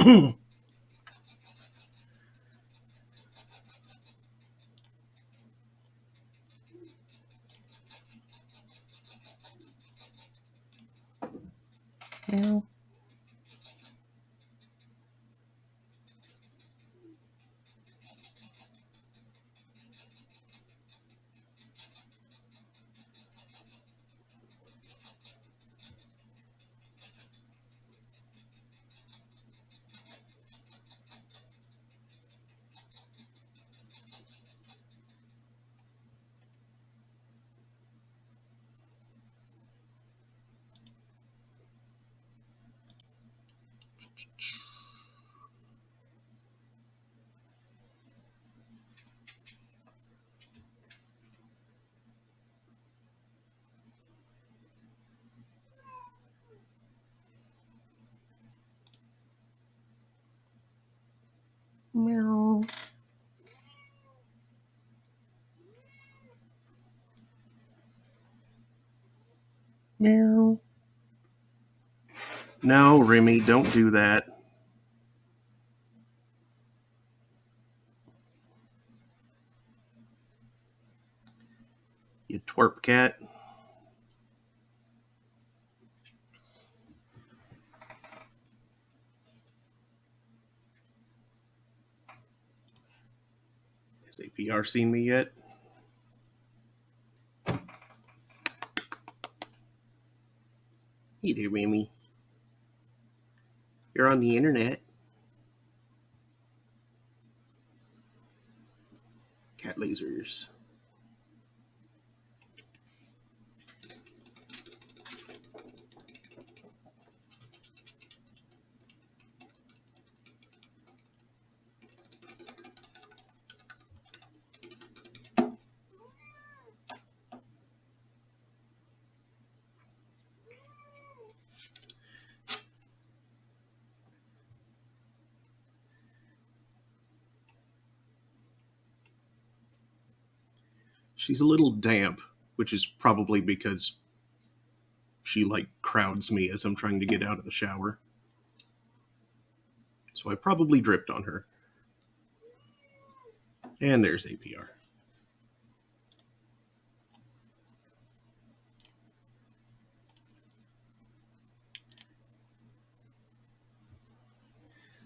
Meow. Meow. Meow. No, Remy, don't do that. You twerp cat. Has APR seen me yet? Hey there, Remy. You're on the internet. Cat lasers. She's a little damp, which is probably because she crowds me as I'm trying to get out of the shower. So I probably dripped on her. And there's APR.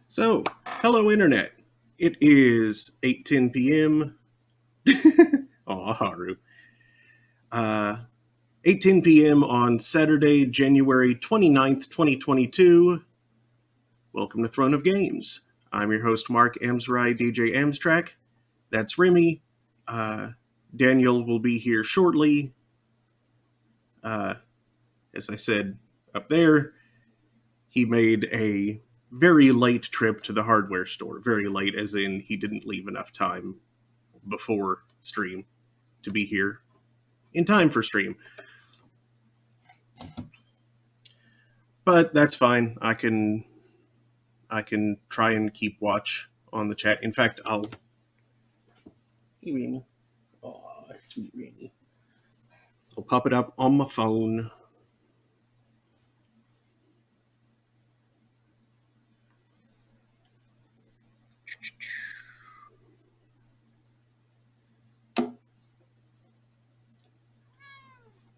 So, hello internet. It is 8:10 p.m. Aw, Haru. 8:10 p.m. on Saturday, January 29th, 2022. Welcome to Throne of Games. I'm your host, Mark Amsrai, DJ Amstrack. That's Remy. Daniel will be here shortly. As I said up there, he made a very late trip to the hardware store. Very late, as in he didn't leave enough time before stream to be here in time for stream. But that's fine. I can try and keep watch on the chat. In fact, I'll... Hey, Rainy. Oh, sweet Rainy. I'll pop it up on my phone.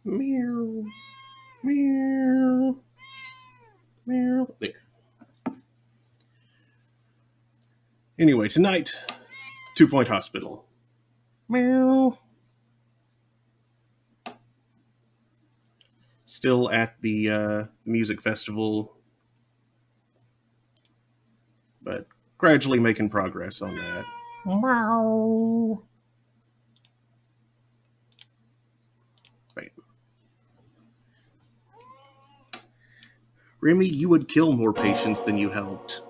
Meow. Meow. Meow. There. Anyway, tonight, 2 Point Hospital. Meow. Still at the music festival, but gradually making progress on that. Meow. Right. Remy, you would kill more patients than you helped.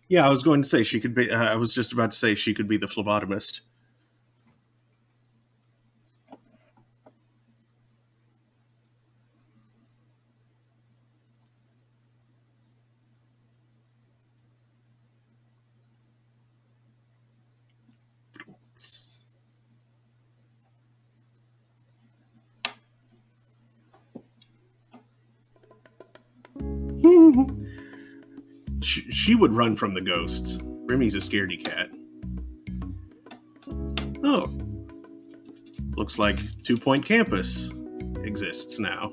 Yeah, I was going to say she could be. I was just about to say she could be the phlebotomist. She would run from the ghosts. Remy's a scaredy cat. Oh. Looks like 2 Point Campus exists now.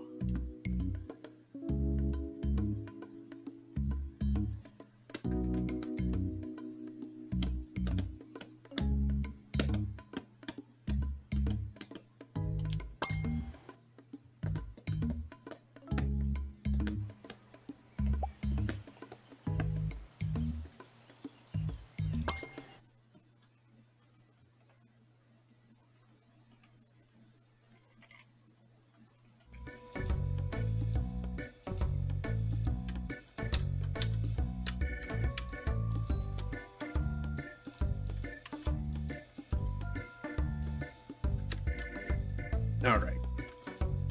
Alright.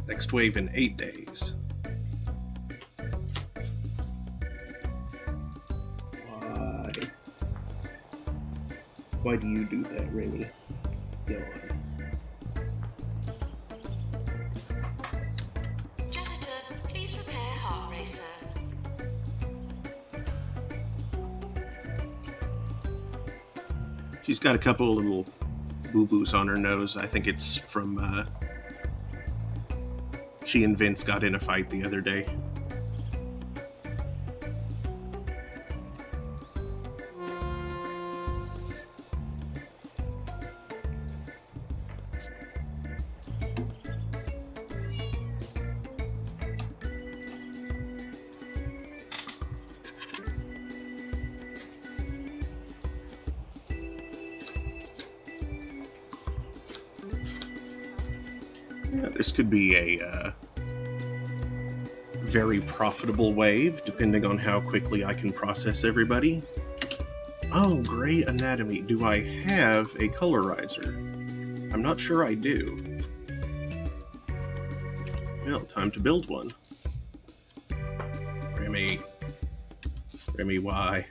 Next wave in 8 days. Why? Why do you do that, Remy? Yawn. Janitor, please prepare Heart Racer. She's got a couple of little boo-boos on her nose. I think it's from, she and Vince got in a fight the other day. Yeah, this could be a very profitable wave, depending on how quickly I can process everybody. Oh, Grey Anatomy. Do I have a colorizer? I'm not sure I do. Well, time to build one. Remy, why?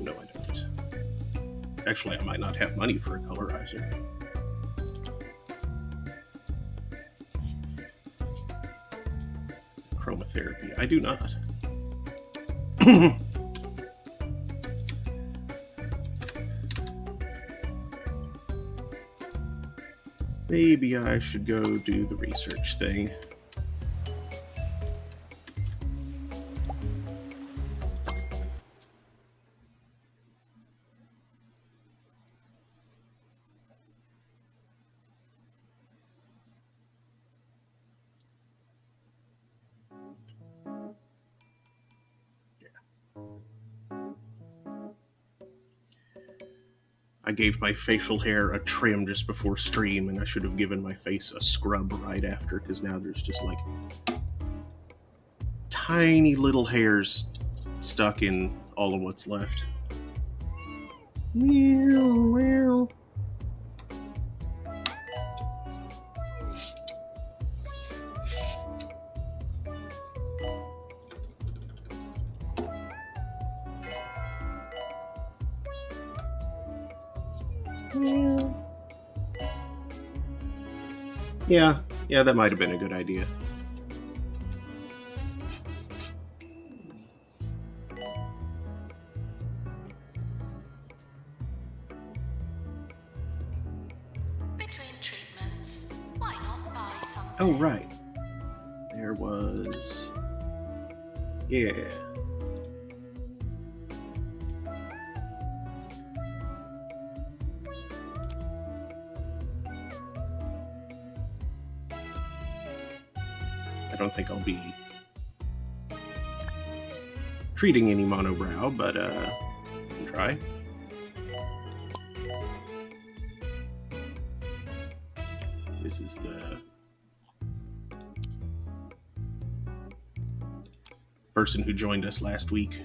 No, I don't. Actually, I might not have money for a colorizer. Chromotherapy. I do not. Maybe I should go do the research thing. I gave my facial hair a trim just before stream, and I should have given my face a scrub right after, because now there's just like tiny little hairs stuck in all of what's left. Meow. Yeah, that might have been a good idea. Between treatments, why not buy something? Oh, right. There was... Yeah. I don't think I'll be treating any monobrow, but I can try. This is the person who joined us last week.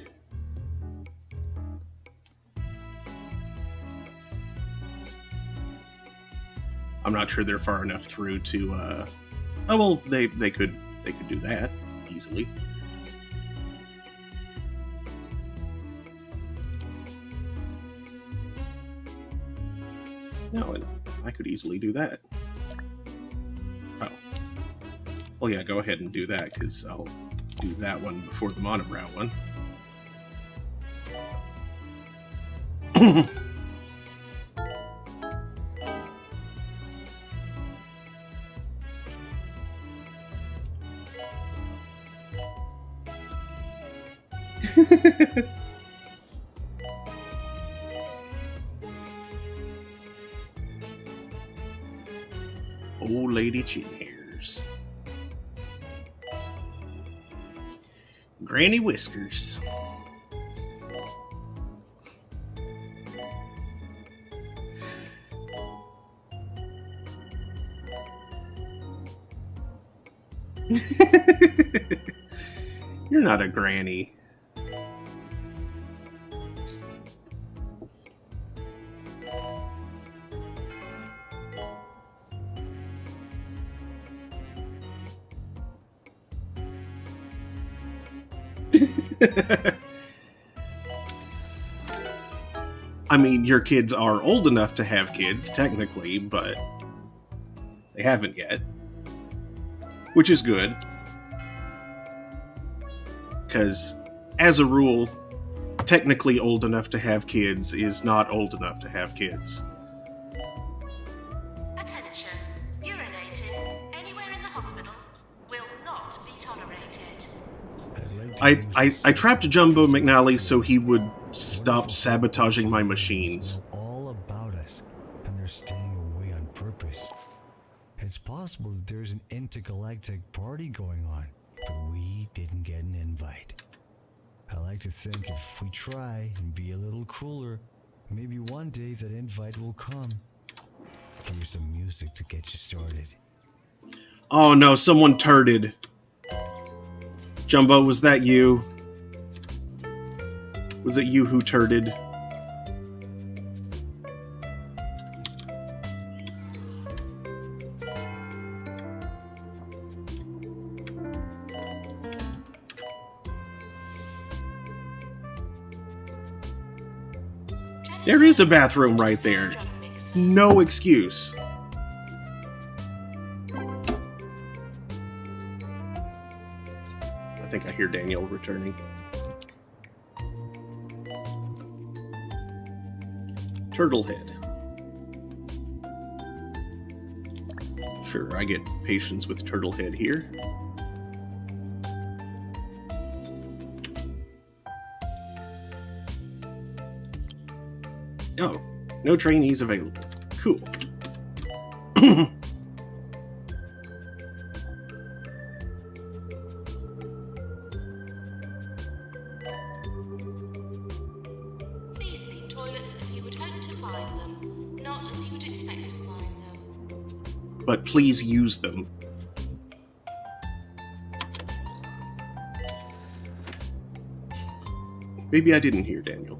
I'm not sure they're far enough through to oh well, they could do that easily. No, and I could easily do that. Oh. Well, yeah, go ahead and do that, because I'll do that one before the monobrow one. Old lady chin hairs. Granny whiskers. You're not a granny. I mean, your kids are old enough to have kids, technically, but they haven't yet. Which is good. Because, as a rule, technically old enough to have kids is not old enough to have kids. Attention. Urinating anywhere in the hospital will not be tolerated. I trapped Jumbo McNally so he would stop sabotaging my machines. All about us, and they're staying away on purpose. It's possible that there's an intergalactic party going on, but we didn't get an invite. I like to think if we try and be a little cooler, maybe one day that invite will come. Here's some music to get you started. Oh no, someone turded. Jumbo, was that you? Was it you who turded? There is a bathroom right there. Drug mix. No excuse. I think I hear Daniel returning. Turtlehead. Sure, I get patience with Turtlehead here. Oh, no trainees available. Cool. Please leave toilets as you would hope to find them, not as you would expect to find them. But please use them. Maybe I didn't hear Daniel.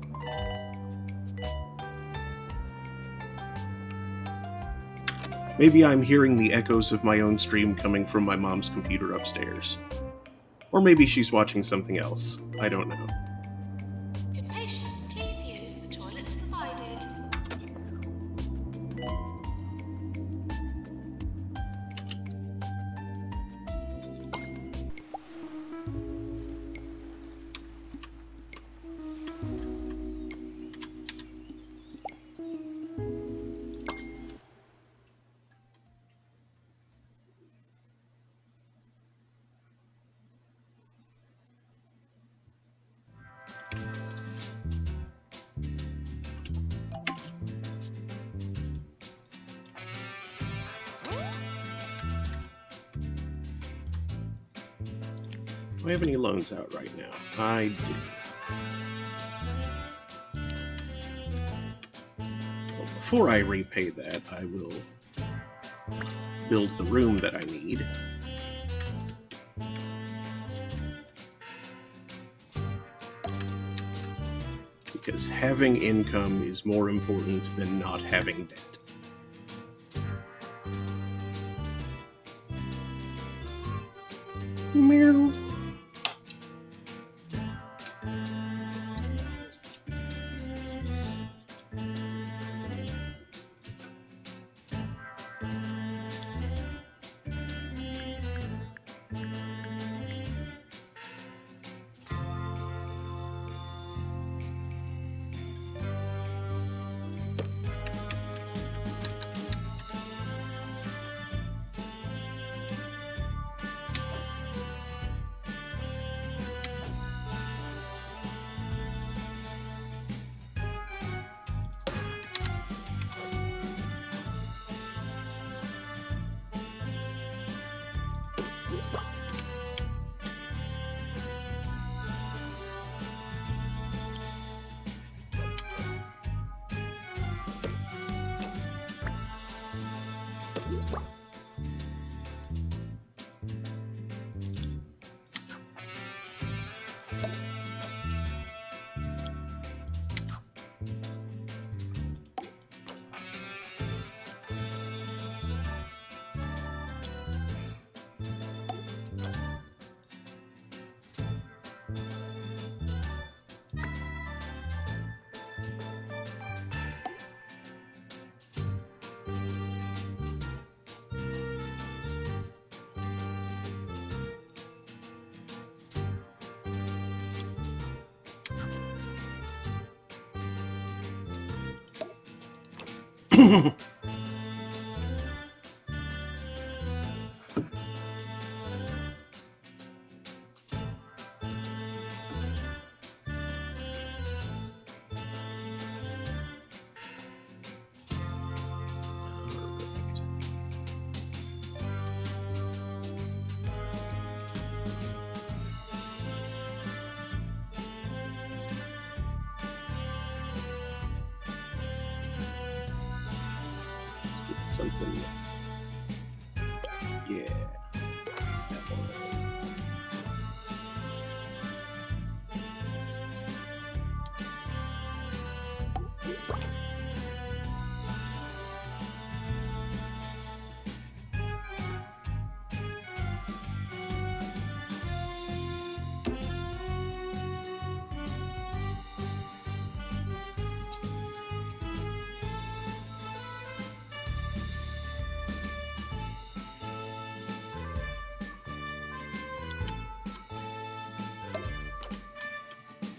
Maybe I'm hearing the echoes of my own stream coming from my mom's computer upstairs. Or maybe she's watching something else. I don't know. Your patients, please use the toilets provided. Do I have any loans out right now? I do. Well, before I repay that, I will build the room that I need. Because having income is more important than not having debt. Meow. Let's get something. Yeah. That one.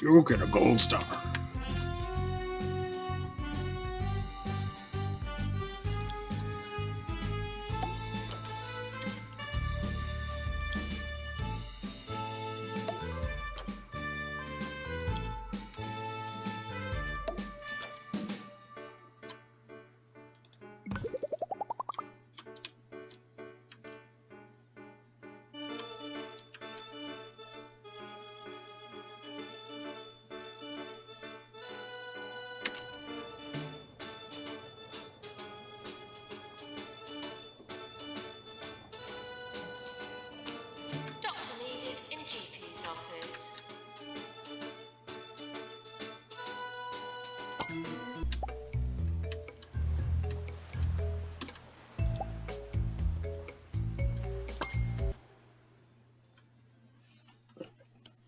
You'll get a gold star. Doctor needed in GP's office.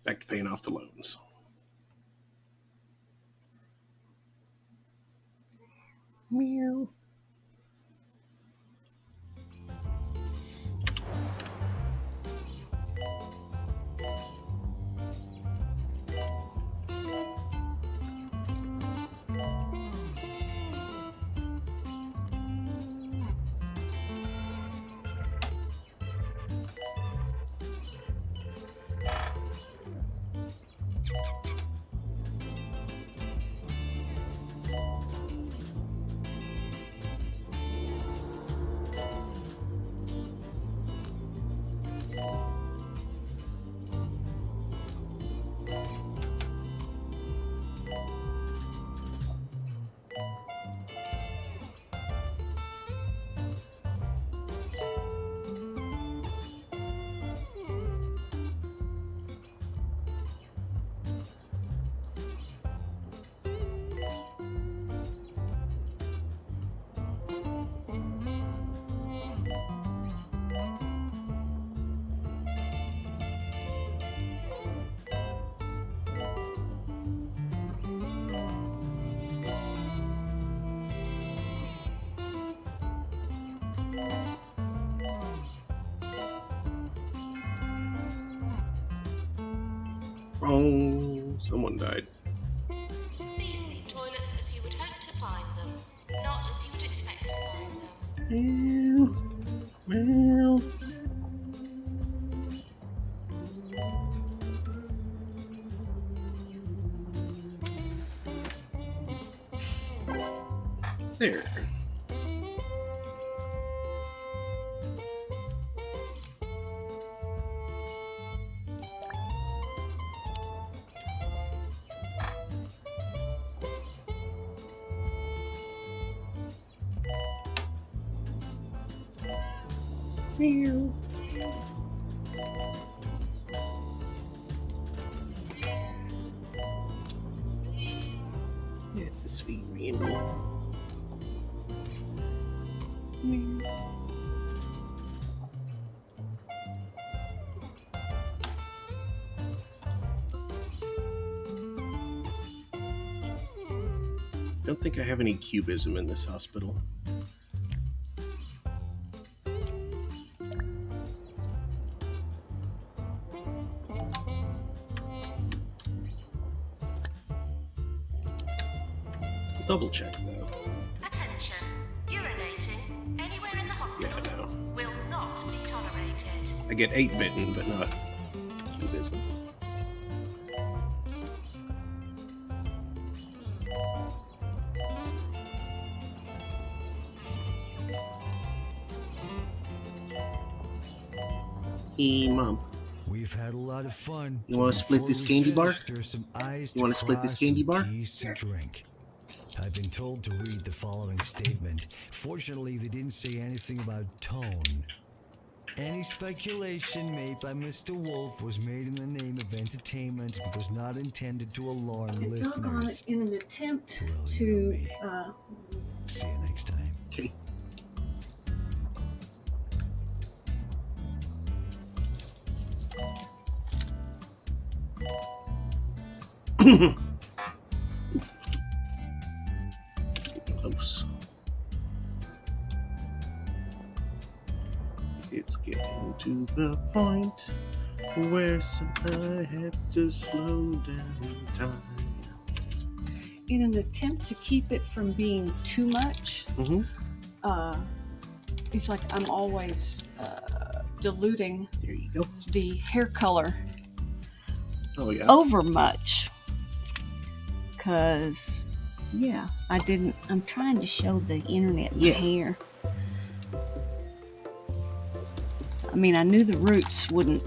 Back to paying off the loans. Meow. Oh, someone died. These be toilets as you would hope to find them, not as you would expect to find them. Well. There. Meow. It's a sweet rainbow. Don't think I have any cubism in this hospital. Double check though. Attention. I get 8 bitten, but not cubism. Hey, Mom. We've had a lot of fun. You wanna split Before this we candy bar? finish, there's some eyes You wanna to split this cross candy and bar? teas to drink. I've been told to read the following statement. Fortunately, they didn't say anything about tone. Any speculation made by Mr. Wolf was made in the name of entertainment and was not intended to alarm And doggone it, listeners. in an attempt Well, you know to me. See you next time. Okay. Close. It's getting to the point where I have to slow down time. in an attempt to keep it from being too much, Mm-hmm. it's like I'm always diluting There you go. the hair color Oh yeah. over much. Cause yeah, I'm trying to show the internet my Yeah. hair. I mean, I knew the roots wouldn't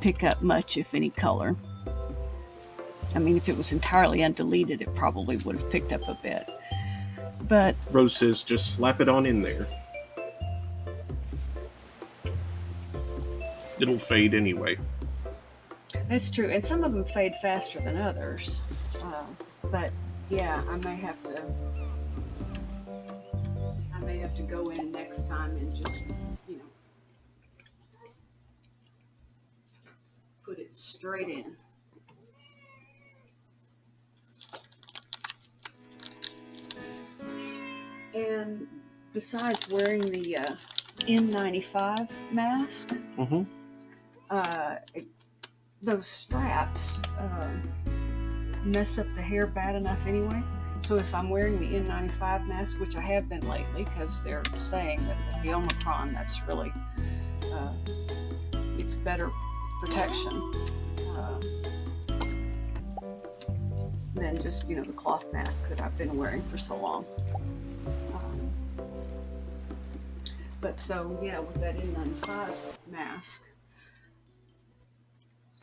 pick up much, if any, color. I mean, if it was entirely undeleted, it probably would have picked up a bit. But Rose says just slap it on in there. It'll fade anyway. that's true, and some of them fade faster than others. But yeah, I may have to go in next time and just, put it straight in. And besides wearing the N95 mask, Mm-hmm. those straps mess up the hair bad enough anyway. So if I'm wearing the N95 mask, which I have been lately, because they're saying that with the Omicron, that's really it's better protection than just the cloth mask that I've been wearing for so long. But so yeah, with that N95 mask,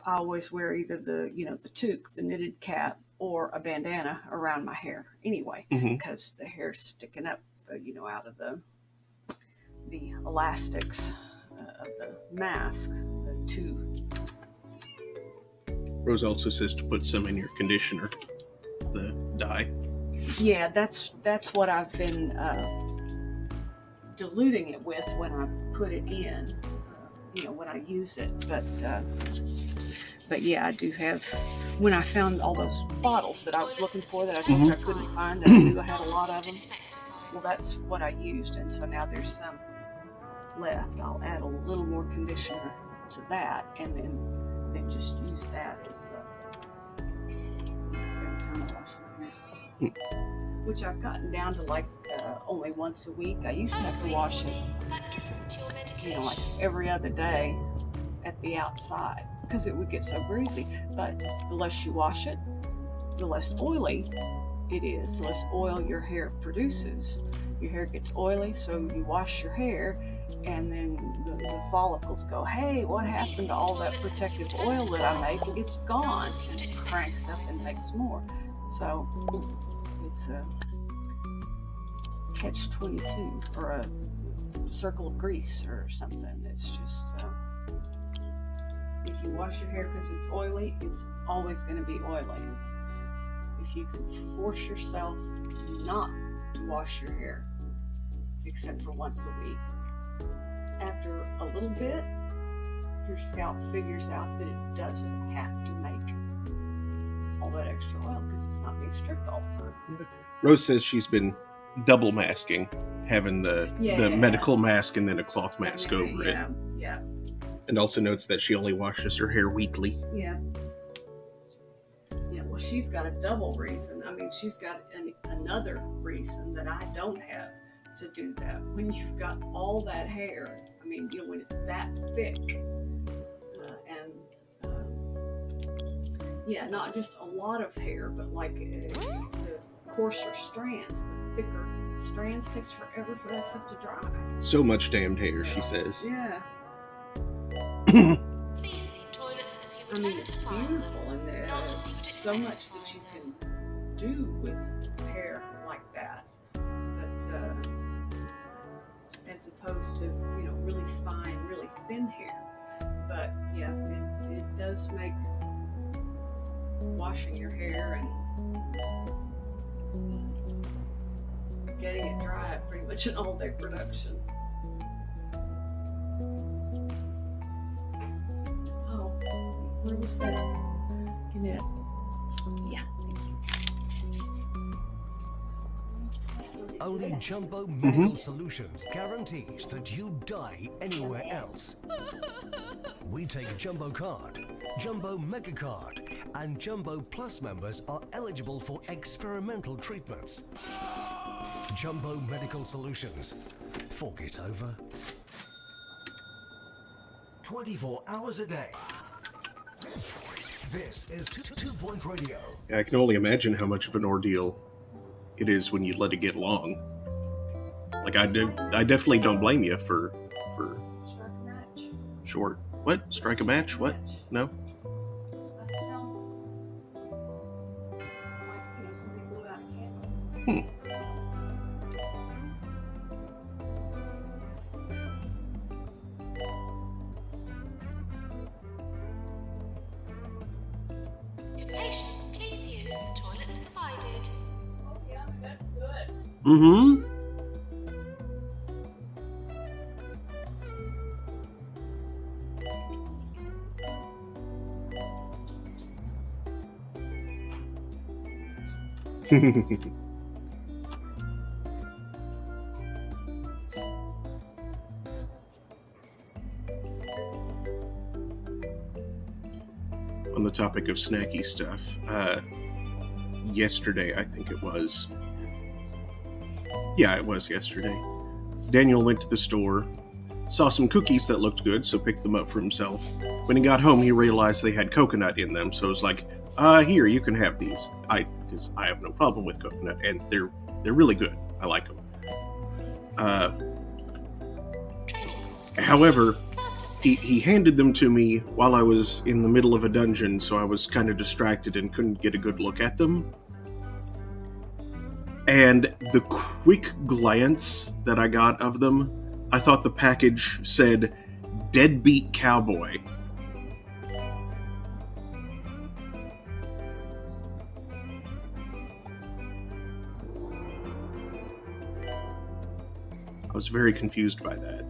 I always wear either the the toque, the knitted cap, or a bandana around my hair anyway, Mhm. because the hair's sticking up, out of the elastics of the mask to. Rose also says to put some in your conditioner, the dye. Yeah, that's what I've been diluting it with when I put it in, when I use it. But yeah, I do have. When I found all those bottles that I was looking for that I told you I couldn't find, that I knew I had a lot of them. Well, that's what I used, and so now there's some left. I'll add a little more conditioner to that, and then just use that as every time I wash my hair. Which I've gotten down to like only once a week. I used to have to wash it, like every other day at the outside, because it would get so greasy. But the less you wash it, the less oily it is. The less oil your hair produces. Your hair gets oily, so you wash your hair, and then the follicles go, hey, what happened to all that protective oil that I make? It's gone. And it cranks up and makes more. So it's a catch-22, or a circle of grease or something. It's just, if you wash your hair because it's oily, it's always going to be oily. If you can force yourself not to wash your hair, except for once a week, after a little bit, your scalp figures out that it doesn't have to make all that extra oil because it's not being stripped all the time. Rose says she's been double masking, having the medical mask and then a cloth mask over it. Yeah. And also notes that she only washes her hair weekly. Yeah. Well, she's got a double reason. I mean, she's got another reason that I don't have. to do that when you've got all that hair. I mean, you know, when it's that thick. Yeah, not just a lot of hair, but like the coarser strands, the thicker strands, takes forever for that stuff to dry. So much damned hair, she says. Yeah. These theme toilets as you I would mean, hope it's to find beautiful, them, and there's not as you would so expect much to that you find can do with hair like that. But as opposed to, you know, really fine, really thin hair. But yeah, it does make washing your hair and getting it dry pretty much an all-day production. Oh, where was that? Ganette. Yeah, thank you. Only Jumbo Medical Solutions guarantees that you die anywhere else. We take Jumbo Card, Jumbo Mega Card, and Jumbo Plus members are eligible for experimental treatments. Jumbo Medical Solutions. Fork it over. 24 hours a day. This is 2 Point Radio. I can only imagine how much of an ordeal it is when you let it get long. Like, I definitely don't blame you for Strike a match. short. What? Strike a match? What? No? I smell like, you know, somebody blew out a candle. Good patients, please use the toilets provided. Oh yeah, that's good. Mm-hmm. On the topic of snacky stuff, yesterday, I think it was. Yeah, it was yesterday. Daniel went to the store, saw some cookies that looked good, so picked them up for himself. When he got home, he realized they had coconut in them, so it was like, here, you can have these. Because I have no problem with coconut, and they're really good. I like them. However, he handed them to me while I was in the middle of a dungeon, so I was kind of distracted and couldn't get a good look at them. And the quick glance that I got of them, I thought the package said, "Deadbeat Cowboy." I was very confused by that.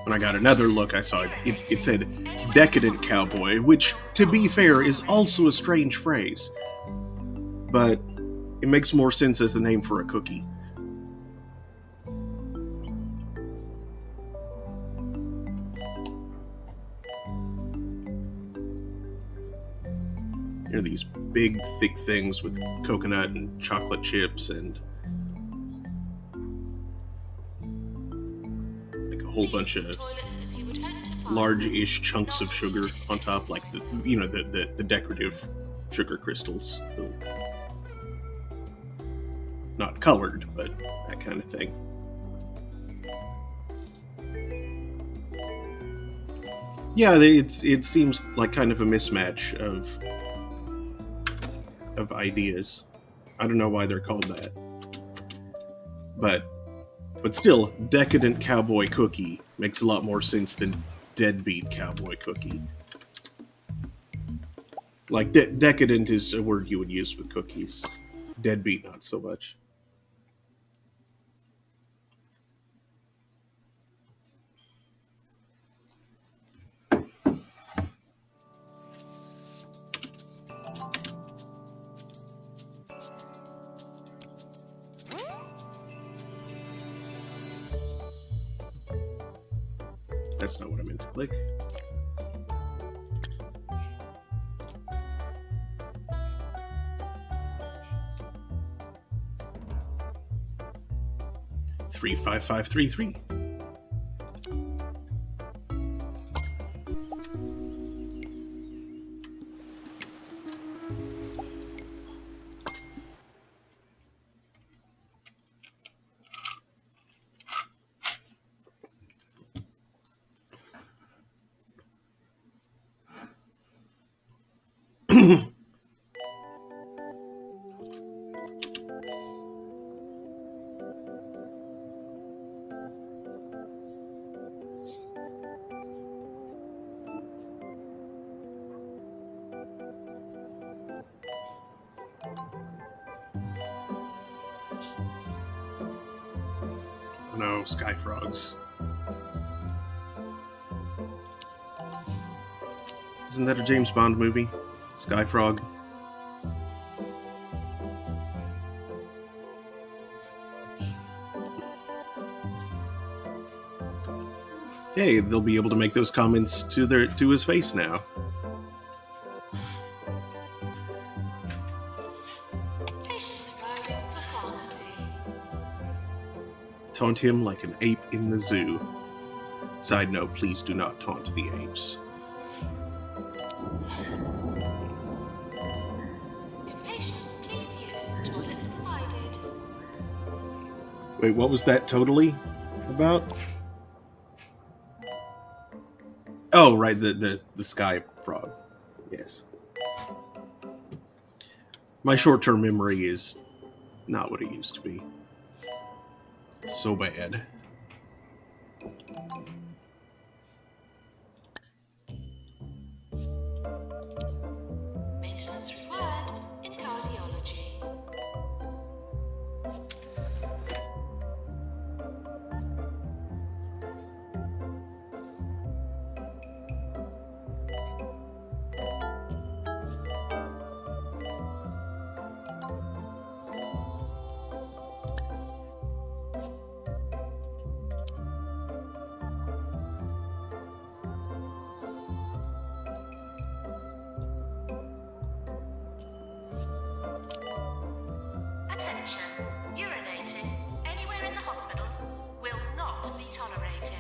When I got another look, I saw it said "Decadent Cowboy," which, to be fair, is also a strange phrase. But it makes more sense as the name for a cookie. There are these big, thick things with coconut and chocolate chips and like a whole bunch of large-ish chunks of sugar on top, like the decorative sugar crystals. Not colored, but that kind of thing. Yeah, it seems like kind of a mismatch of ideas. I don't know why they're called that. But still, decadent cowboy cookie makes a lot more sense than deadbeat cowboy cookie. Like, decadent is a word you would use with cookies. Deadbeat, not so much. That's not what I meant to click. 35533. Oh no, sky frogs. Isn't that a James Bond movie? Sky Frog? Hey, they'll be able to make those comments to his face now. Patients arriving for pharmacy. Taunt him like an ape in the zoo. Side note, please do not taunt the apes. Patients, please use the toilets provided. Wait, what was that totally about? Oh, right, the sky frog. Yes. My short-term memory is not what it used to be. So bad. Maintenance required in cardiology. Attention, urinating anywhere in the hospital will not be tolerated.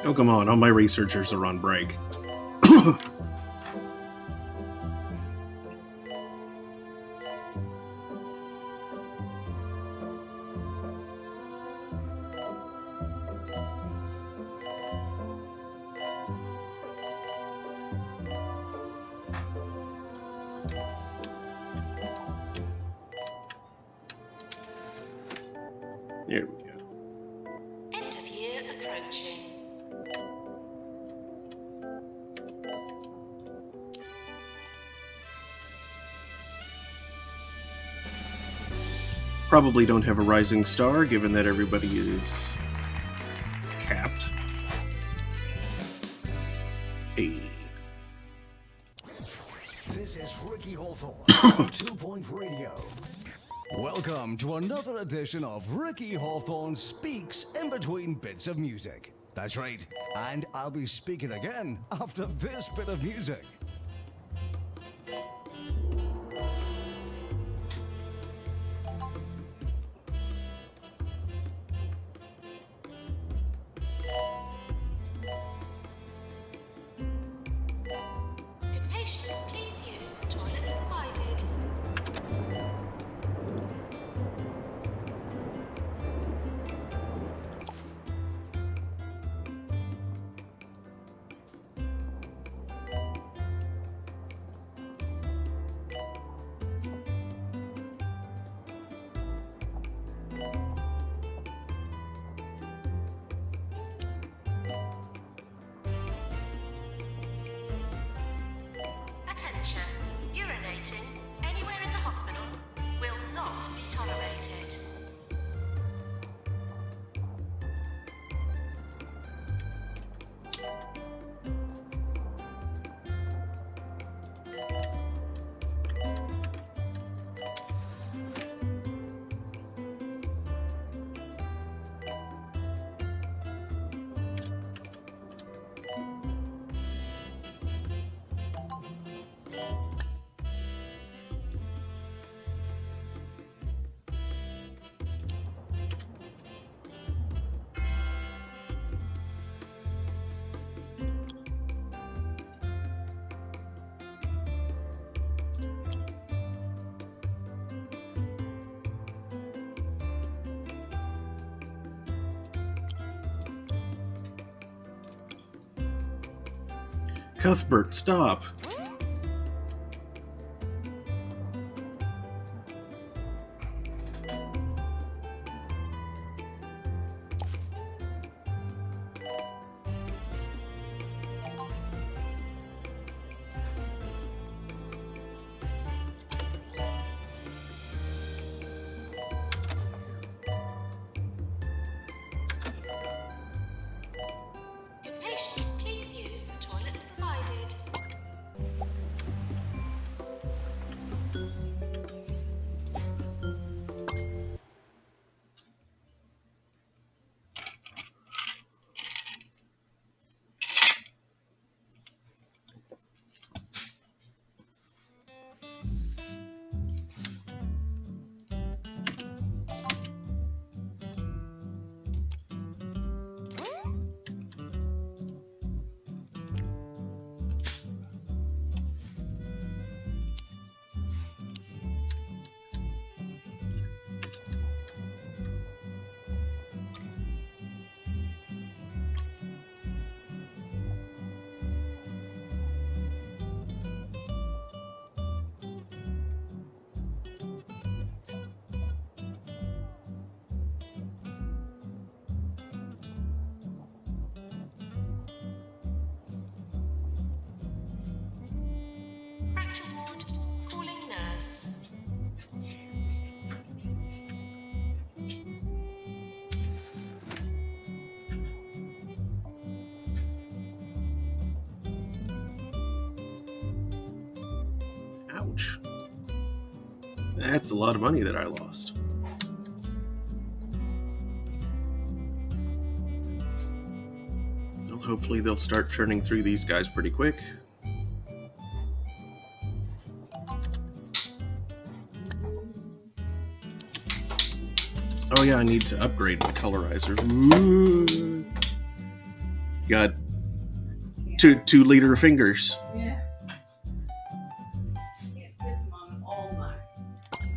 Oh, come on, all my researchers are on break. There we go. End of year approaching. Probably don't have a rising star, given that everybody is capped. Hey. This is Ricky Hawthorne, 2 Point Radio. Welcome to another edition of Ricky Hawthorne Speaks in Between Bits of Music. That's right, and I'll be speaking again after this bit of music. Could patients please use the toilets provided? Cuthbert, stop. Good patients, please use the toilets provided. Fracture ward, calling nurse. Ouch. That's a lot of money that I lost. Well, hopefully they'll start churning through these guys pretty quick. Oh yeah, I need to upgrade my colorizer. Ooh. Got 2 liter fingers. Yeah. Can't fit them on all my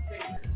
fingers.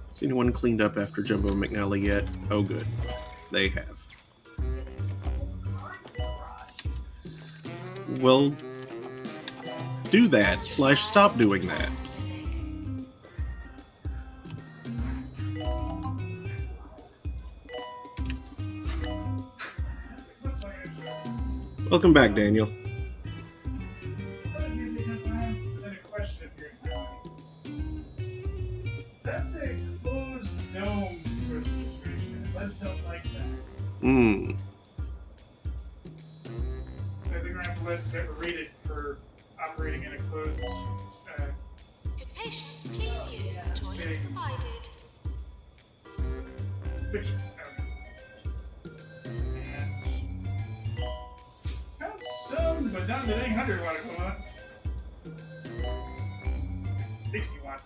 Has anyone cleaned up after Jumbo McNally yet? Oh good. They have. Well, do that, / stop doing that. Welcome back, Daniel. That's a closed dome refrigeration. Let's don't like that. Hmm. I think we're going to have to rate it for operating in a closed. Good patients, please use the toilets provided. Fiction. And. Found some, but not the 800 watt equivalent. 60 watt.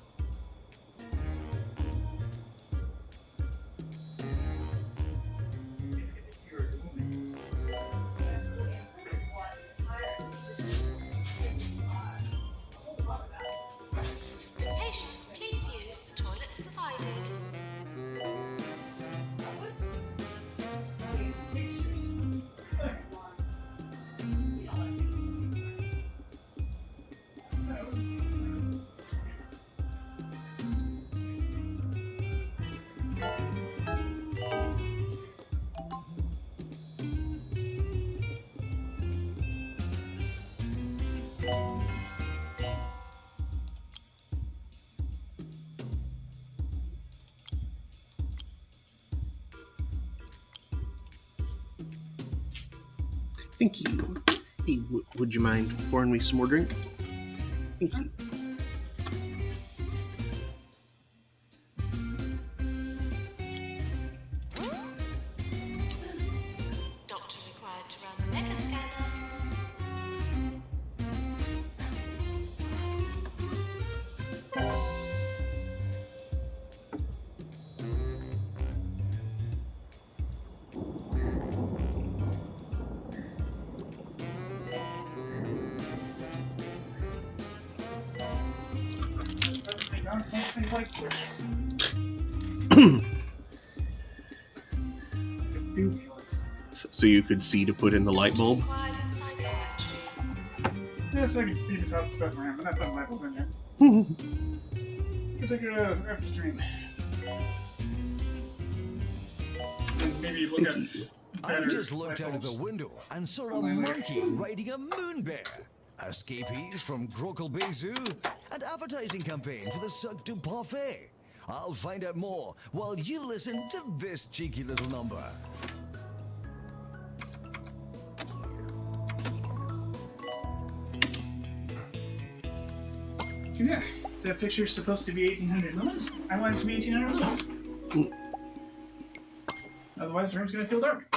Good patients, please use the toilets provided. Thank you. Hey, would you mind pouring me some more drink? Thank you. John can't think like Switch. Ridiculous. So you could see to put in the light bulb. Required in psychiatry. Yes, I can see the top stuff around, but not putting light bulb in there. We'll take it after stream. And maybe look at I better just looked light out of the bulbs. window and saw a monkey riding a moon bear. Escapees from Grokel Bay Zoo, an advertising campaign for the Suck Du Parfait. I'll find out more while you listen to this cheeky little number. Yeah, that picture's supposed to be 1800 lumens. I want it to be 1800 lumens. Otherwise, the room's gonna feel dark.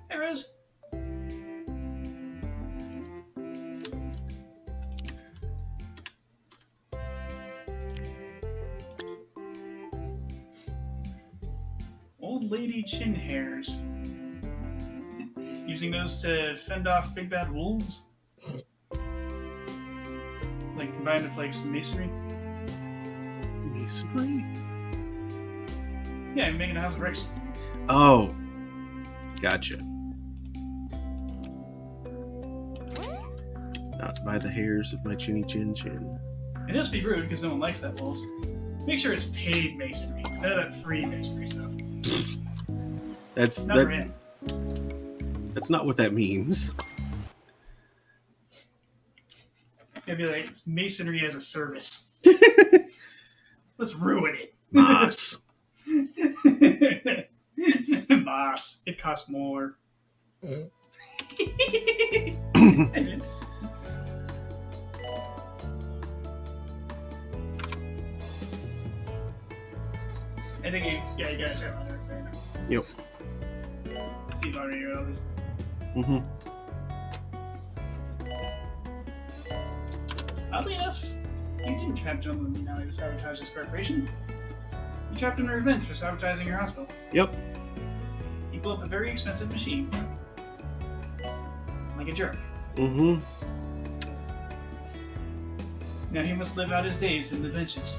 Hey, Rose. Old lady chin hairs. Using those to fend off big bad wolves? Like combined with like some masonry? Masonry? Yeah, I'm making a house of bricks. Oh, gotcha. Not by the hairs of my chinny chin chin. And just be rude because no one likes that wolves. Make sure it's paid masonry. None of that free masonry stuff. That's Not for him. That's not what that means. It'd be like masonry as a service. Let's ruin it. Moss. Boss, it costs more. I think you gotta check on everything. Yep. Steve already wrote all this. Mm-hmm. Oddly enough, you didn't trap John Lee to sabotage his corporation. You trapped him in revenge for sabotaging your hospital. Yep. He blew up a very expensive machine. Like a jerk. Mm-hmm. Now he must live out his days in the benches.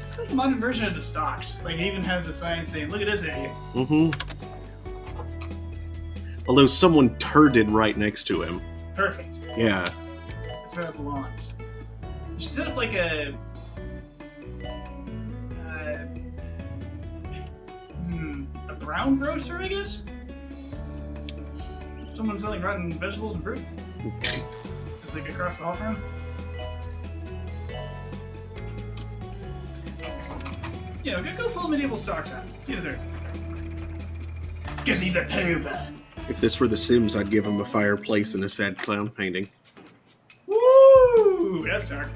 It's like a modern version of the stocks. Like it even has a sign saying, "Look at this idiot." Mm-hmm. Although someone turded right next to him. Perfect. Yeah. That's where it belongs. You should set up like a brown grocer, I guess? Someone selling rotten vegetables and fruit? Just like across the hall from him? You know, go full medieval stock time. He deserves it. Because he's a pooper. If this were The Sims, I'd give him a fireplace and a sad clown painting. Woo! That's dark.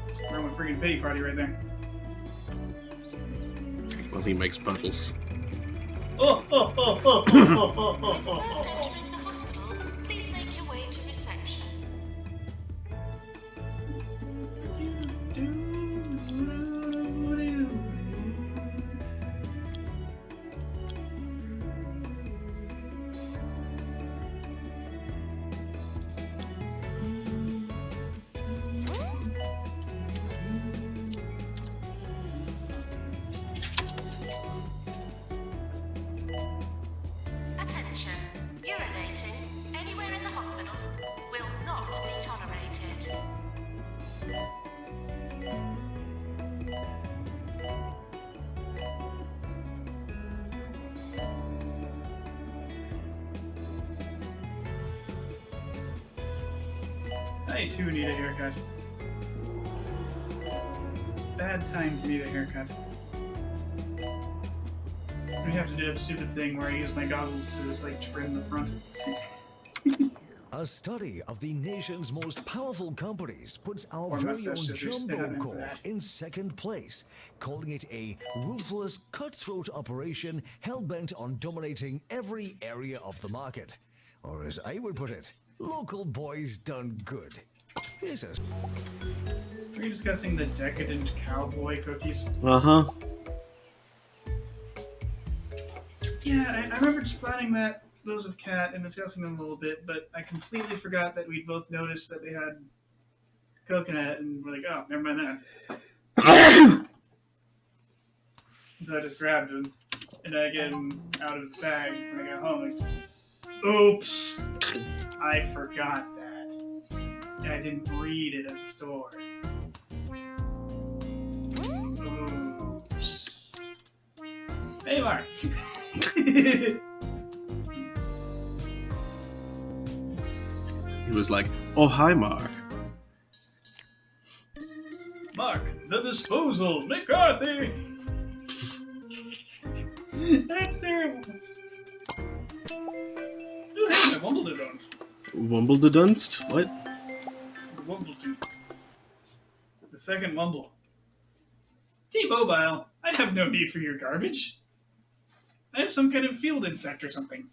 Just throwing a freaking pity party right there. Well, he makes puddles. Oh. First entering the hospital, please make your way to reception. Attention. Urinating anywhere in the hospital will not be tolerated. I too need a haircut. Bad time to need a haircut. We have to do a stupid thing where I use my goggles to just like trim the front. A study of the nation's most powerful companies puts our Or very own mustache scissors, they have Jumbo them for Corp that. in second place, calling it a ruthless, cutthroat operation hell-bent on dominating every area of the market. Or as I would put it, local boys done good. Here's a Are you discussing the decadent cowboy cookies? Uh-huh. Yeah, I remember spotting those with Kat and discussing them a little bit, but I completely forgot that we'd both noticed that they had coconut, and we're like, oh, never mind that. So I just grabbed them, and I get them out of the bag when I got home. Like, oops, I forgot that. And I didn't read it at the store. Oops. Hey, Mark. He was like, oh, hi, Mark. Mark, the disposal, McCarthy! That's terrible. Oh, hey, the Wumbledonst. Wumbledonst? What? The Wumbledon. The second Wumble. T-Mobile, I have no need for your garbage. I have some kind of field insect or something.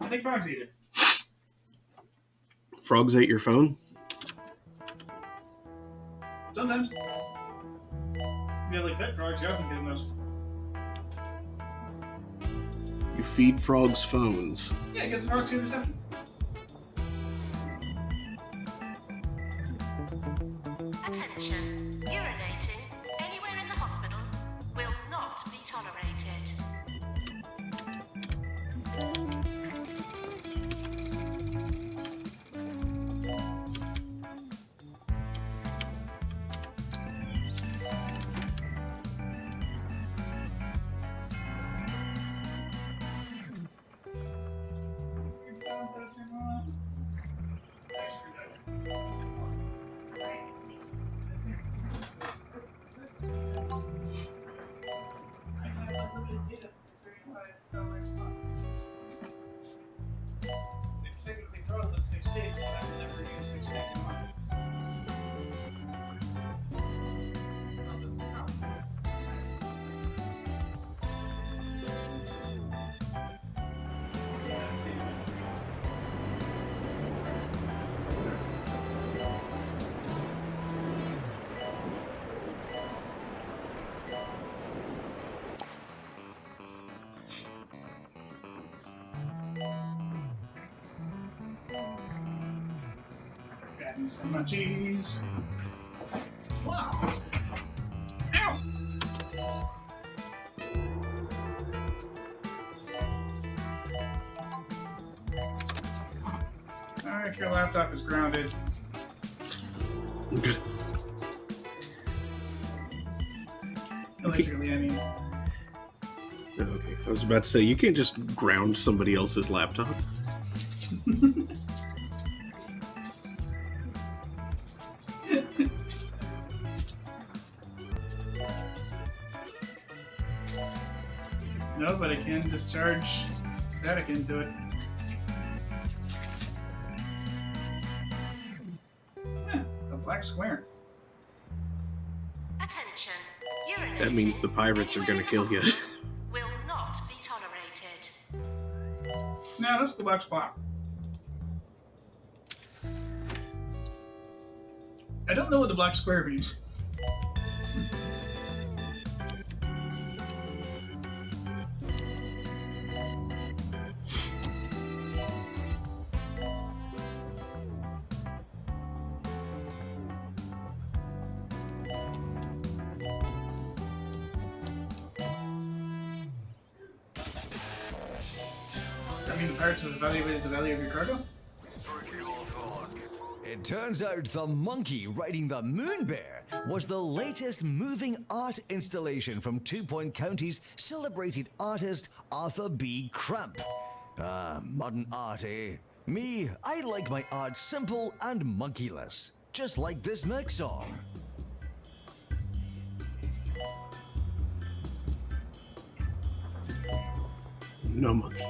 I think frogs eat it. Frogs ate your phone? Sometimes. Yeah, like pet frogs, you often get those. You feed frogs phones. Yeah, it gets frogs to reception. Attention. Urinating anywhere in the hospital will not be tolerated. It's technically throttled at 6 gigs, but I've never used 6 gigs in a month. Grabbing some munchies. Wow. Ow! Alright, your laptop is grounded. Allegedly, I mean. Okay, I was about to say, you can't just ground somebody else's laptop. No, but I can discharge static into it. Yeah, a black square. Attention. That means the pirates are gonna kill you. Will not be tolerated. No, that's the black spot. I don't know what the black square means. I mean, the pirates have evaluated the value of your cargo? It turns out the monkey riding the moon bear was the latest moving art installation from Two Point County's celebrated artist Arthur B. Crump. Ah, modern art, eh? Me, I like my art simple and monkeyless, just like this next song. No monkey.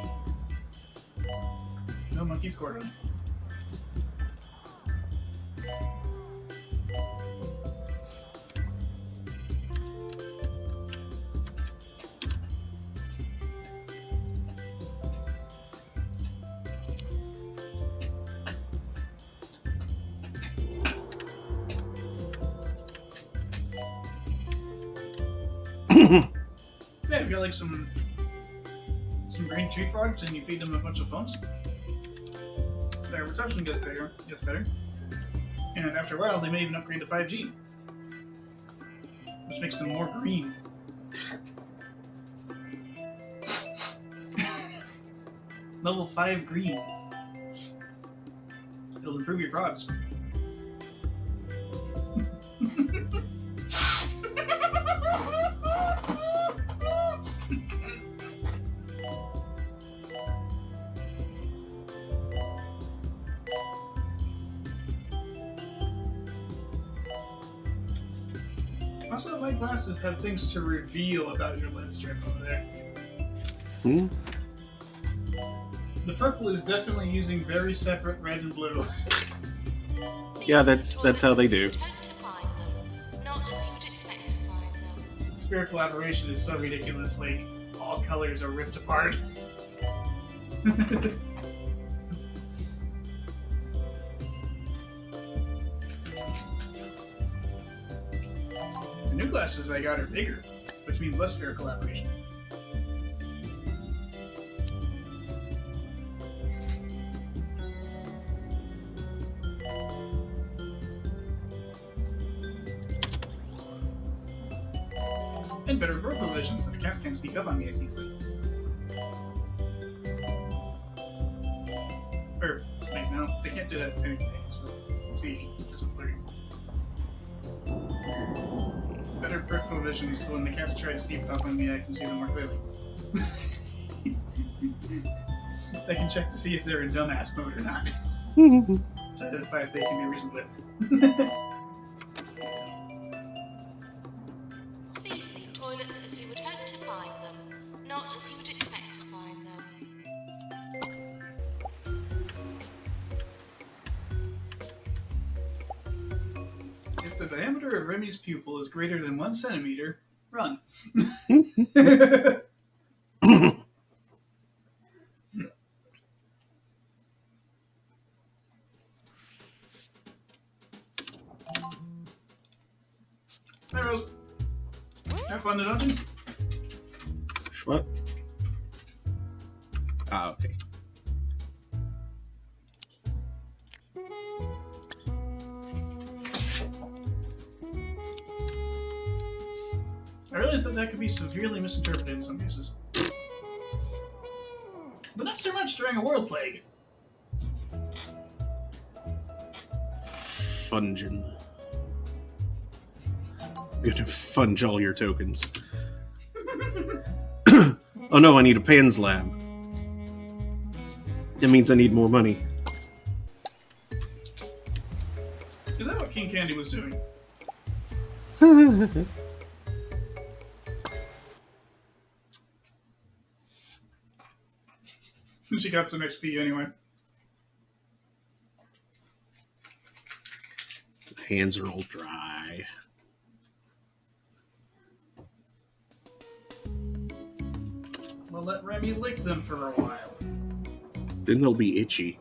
No monkey scored. Yeah, you got like some green tree frogs, and you feed them a bunch of phones. Their reception gets better, and after a while, they may even upgrade to 5G, which makes them more green. Level 5 green. It'll improve your frogs. Also, my glasses have things to reveal about your lens strip over there. Hmm? The purple is definitely using very separate red and blue. Yeah, that's how they do. Spherical aberration is so ridiculous, like, all colors are ripped apart. The new glasses I got are bigger, which means less spherical aberration. And better peripheral vision, so the cats can't sneak up on me as easily. Or, wait, no, they can't do that with anything, so see, just blurry. Better peripheral vision, so when the cats try to sneak up on me, I can see them more clearly. I can check to see if they're in dumbass mode or not. To identify if they can be reasoned with. These leave toilets as you would hope to find them, not as you would expect to find them. If the diameter of Remy's pupil is greater than 1 centimeter, run. Hi, Rose. Have fun in the dungeon. What? Ah, okay. I realize that could be severely misinterpreted in some cases. But not so much during a world plague. Fungin. I'm gonna funge all your tokens. Oh no, I need a Pan's Lab. That means I need more money. Is that what King Candy was doing? She got some XP anyway. Hands are all dry. We'll let Remy lick them for a while. Then they'll be itchy.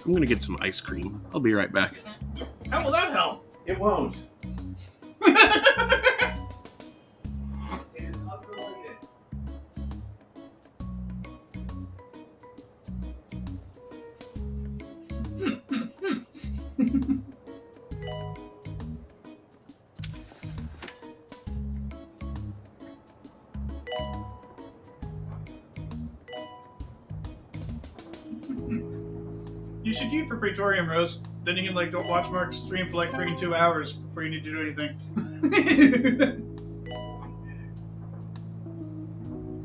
I'm gonna get some ice cream. I'll be right back. How will that help? It won't. You should queue for Praetorium, Rose. Then you can don't watch Mark stream for 2 hours before you need to do anything.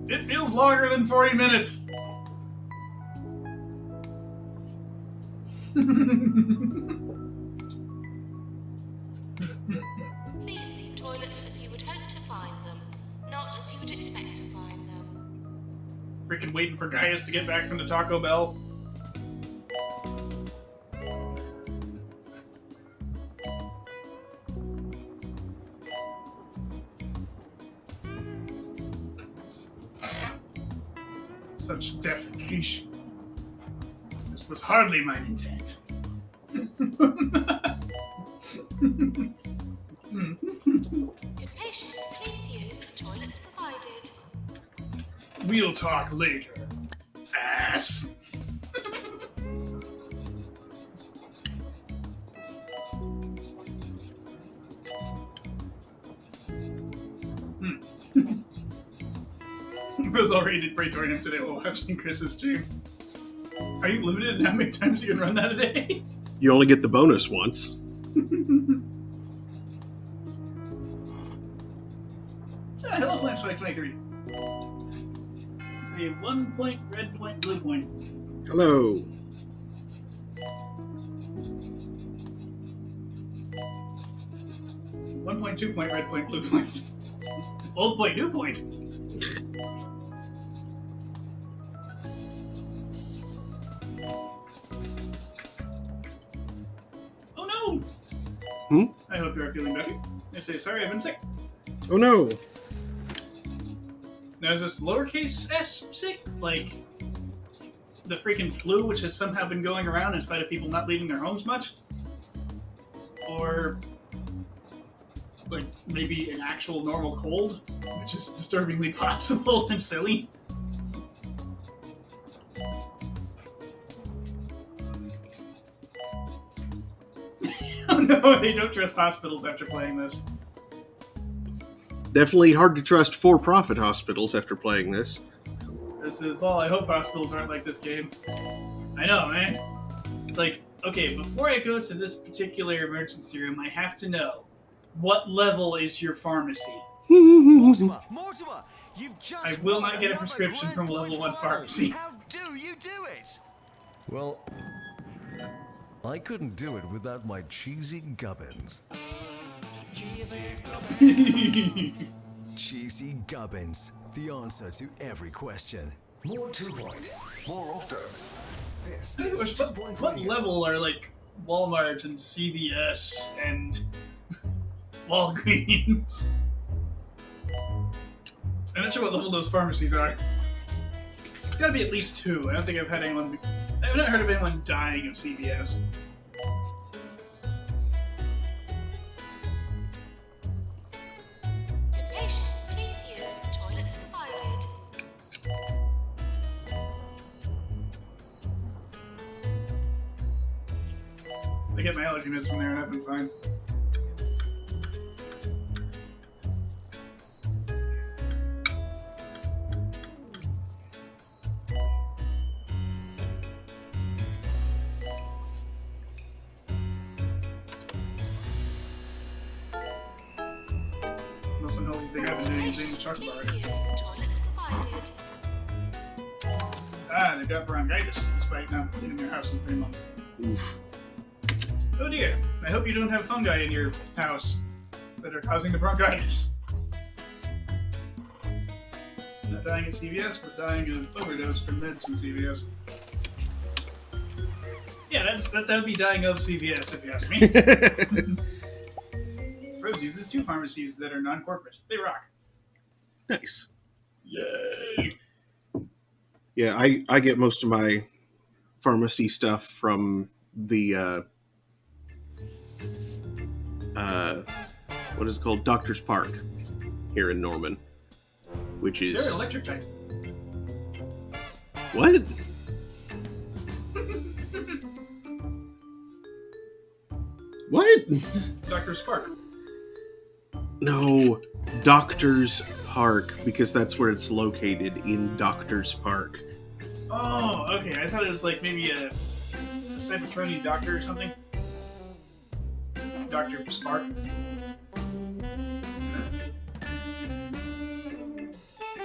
It feels longer than 40 minutes. Please leave toilets as you would hope to find them, not as you would expect to find them. Freaking waiting for Gaius to get back from the Taco Bell. Such defecation. This was hardly my intent. Good patients, please use We'll talk later. Ass. I was already Praetorian him today while watching Chris's stream. Are you limited in how many times you can run that a day? You only get the bonus once. Hello, Flash 2023. Say 1 point, red point, blue point. Hello. One point, 2 point, red point, blue point. Old point, new point. Oh no! I hope you are feeling better. I say sorry, I've been sick. Oh no. Now is this lowercase s sick? Like the freaking flu, which has somehow been going around in spite of people not leaving their homes much? Or like maybe an actual normal cold, which is disturbingly possible and silly. Oh no, they don't trust hospitals after playing this. Definitely hard to trust for-profit hospitals after playing this. This is all I hope hospitals aren't like this game. I know, man. It's like, okay, before I go to this particular emergency room, I have to know what level is your pharmacy. Mortimer, you've just I will won not get a another prescription Red from a Point level 1 photo. pharmacy. How do you do it? Well, I couldn't do it without my cheesy gubbins. Cheesy gubbins, the answer to every question. More 2 point, more often. This is 2 point What radio. level are like Walmart and CVS and Walgreens? I'm not sure what level those pharmacies are. It's gotta be at least 2. I don't think I've not heard of anyone dying of CVS. Patients, please use the toilets provided. I get my allergy meds from there and I've been fine. Most unhealthy thing I've been doing is eating chocolate bar. Please use the toilets provided. Ah, they've got bronchitis despite not leaving their house in 3 months. Oof. Oh dear. I hope you don't have fungi in your house that are causing the bronchitis. Not dying at CVS, but dying of overdose from meds from CVS. Yeah, that would be dying of CVS if you ask me. Rose uses 2 pharmacies that are non-corporate. They rock. Nice. Yay! Yeah, I get most of my pharmacy stuff from the what is it called? Doctor's Park here in Norman, which They're is electric type. what? What? Dr. Spark. No, Doctor's Park, because that's where it's located, in Doctor's Park. Oh, okay. I thought it was like maybe a Cybertronian doctor or something. Dr. Spark.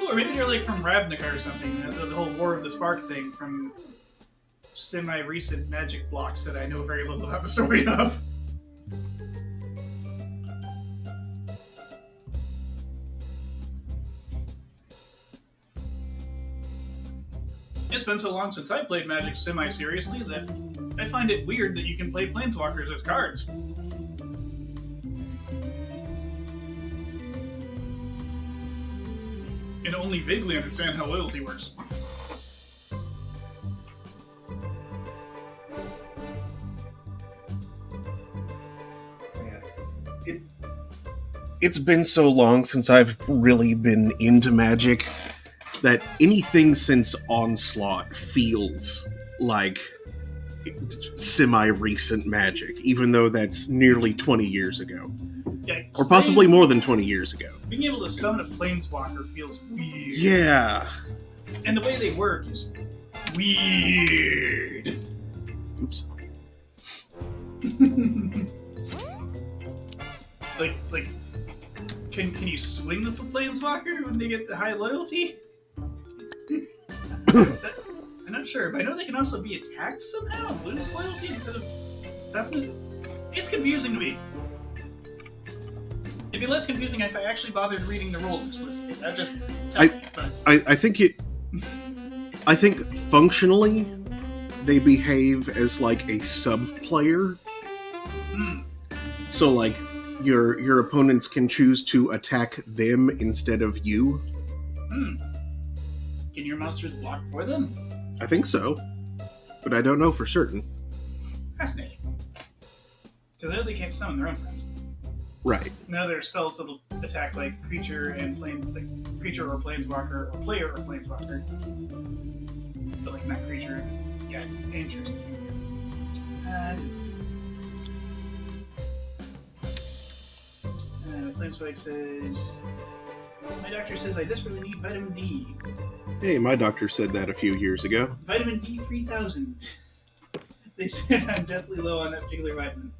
Or maybe they're like from Ravnica or something. The whole War of the Spark thing from semi-recent Magic blocks that I know very little about the story of. It's been so long since I played Magic semi-seriously that I find it weird that you can play Planeswalkers as cards. And only vaguely understand how loyalty works. It's been so long since I've really been into Magic that anything since Onslaught feels like semi-recent magic, even though that's nearly 20 years ago. Yeah, Or possibly more than 20 years ago. being able to summon a planeswalker feels weird. Yeah. And the way they work is weird. Oops. Like, can you swing with a planeswalker when they get the high loyalty? I'm not sure, but I know they can also be attacked somehow and lose loyalty instead of toughness. It's confusing to me. It'd be less confusing if I actually bothered reading the rules explicitly. That just tells me. But I think functionally they behave as like a sub-player. So like your opponents can choose to attack them instead of you. Can your monsters block for them? I think so. But I don't know for certain. Fascinating. Because I know they can't summon their own friends. Right. Now there are spells that'll attack like creature or planeswalker, or player or planeswalker. But like not creature. Yeah, it's interesting. Planeswalker says, my doctor says I desperately need vitamin D. Hey, my doctor said that a few years ago. Vitamin D 3000. They said I'm definitely low on that particular vitamin.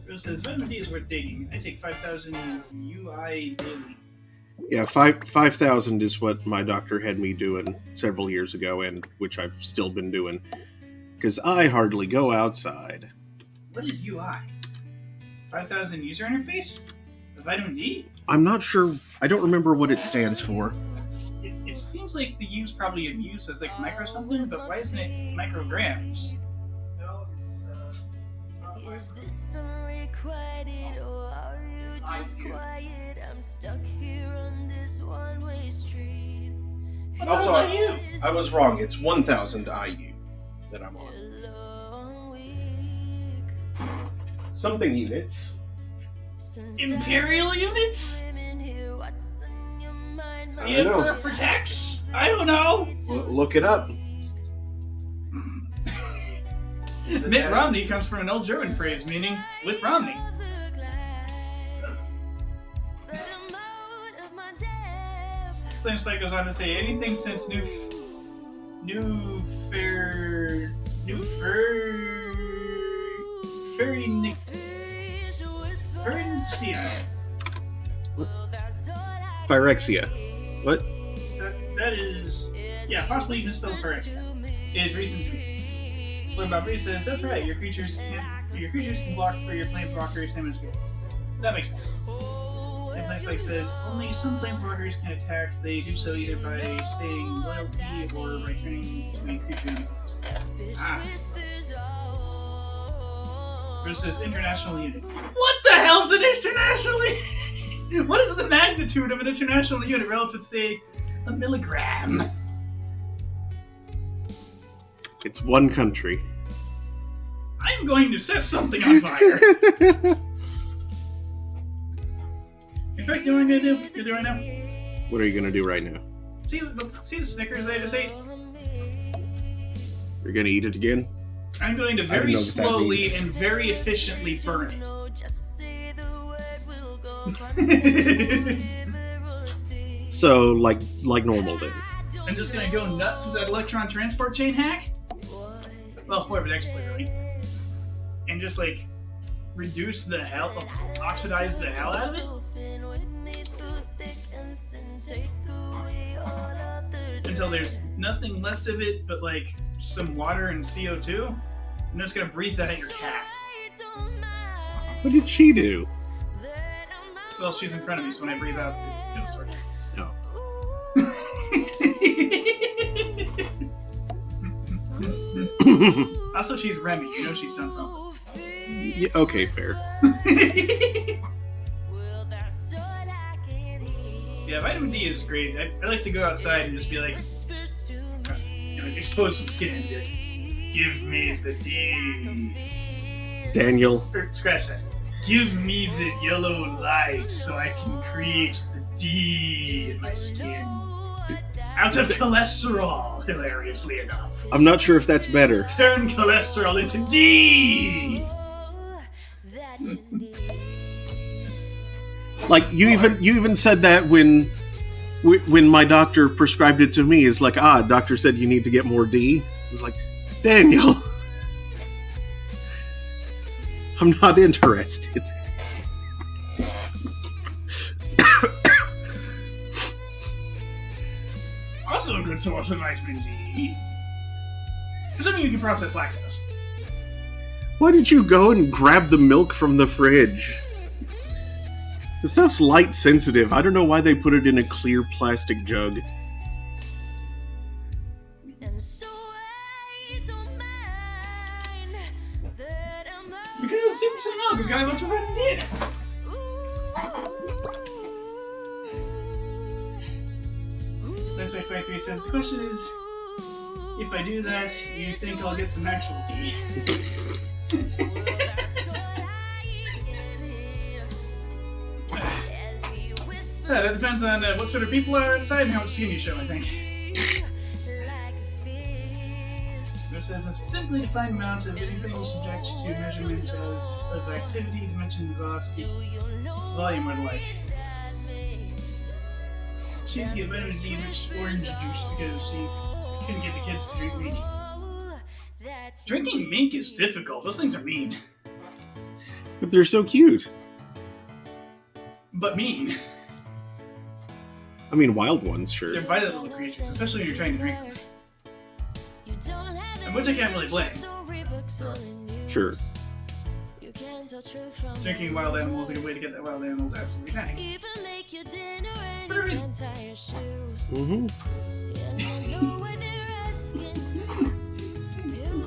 Rose says vitamin D is worth taking. I take 5,000 UI daily. Yeah, 5,000 is what my doctor had me doing several years ago, and which I've still been doing. Because I hardly go outside. What is UI? 5,000 user interface? The vitamin D? I'm not sure. I don't remember what it stands for. It seems like the U's probably a U, so it's like micro something, but why isn't it micrograms? No, it's not Is this unrequited or are you just quiet? I'm stuck here on this one-way street. Also, What about you? I was wrong. It's 1,000 IU that I'm on. Long week Something units. since Imperial units? I've been here, what's on your mind? I The don't know. Emperor protects? I don't know. Look it up. Mitt Romney comes from an old German phrase meaning with Romney. Flamespike goes on to say anything since Ferencia. Phyrexia. What? That is, yeah, possibly you can spell Phyrexia. Is recent to me. Flame Bobby says that's right. Your creatures can block for your planeswalker, same as field. That makes sense. And Flamespike says only some planeswalkers can attack. They do so either by saying loyalty or by turning to a creature themselves. Bruce says international unit. What the hell's an international unit? What is the magnitude of an international unit relative to, say, a milligram? It's one country. I'm going to set something on fire. In fact, you know what I'm going to do right now? What are you gonna do right now? See the Snickers I just ate? You're gonna eat it again? I'm going to I don't very know what that slowly means. and very efficiently burn it. So, like normal then. I'm just going to go nuts with that electron transport chain hack. Well, more of an exploit, really. And just, like, reduce the hell, oxidize the hell out of it. Until there's nothing left of it but, like, some water and CO2. I'm just going to breathe that at your cat. What did she do? Well, she's in front of me, so when I breathe out, it goes towards her. Oh. Also, she's Remy. You know she's done something. Yeah, okay, fair. Yeah, vitamin D is great. I like to go outside and just be like, expose some skin and be like, give me the D. Daniel, Or scratch that. Give me the yellow light so I can create the D in my skin. Out of cholesterol, hilariously enough. I'm not sure if that's better. Turn cholesterol into D! Like you even said that when my doctor prescribed it to me. It's like, doctor said you need to get more D. I was like, Daniel, I'm not interested. Also a good source of vitamin D. Presuming you can process lactose. Why did you go and grab the milk from the fridge? The stuff's light sensitive. I don't know why they put it in a clear plastic jug. Because 2% milk has got a bunch of vitamin D in it. That's why 23 says, the question is, if I do that, you think I'll get some actual D? That depends on what sort of people are outside and how much skin you show, I think. It says a specifically defined amount of anything subject to measurement of activity, dimension, velocity, volume, or the like. She's get vitamin D rich orange juice because she couldn't get the kids to drink mink. Drinking mink is difficult. Those things are mean. But they're so cute. But mean. I mean, wild ones, sure. They're violent little creatures, especially when you're trying to drink them. Which I can't really blame. Sure. Drinking wild animals is a way to get that wild animal to absolutely panic. For a reason. Mm-hmm.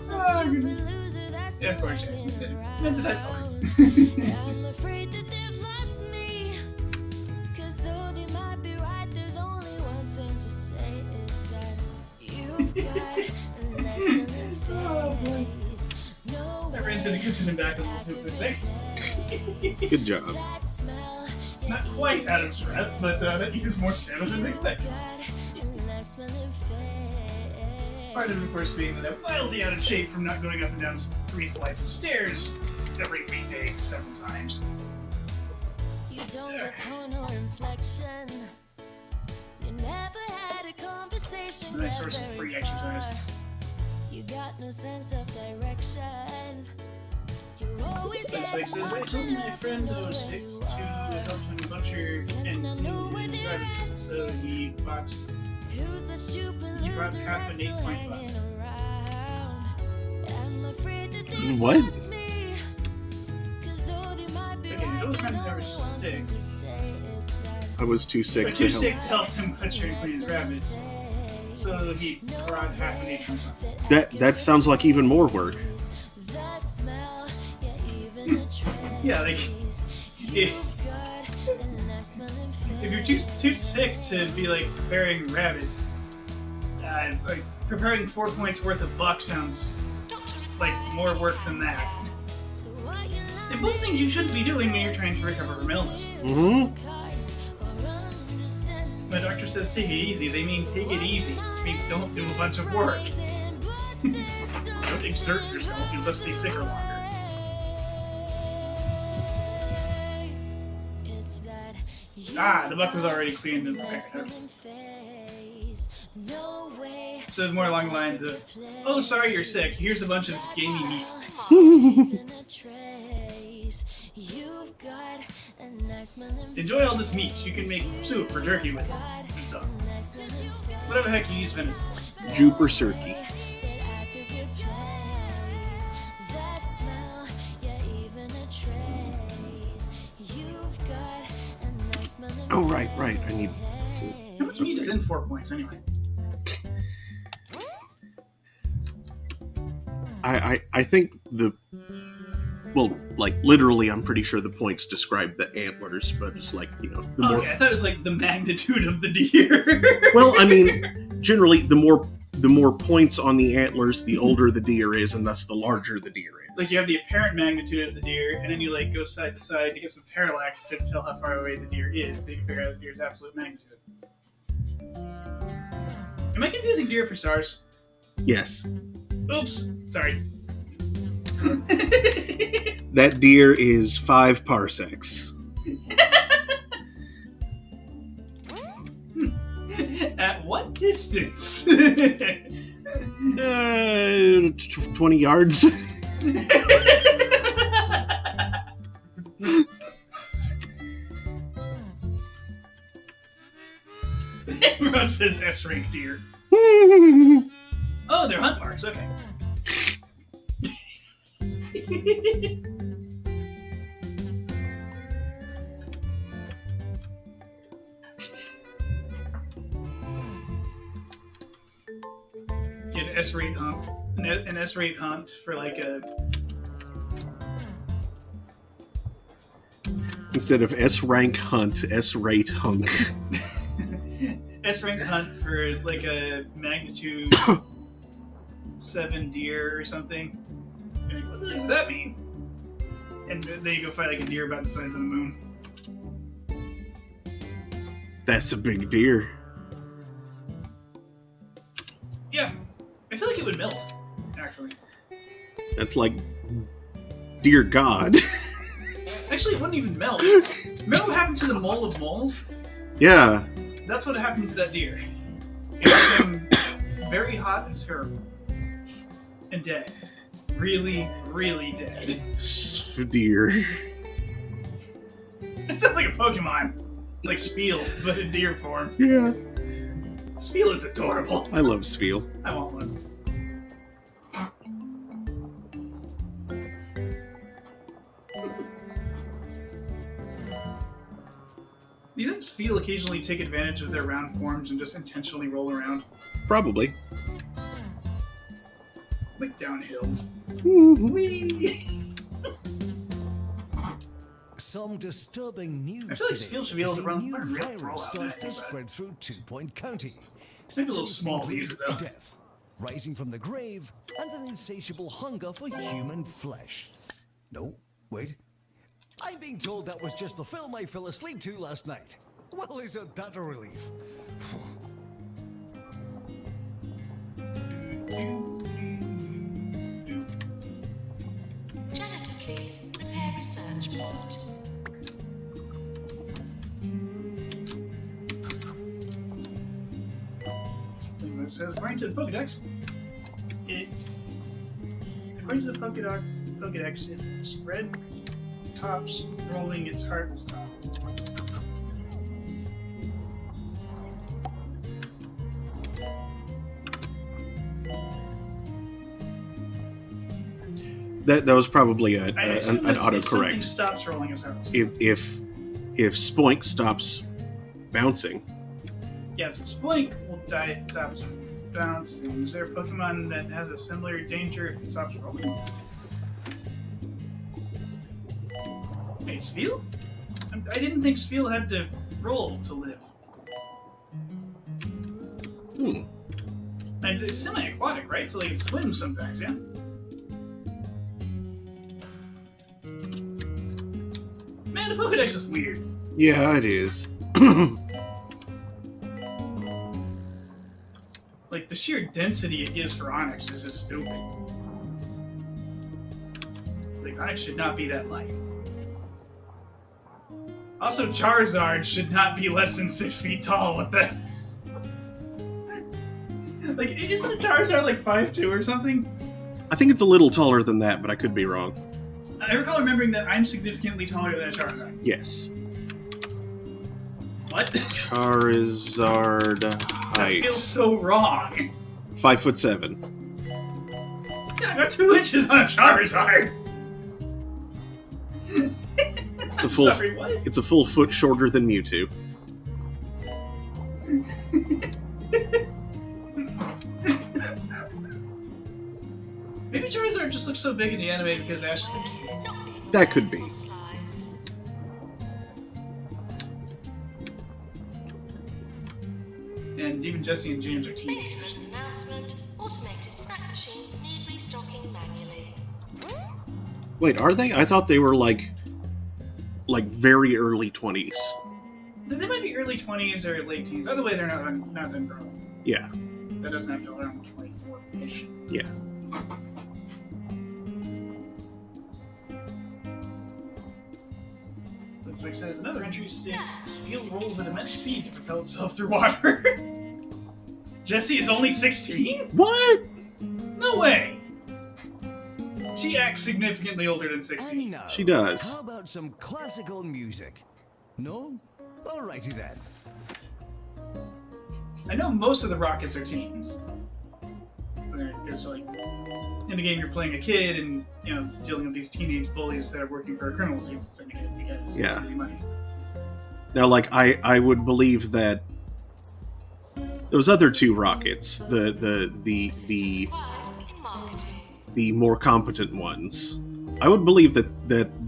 Oh, goodness. Yeah, of course. That's a type of I ran to the kitchen and back a little too quick. Good job. Not quite out of breath, but that used more stamina than expected. Part of it, of course, being that I'm wildly out of shape from not going up and down 3 flights of stairs every weekday several times. You don't get tone or inflection. You never had a conversation. Nice source of free exercise. You got no sense of direction. You're always Essentially says, I told my friend that was sick to help him butcher and he drives, so he bought half an 8.5. What? Okay, those friends that were sick. I was too sick But to too help. sick to help him butcher and clean his rabbits. So he brought half an 8.5. That sounds like even more work. Yeah, like if you're too sick to be like preparing rabbits, like preparing 4 points worth of buck sounds like more work than that. And both things you shouldn't be doing when you're trying to recover from illness. Mm-hmm. My doctor says take it easy. They mean take it easy. It means don't do a bunch of work. Don't exert yourself. You'll just stay sicker longer. The buck was already cleaned and prepared. So it's more along the lines of, oh, sorry you're sick. Here's a bunch of gamey meat. Enjoy all this meat. You can make soup or jerky with it and stuff. Whatever the heck you use venison for. Juper Cirky. Oh, right. I need to... How much meat is in 4 points anyway? I think well, like, literally, I'm pretty sure the points describe the antlers, but it's like, the more... Okay, I thought it was like the magnitude of the deer. Well, I mean, generally, the more points on the antlers, the older the deer is, and thus the larger the deer Like you have the apparent magnitude of the deer, and then you like go side to side to get some parallax to tell how far away the deer is, so you can figure out the deer's absolute magnitude. Am I confusing deer for stars? Yes. Oops, sorry. That deer is 5 parsecs. At what distance? 20 yards. Rose says S-rank deer. Oh, they're hunt marks, okay. You had an S-rate hunt. An S-rate hunt for like a... Instead of S-rank hunt, S-rate hunk. S-rank hunt for like a magnitude 7 deer or something. And you're like, what the heck does that mean? And then you go fight like a deer about the size of the moon. That's a big deer. Yeah, I feel like it would melt, actually. That's like, dear God. Actually, it wouldn't even melt. Remember what happened to the mole of moles? Yeah. That's what happened to that deer. It became very hot and spherical. And dead. Really, really dead. Deer. It sounds like a Pokemon. It's like Spiel, but in deer form. Yeah. Spiel is adorable. I love Spiel. I want one. Do you think Spiel occasionally take advantage of their round forms and just intentionally roll around? Probably. Like downhills. Whee! Some disturbing news I feel like today Spiel should be able as to a run new a real virus rollout starts to method. spread through 2 Point County. Maybe a little Symptoms small to include use it, though. death, rising from the grave, and an insatiable hunger for human flesh. No, wait. I'm being told that was just the film I fell asleep to last night. Well, isn't that a relief? Janitor, please. Prepare research plot. It says, according to the Pokedex, if spread tops rolling, its heart was top. That was probably an If something autocorrect. stops rolling, its heart was top. If Spoink stops bouncing, Yes, Spoink will die if it stops bouncing. Is there a Pokemon that has a similar danger if it stops rolling? Wait, Spiel? I didn't think Spiel had to roll to live. And it's semi-aquatic, right? So like it swims sometimes, yeah? Man, the Pokedex is weird. yeah, it is. Like, the sheer density it gives for Onyx is just stupid. Like, Onyx should not be that light. Also, Charizard should not be less than 6 feet tall. What the... Like, isn't a Charizard like 5'2" or something? I think it's a little taller than that, but I could be wrong. I recall remembering that I'm significantly taller than a Charizard. Yes. What? Charizard That height. feels so wrong. 5'7". Yeah, I got 2 inches on a Charizard. It's a full. Sorry, what? It's a full foot shorter than Mewtwo. Maybe Charizard just looks so big in the anime because Ash is a kid. Not being That could be. lost lives. And even Jesse and James are teenagers. Maintenance announcement. Automated snack machines need restocking manually. Wait, are they? I thought they were like very early 20s. They might be early 20s or late teens. Either way, they're not done growing. Yeah. That doesn't have to go around 24-ish. Yeah. Looks like says another entry states steel rolls at immense speed to propel itself through water. Jessie is only 16? What? No way! She acts significantly older than And 16. now, She does. How about some classical music? No? Alrighty then. I know most of the Rockets are teens. There's like, in the game you're playing a kid and, you know, dealing with these teenage bullies that are working for a criminal syndicate because Yeah. it's easy money. Now, like, I would believe that those other two Rockets, the Required in marketing. the more competent ones, I would believe that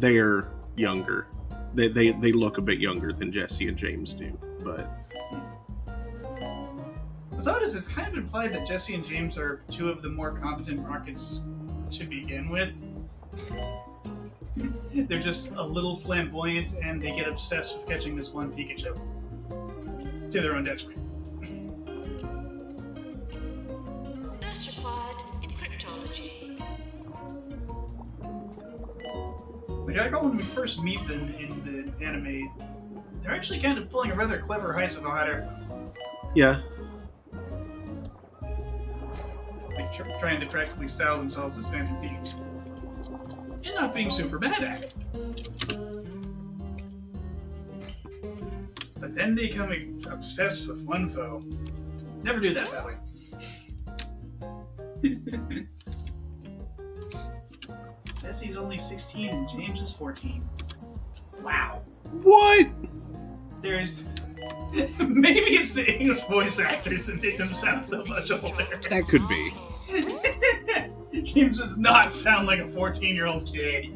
they're younger. They look a bit younger than Jesse and James do, but What's odd is it's kind of implied that Jesse and James are two of the more competent Rockets to begin with. They're just a little flamboyant and they get obsessed with catching this one Pikachu. To their own detriment. Nurse required in cryptology. Like I recall when we first meet them in the anime, they're actually kind of pulling a rather clever heist of a hider. yeah. Like trying to practically style themselves as Phantom Thieves. And not being super bad at it. But then they become obsessed with one foe. Never do that way. Jesse's only 16 and James is 14. Wow. What? There's... Maybe it's the English voice actors that make them sound so much older. That could be. James does not sound like a 14-year-old kid.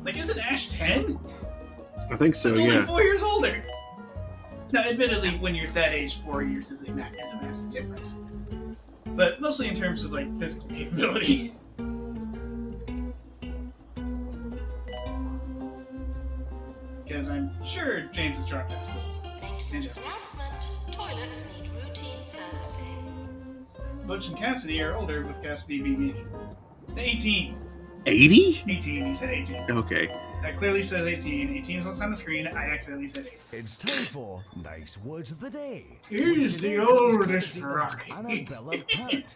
Like, isn't Ash 10? I think so. He's only Yeah. 4 years older. Now, admittedly, when you're that age, 4 years is a massive difference. But mostly in terms of, like, physical capability. Because I'm sure James is dropped out of school. Maintenance announcement. Toilets need routine servicing. Butch and Cassidy are older, with Cassidy being 18. 80? 18, he said 18. Okay. That clearly says 18. 18 is what's on the screen. I accidentally said 8. It's time for Nice Words of the Day. Here's the Today, oldest Courtesy of Rocky. Annabella Parrot.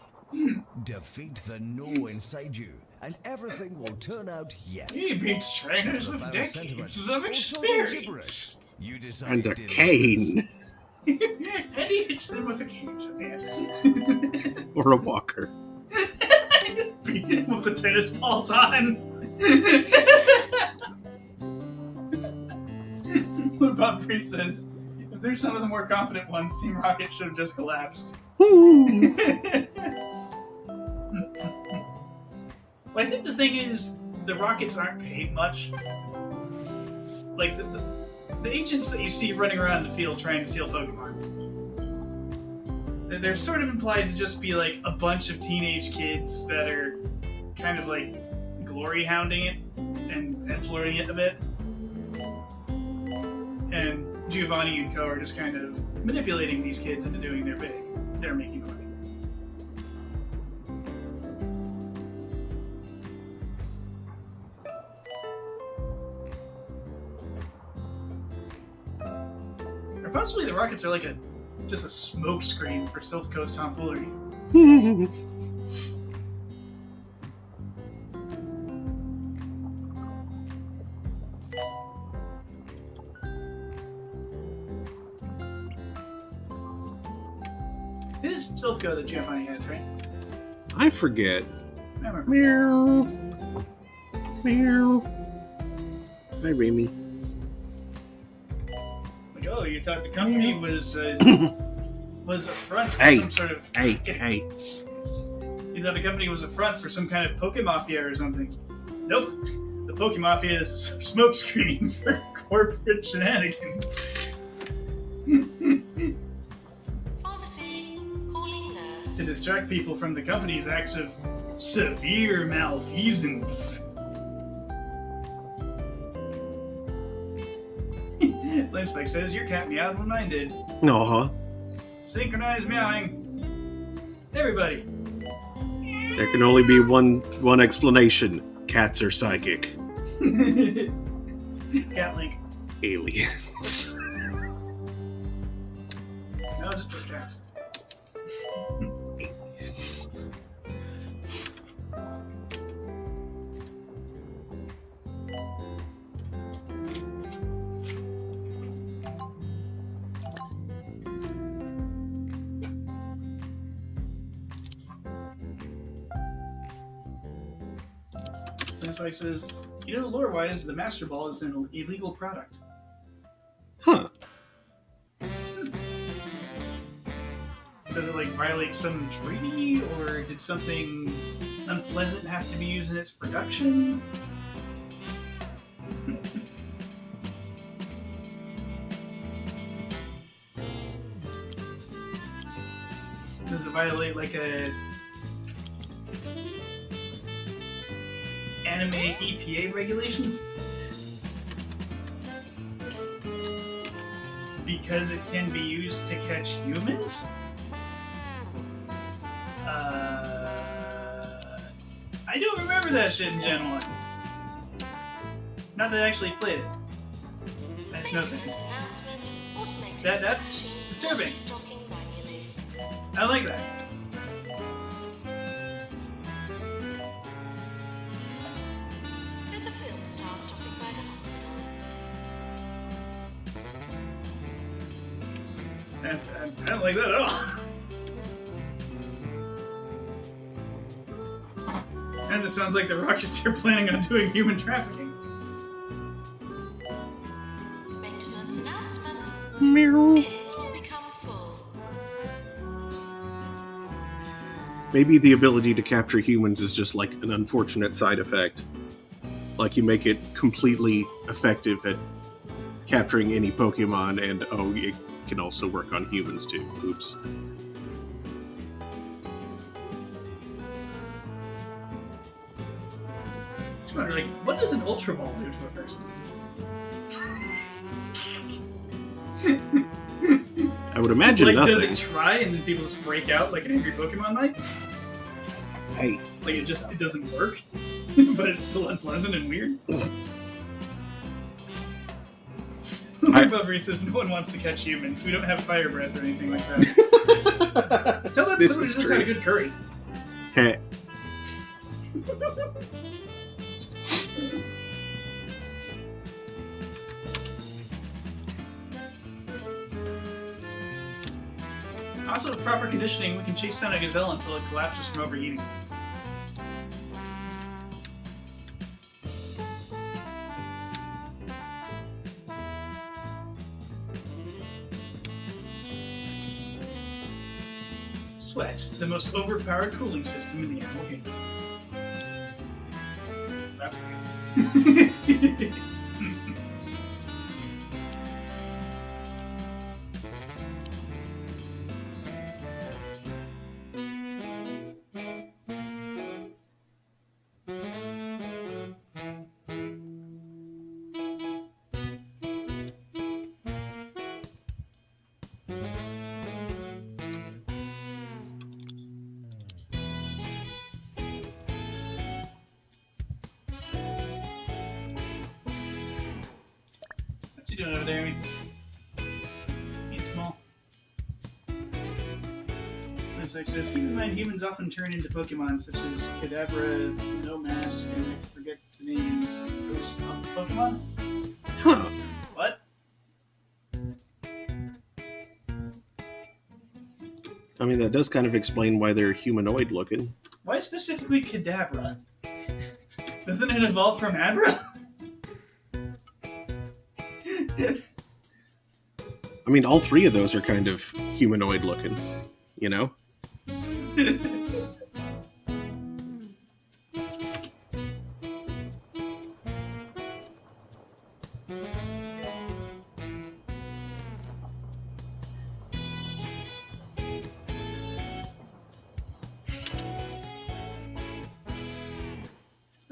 Defeat the no inside you, and everything will turn out yes. He beats trainers with Profound decades sentiment, of or total experience. gibberish. You decide, And a dear cane. And he hits them with a cane sometimes. Or a walker. Just beat him with the tennis balls on. What Bob Priest says, if they're some of the more confident ones, Team Rocket should have just collapsed. Woo. Well, I think the thing is, the Rockets aren't paid much. Like, the agents that you see running around the field trying to steal Pokemon, they're sort of implied to just be, like, a bunch of teenage kids that are kind of, like, glory hounding it and flirting it a bit. And Giovanni and co are just kind of manipulating these kids into doing their big. They're making money. Or possibly the Rockets are like just a smoke screen for Silph Coast tomfoolery. It is Silphco that Giovanni has, right? I forget. I remember. Meow. Meow. Hi, Remy. Like, oh, you thought the company was a front for Hey. some sort of... Hey. You thought the company was a front for some kind of Pokemafia or something. Nope. The Pokemafia is a smokescreen for corporate shenanigans. Pharmacy. Calling nurse. To distract people from the company's acts of Severe malfeasance. Flamespike says, your cat meowed when mine did. Uh-huh. Synchronized meowing. Everybody. There can only be one explanation. Cats are psychic. Cat link. Aliens. No, it's just cats. Aliens. Flamespike says, you know, lore-wise, the Master Ball is an illegal product. Huh. Does it, like, violate some treaty, or did something unpleasant have to be used in its production? Does it violate, like, a anime EPA regulation? Because it can be used to catch humans? I don't remember that shit in Gen 1. Not that I actually played it. I just know things. That's disturbing. I like that. There's a film star stopping by the hospital. I don't like that at all. As it sounds like the Rockets are planning on doing human trafficking. Maintenance announcement. Meow. Pits will become full. Maybe the ability to capture humans is just like an unfortunate side effect. Like you make it completely effective at capturing any Pokemon, and oh, it can also work on humans too. Oops. I wonder, like, what does an Ultra Ball do to a person? I would imagine Like, nothing. does it try and then people just break out like an angry Pokemon might? Hey, Like, it doesn't work? But it's still unpleasant and weird? Bubbery says, no one wants to catch humans. We don't have fire breath or anything like that. Tell that to This somebody is who just true. had a good curry. Heh. Also, with proper conditioning, we can chase down a gazelle until it collapses from overheating. Sweat, the most overpowered cooling system in the animal kingdom. That's weird. What you doing over there, Amy? Being small. As I says, keep in mind humans often turn into Pokemon such as Kadabra, Nomask, and I forget the name. Those Pokemon? Huh. What? I mean, that does kind of explain why they're humanoid looking. Why specifically Kadabra? Doesn't it evolve from Abra? I mean, all three of those are kind of humanoid looking, you know?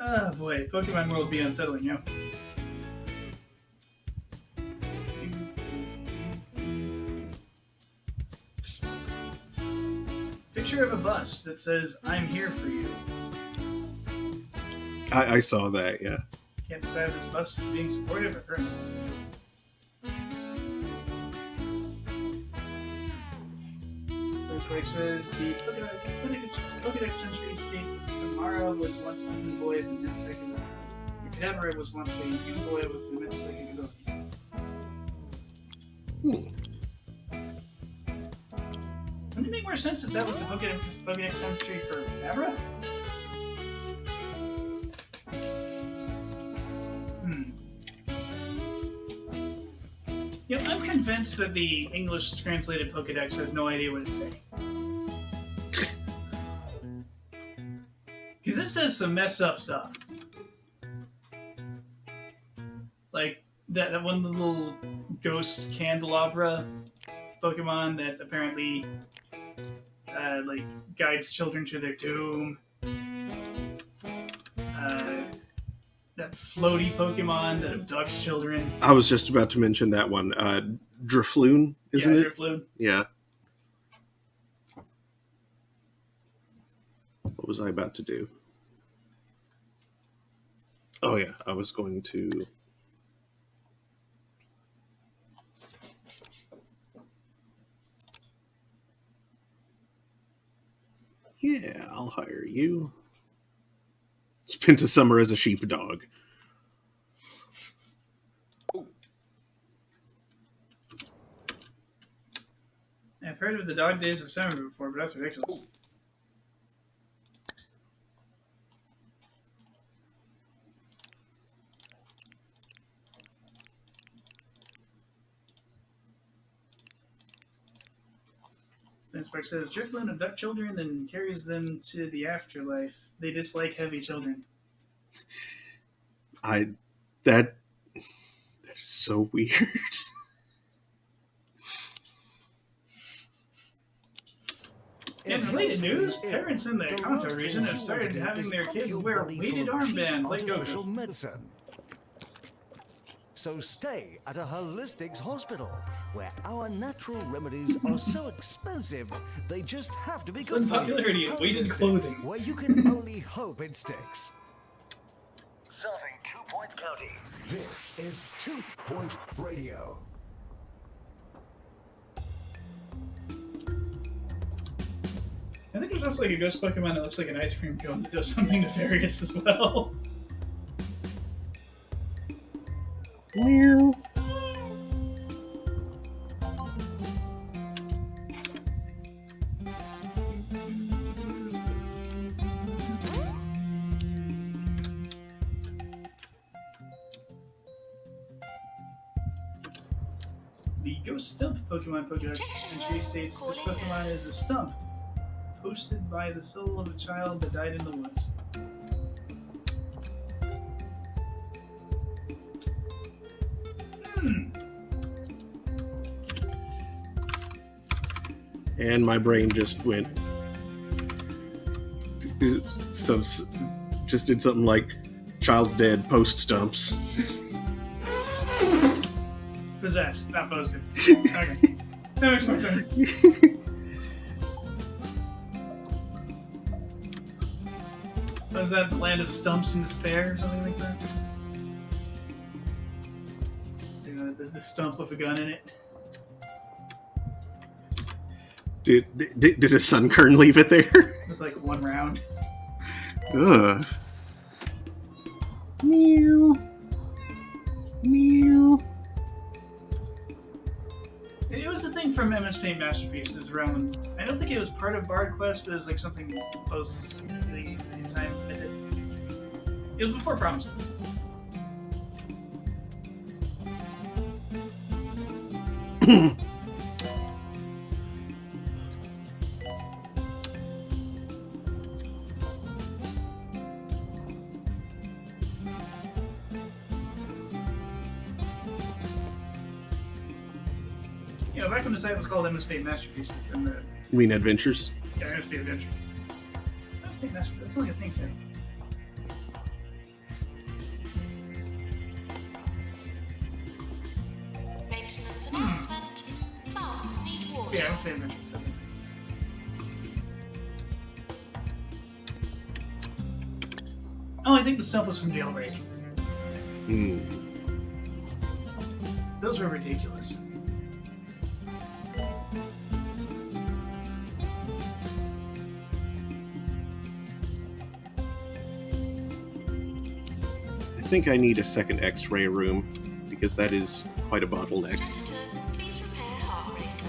Oh boy, Pokemon World be unsettling, yo. Picture of a bus that says, "I'm here for you." I saw that, yeah. Can't decide if this bus is being supportive or criminal. This way says, the Pokedex entry state Tamara was once a young boy with immense psychic ability. Kadabra was once a young boy with immense psychic ability. Wouldn't it make more sense if that was the Pokedex entry for Kadabra? Yeah, I'm convinced that the English translated Pokedex has no idea what it's saying. Because it says some messed up stuff. Like that one little ghost candelabra Pokemon that apparently like guides children to their doom. That floaty Pokemon that abducts children. I was just about to mention that one. Drifloon, isn't it? Drifloon. Yeah. What was I about to do? Oh yeah, I was going to... Yeah, I'll hire you. Spent a summer as a sheepdog. I've heard of the dog days of summer before, but that's ridiculous. Inspector says, Drifloon abduct children and carries them to the afterlife. They dislike heavy children. That is so weird. In related news, parents in the Kanto region have started having their kids wear weighted armbands like Goku. Medicine. So stay at a Holistics hospital, where our natural remedies are so expensive, they just have to be good for you. Popularity of weighted Holistics, clothing. where you can only hope it sticks. Serving 2 Point County. This is 2 Point Radio. I think there's also like a ghost Pokemon that looks like an ice cream cone that does something nefarious as well. Meow. The Ghost Stump Pokemon Pokedex entry states this Pokemon is a stump, posted by the soul of a child that died in the woods. And my brain just went. So just did something like child's dead, post stumps. Possessed, not posted. Okay. That makes more sense. Was that the land of stumps and despair or something like that? You know, there's the stump with a gun in it. Did a Sunkern leave it there? With like one round. Ugh. Meow. Meow. It was the thing from MS Paint Masterpieces around. I don't think it was part of Bard Quest, but it was like something post the time I did. It was before Promise. You know, back when the site was called MS Paint Masterpieces, and the You mean Adventures? MS Paint Adventure. MS Paint Masterpieces, that's only a thing, too. yeah, I'm a fan of Metroid. That's it. Oh, I think the stuff was from Jailbreak. Hmm. Those were ridiculous. I think I need a second X-ray room because that is quite a bottleneck. Janitor, please prepare heart racer.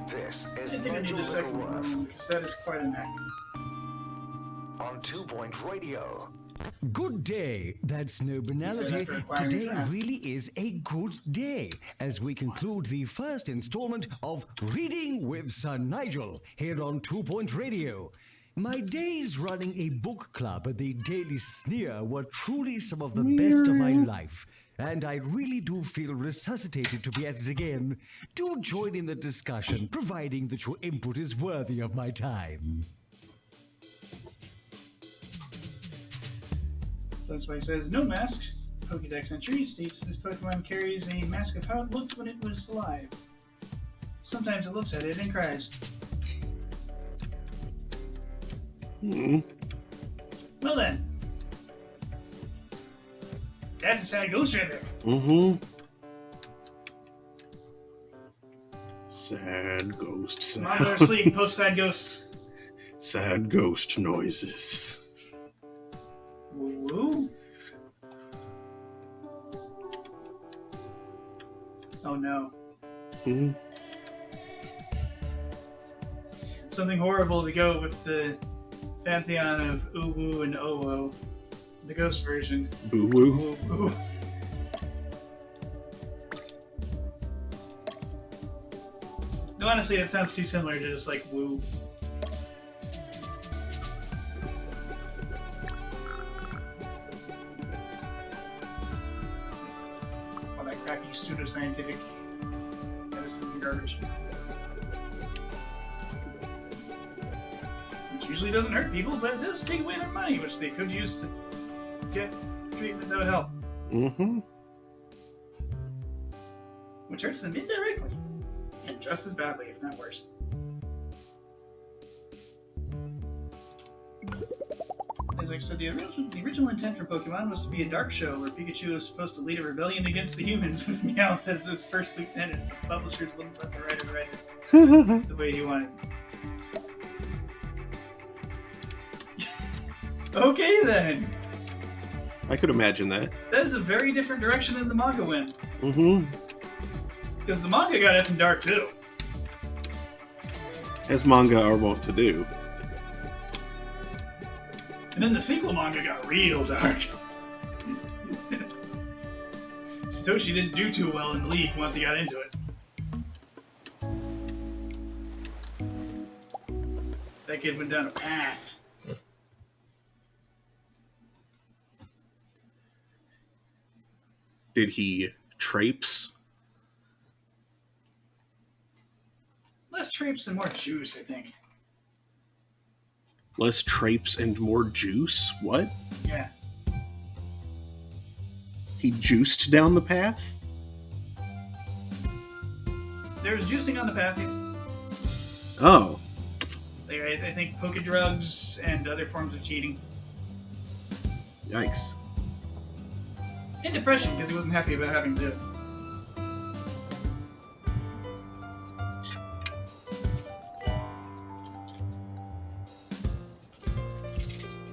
This I is think I need Nigel a second Littleworth room because that is quite a knack. on 2 Point Radio. Good day. That's no banality. after acquiring Today a trap. really is a good day as we conclude the first installment of Reading with Sir Nigel here on 2 Point Radio. My days running a book club at the Daily Sneer were truly some of the best of my life, and I really do feel resuscitated to be at it again. Do join in the discussion, providing that your input is worthy of my time. That's why it says no masks. Pokédex entry states this Pokemon carries a mask of how it looked when it was alive. Sometimes it looks at it and cries. Hmm. Well then. That's a sad ghost right there. Mm-hmm. Sad ghost sounds. Moms are asleep, post sad ghosts. Sad ghost noises. Woo woo. Oh no. Hmm. Something horrible to go with the pantheon of Uwu and Owo. The ghost version. Boo woo. Woo woo. No, honestly, it sounds too similar to just like woo. All that crappy pseudoscientific medicine and garbage. Which usually doesn't hurt people, but it does take away their money, which they could use to get treatment that would help. Mm-hmm. Which hurts them indirectly. And just as badly, if not worse. As I said, the original intent for Pokemon was to be a dark show where Pikachu was supposed to lead a rebellion against the humans with Meowth as his first lieutenant. The publishers wouldn't let the writer write it the way he wanted. Okay then! I could imagine that. That is a very different direction than the manga went. Mm-hmm. Because the manga got effing dark too. As manga are wont to do. And then the sequel manga got real dark. Satoshi didn't do too well in the league once he got into it. That kid went down a path. Did he traipse? Less traipse and more juice, I think. Less traipse and more juice? What? Yeah. He juiced down the path? There was juicing on the path. Oh. Like, I think poke drugs and other forms of cheating. Yikes. And depression, because he wasn't happy about having to do it.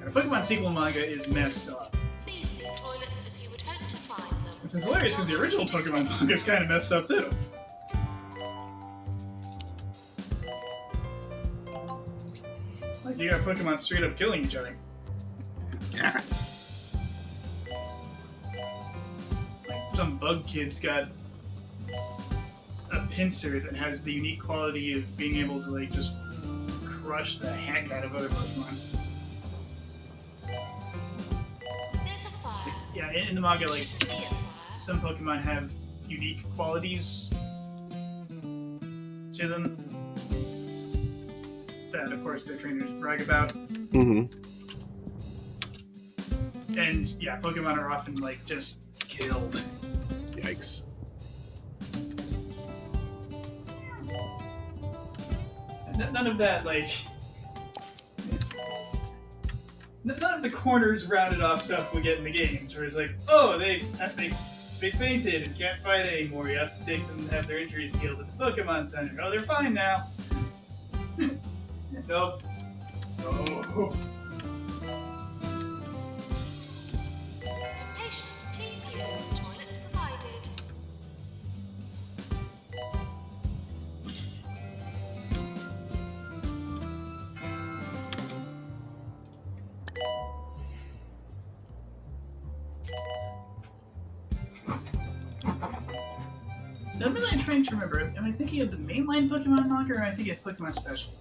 The Pokemon sequel manga is messed up. Please see toilets as you would hope to find them. Which is hilarious because the original Pokemon manga is kind of messed up too. Like, you got Pokemon straight up killing each other. Yeah. Like, some bug kid's got a pincer that has the unique quality of being able to, like, just crush the heck out of other Pokemon. There's a fire. Yeah, in the manga, like, Near fire. some Pokemon have unique qualities to them that, of course, their trainers brag about. Mm-hmm. And, yeah, Pokemon are often, like, just killed. Yikes. None of that, like... None of the corners rounded off stuff we get in the games, where it's like, oh, they fainted and can't fight anymore. You have to take them and have their injuries healed at the Pokemon Center. Oh, they're fine now. Nope. Oh. Patients, please use the toilets provided. I'm really trying to remember. Am I thinking of the mainline Pokemon Locker, or am I thinking of Pokemon Special?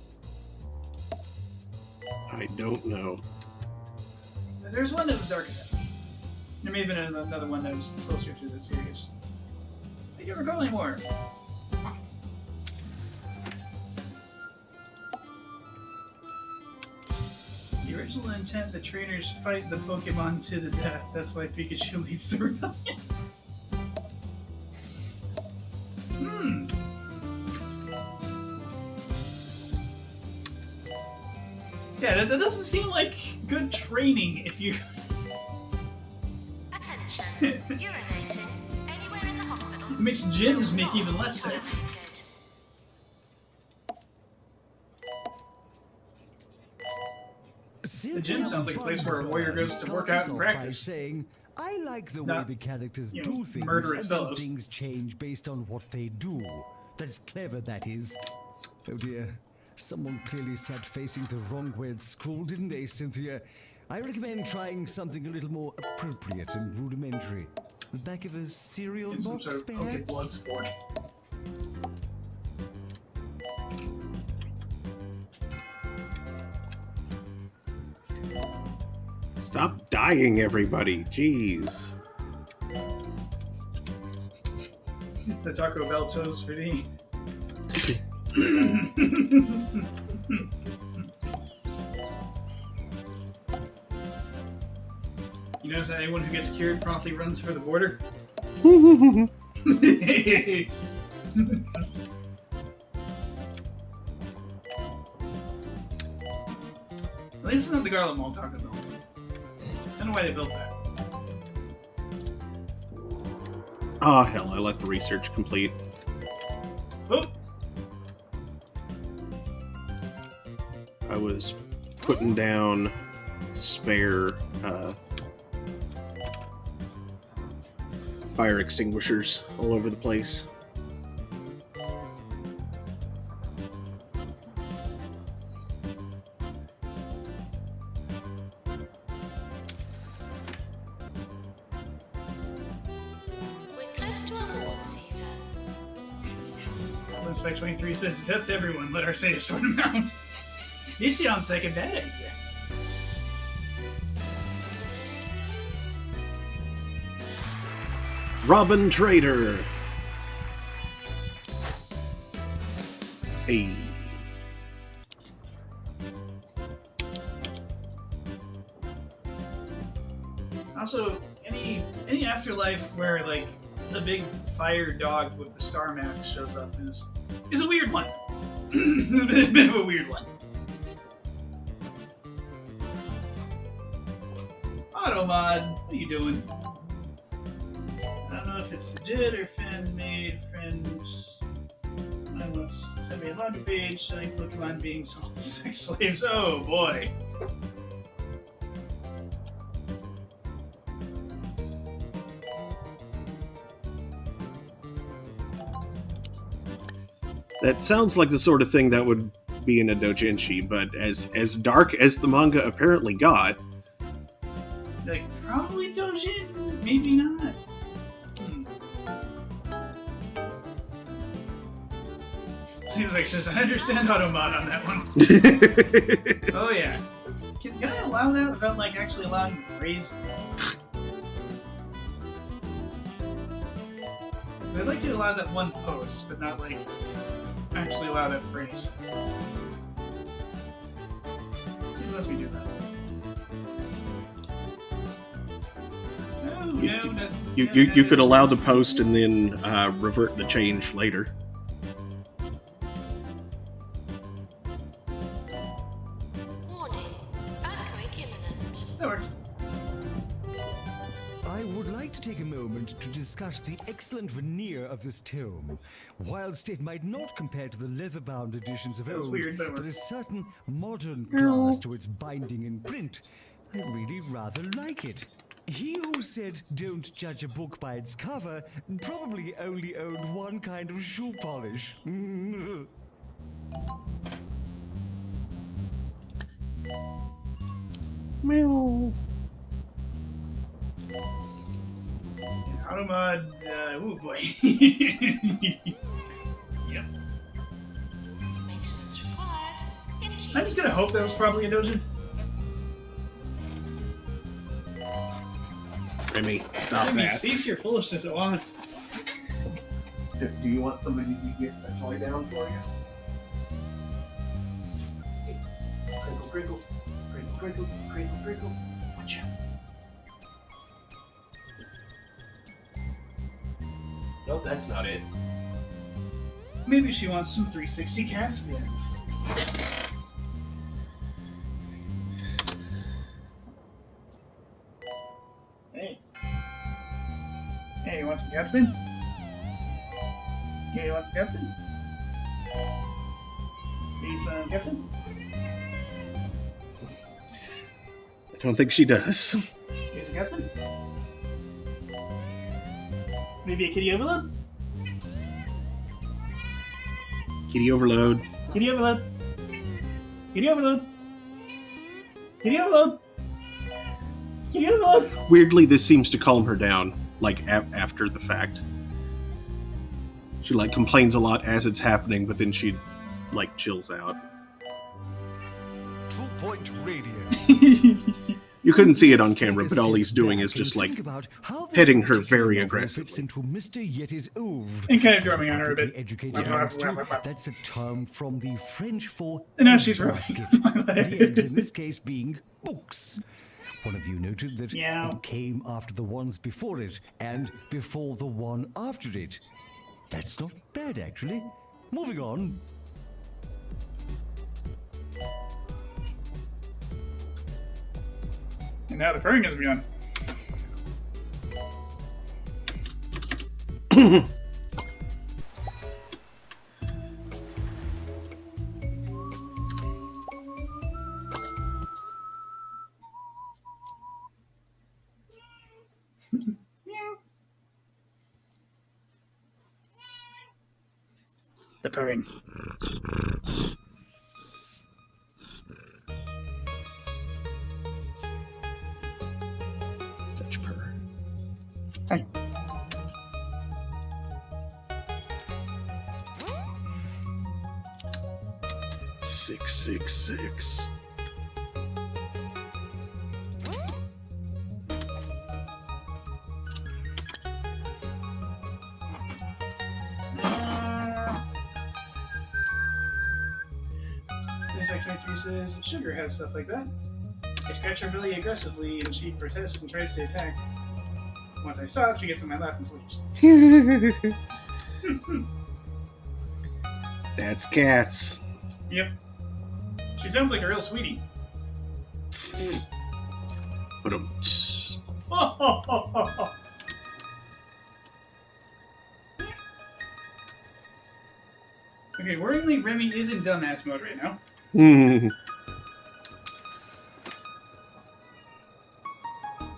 I don't know. There's one that was Archetype. There may have been another one that was closer to the series. I can't recall anymore. The original intent, the trainers fight the Pokemon to the death. That's why Pikachu leads the rebellion. Yeah, that doesn't seem like good training if you... Attention. Urinating. Anywhere in the hospital. It makes gyms make even less sense. The gym sounds like a place where a warrior goes to work out and practice. Saying, I like the way Not, the characters you know, do things, murder its and then fellows. things change based on what they do. That's clever, that is. Oh dear, someone clearly sat facing the wrong way at school, didn't they, Cynthia? I recommend trying something a little more appropriate and rudimentary. The back of a cereal In some box, sort of perhaps? blood sport. Stop dying, everybody. Jeez. The Taco Bell chose for thee. You notice that anyone who gets cured promptly runs for the border? At least it's not the Garland Mall Taco Bell. I don't know why they built that. Ah, hell, I let the research complete. Oh! I was putting down spare fire extinguishers all over the place. We're close to our ward, Caesar. Spec 23 says, test everyone, let our say a certain amount. This sounds like a bad idea. Robin Trader! Hey. Also, any afterlife where like the big fire dog with the star mask shows up is a weird one. A bit of a weird one. Automod, what are you doing? I don't know if it's legit or fan-made, friends. I was sent me a lobby page showing Pokemon being sold as sex slaves. Oh boy. That sounds like the sort of thing that would be in a doujinshi, but as dark as the manga apparently got, Like, probably Dojin, maybe not. Seems like says, I understand Automod on that one. Oh yeah. Can I allow that without like actually allowing the phrase? I'd like to allow that one post, but not like actually allow that phrase. See if lets me do that. No, no, no. you could allow the post and then revert the change later. That works. I would like to take a moment to discuss the excellent veneer of this tome. Whilst it might not compare to the leather-bound editions of That was old, weird, but it there worked. is certain modern class to its binding and print. I really rather like it. He who said don't judge a book by its cover probably only owned one kind of shoe polish. Meow. Automod, oh boy. Yep. Maintenance required. Energy. I'm just gonna hope that was probably a dozen. Remy, stop Let me that. cease your foolishness at once. Do you want somebody to get a toy down for you? Crinkle, crinkle, crinkle, crinkle, crinkle, crinkle. Watch out. Nope, that's not it. Maybe she wants some 360 cat spins. Hey. Hey, you want some cat spin? Yeah, you want some cat spin? Need some cat spin? I don't think she does. Here's a cat spin. Maybe a kitty overload? Kitty overload. Kitty overload. Kitty overload. Kitty overload. Kitty overload. Weirdly, this seems to calm her down, like after the fact. She like complains a lot as it's happening, but then she like chills out. 2 Point Radio. You couldn't see it on camera, but all he's doing is just like petting her very aggressively. Fits into Mr. Yeti's oeuvre. And kind of drumming on her a bit. Educated youngster, that's a term from the French for And now she's basket. rubbing my The eggs in leg. this case being books. One of you noted that Yeah. it came after the ones before it and before the one after it. That's not bad, actually. Moving on. And now the purring has begun. The purring. Such purr. Hi. Six, six, six. Section 3 says Sugar has stuff like that. I scratch her belly aggressively and she protests and tries to attack. Once I stop, she gets on my lap and sleeps. That's cats. Yep. She sounds like a real sweetie. But Okay, worryingly, Remy is in dumbass mode right now.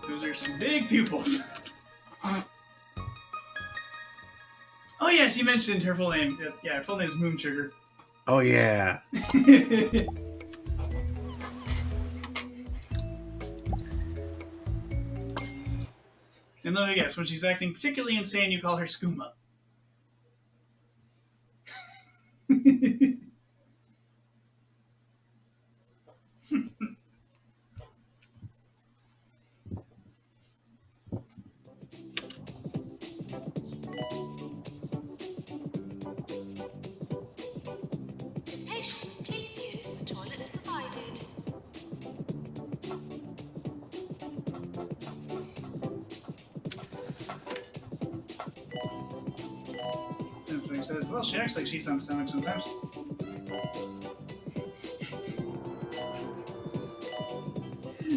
Those are some big pupils. Oh yes, you mentioned her full name. Yeah, her full name is Moon Sugar. Oh yeah. And let me guess, when she's acting particularly insane, you call her Skooma. Patients, please use the toilets provided. And she says, well, she acts like she's on stomach sometimes.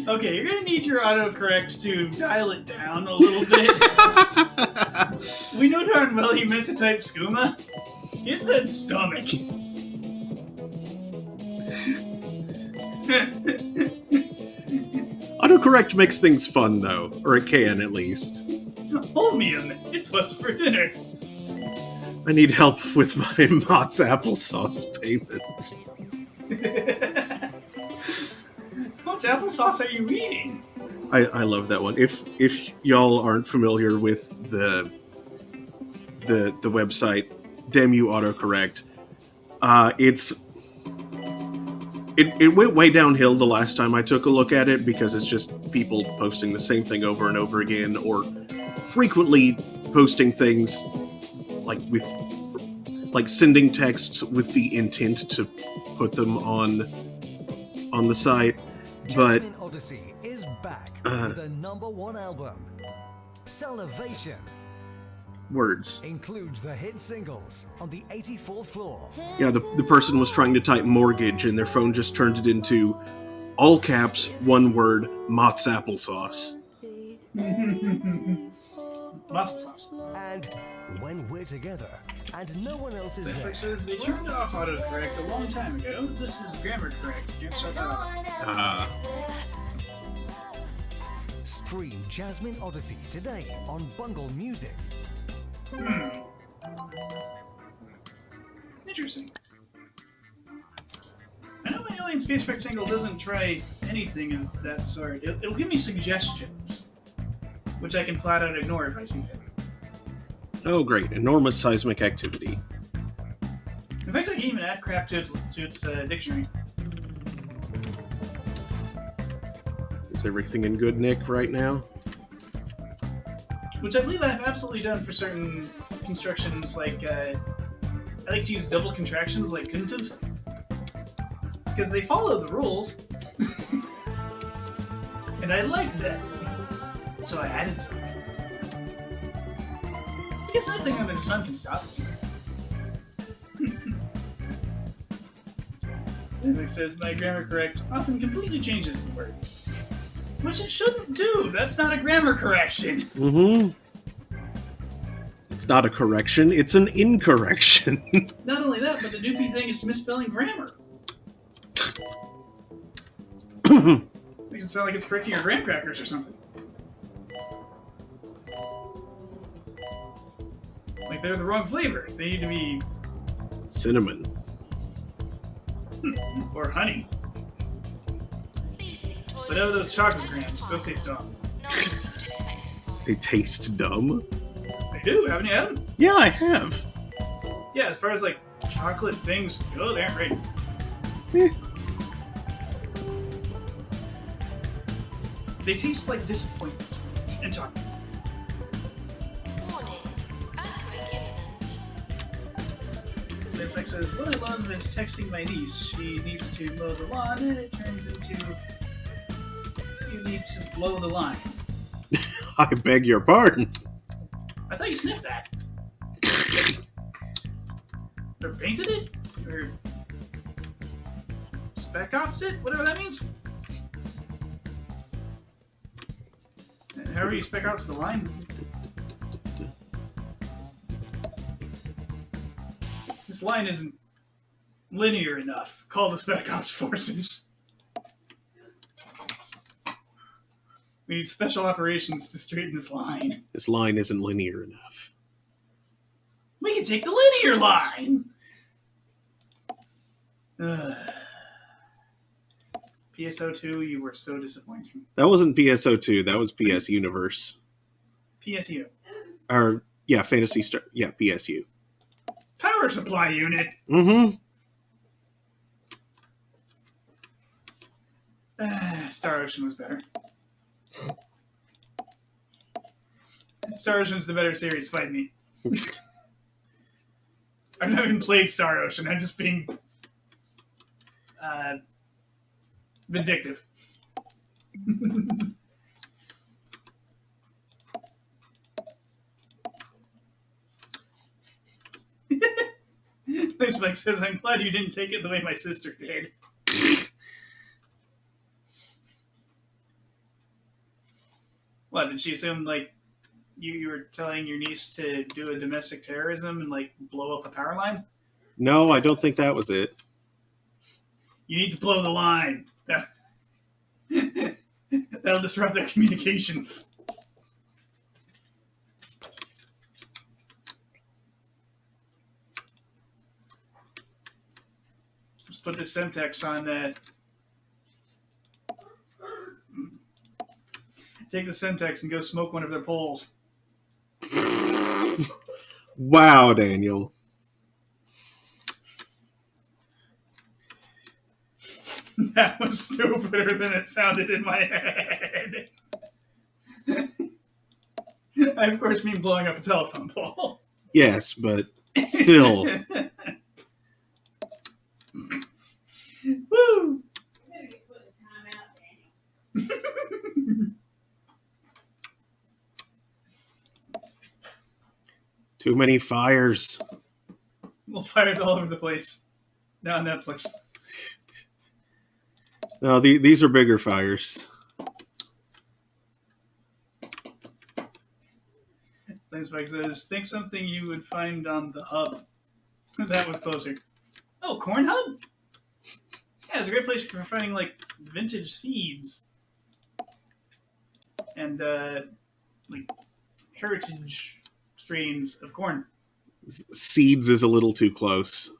Okay, you're gonna need your autocorrect to dial it down a little bit. We know darn well he meant to type skooma. He said stomach. Autocorrect makes things fun, though. Or it can, at least. Hold me a minute. It's what's for dinner. I need help with my Mott's applesauce payments. What applesauce are you eating? I love that one. If y'all aren't familiar with the website, Damn You Autocorrect, it went way downhill the last time I took a look at it because it's just people posting the same thing over and over again, or frequently posting things like sending texts with the intent to put them on the site. But Jasmine Odyssey is back with the #1 album. Salivation words. includes the hit singles On the 84th Floor, Yeah, the person was trying to type mortgage and their phone just turned it into all caps, one word, Mott's applesauce. Muscle sauce. and When We're Together and No One Else Is There. Netflix says they turned off autocorrect a long time ago. This is grammar correct. You can't shut that off. Stream Jasmine Odyssey today on Bungle Music. Interesting. I know my Alien Space Rectangle doesn't try anything of that sort. It'll give me suggestions, which I can flat out ignore if I see fit. Oh, great. Enormous seismic activity. In fact, I can even add crap to its dictionary. Is everything in good nick right now? Which I believe I have absolutely done for certain constructions, like, I like to use double contractions, like couldn't have. Because they follow the rules. And I like that. So I added some. I guess nothing under the sun can stop me. As it says, my grammar correct often completely changes the word. Which it shouldn't do. That's not a grammar correction. Mm-hmm. It's not a correction, it's an incorrection. Not only that, but the doofy thing is misspelling grammar. Makes it sound like it's correcting your graham crackers or something. Like they're the wrong flavor. They need to be Cinnamon. or honey. But out of those chocolate grams, those taste dumb. Not as you would expect to find. They taste dumb. They do, haven't you had them? Yeah, I have. Yeah, as far as like chocolate things go, they aren't great. Eh. They taste like disappointment and chocolate. Warning. Earthquake imminent. Netflix says, what I love is texting my niece. She needs to mow the lawn, and it turns into you need to blow the line. I beg your pardon. I thought you sniffed that. Or painted it? Or spec ops it? Whatever that means. And however you spec ops the line. This line isn't linear enough. Call the spec ops forces. We need special operations to straighten this line. This line isn't linear enough. We can take the linear line! PSO2, you were so disappointing. That wasn't PSO2, that was PS Universe. PSU. Or, yeah, Fantasy Star. Yeah, PSU. Power supply unit! Mm-hmm. Star Ocean was better. Star Ocean's the better series, fight me. I've not even played Star Ocean, I'm just being vindictive. Thanks, Mike says, I'm glad you didn't take it the way my sister did. What, did she assume, like, you were telling your niece to do a domestic terrorism and, like, blow up a power line? No, I don't think that was it. You need to blow the line. That'll disrupt their communications. Let's put the Semtex on that. Take the Semtex and go smoke one of their poles. Wow, Daniel. That was stupider than it sounded in my head. I, of course, mean blowing up a telephone pole. Yes, but still. Woo! Too many fires. Well, fires all over the place. Now on Netflix. No, these are bigger fires. Spike says, think something you would find on the hub. That was closer. Oh, Corn Hub? Yeah, it's a great place for finding, like, vintage seeds. And, like, heritage strains of corn. Seeds is a little too close.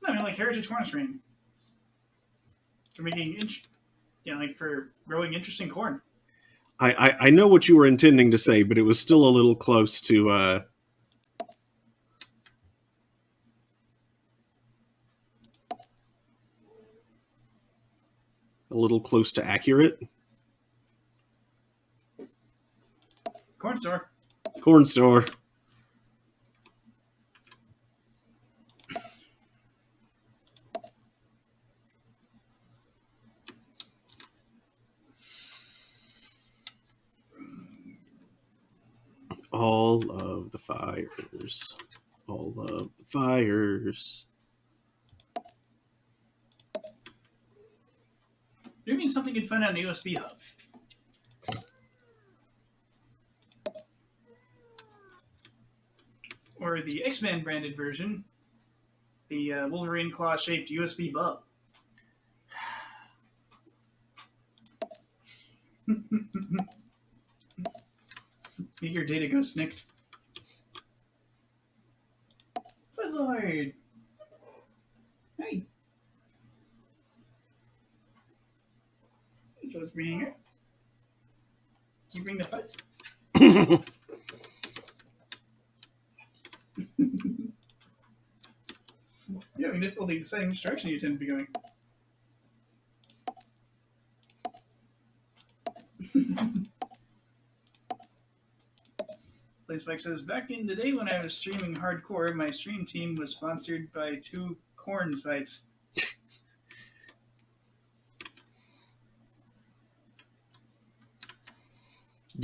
No, I mean, like, heritage corn strain. For making, like, for growing interesting corn. I know what you were intending to say, but it was still a little close to, a little close to accurate. Corn store. Corn store. All of the fires. All of the fires. Do you mean something you can find on the USB hub? Or the X-Men branded version, the Wolverine claw-shaped USB bub. Make your data go snicked. Fuzzlord! Hey! Fuzz bringing it. Can you bring the fuzz? You're having difficulty deciding which direction you tend to be going. Spike says, back in the day when I was streaming hardcore, my stream team was sponsored by 2 corn sites.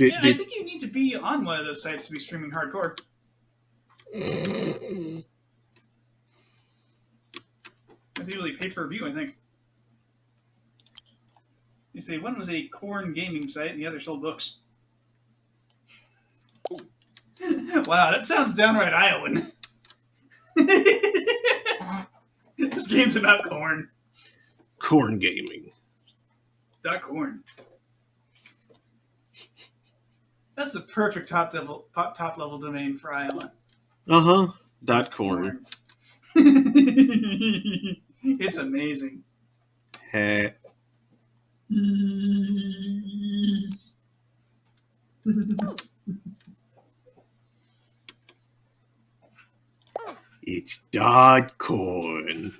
I think you need to be on one of those sites to be streaming hardcore. That's usually pay-per-view, I think. They say one was a corn gaming site and the other sold books. Wow, that sounds downright Iowan. This game's about corn. Corn gaming. .corn. That's the perfect top level domain for Iowa. Uh-huh. .corn. It's amazing. Hey. It's .corn.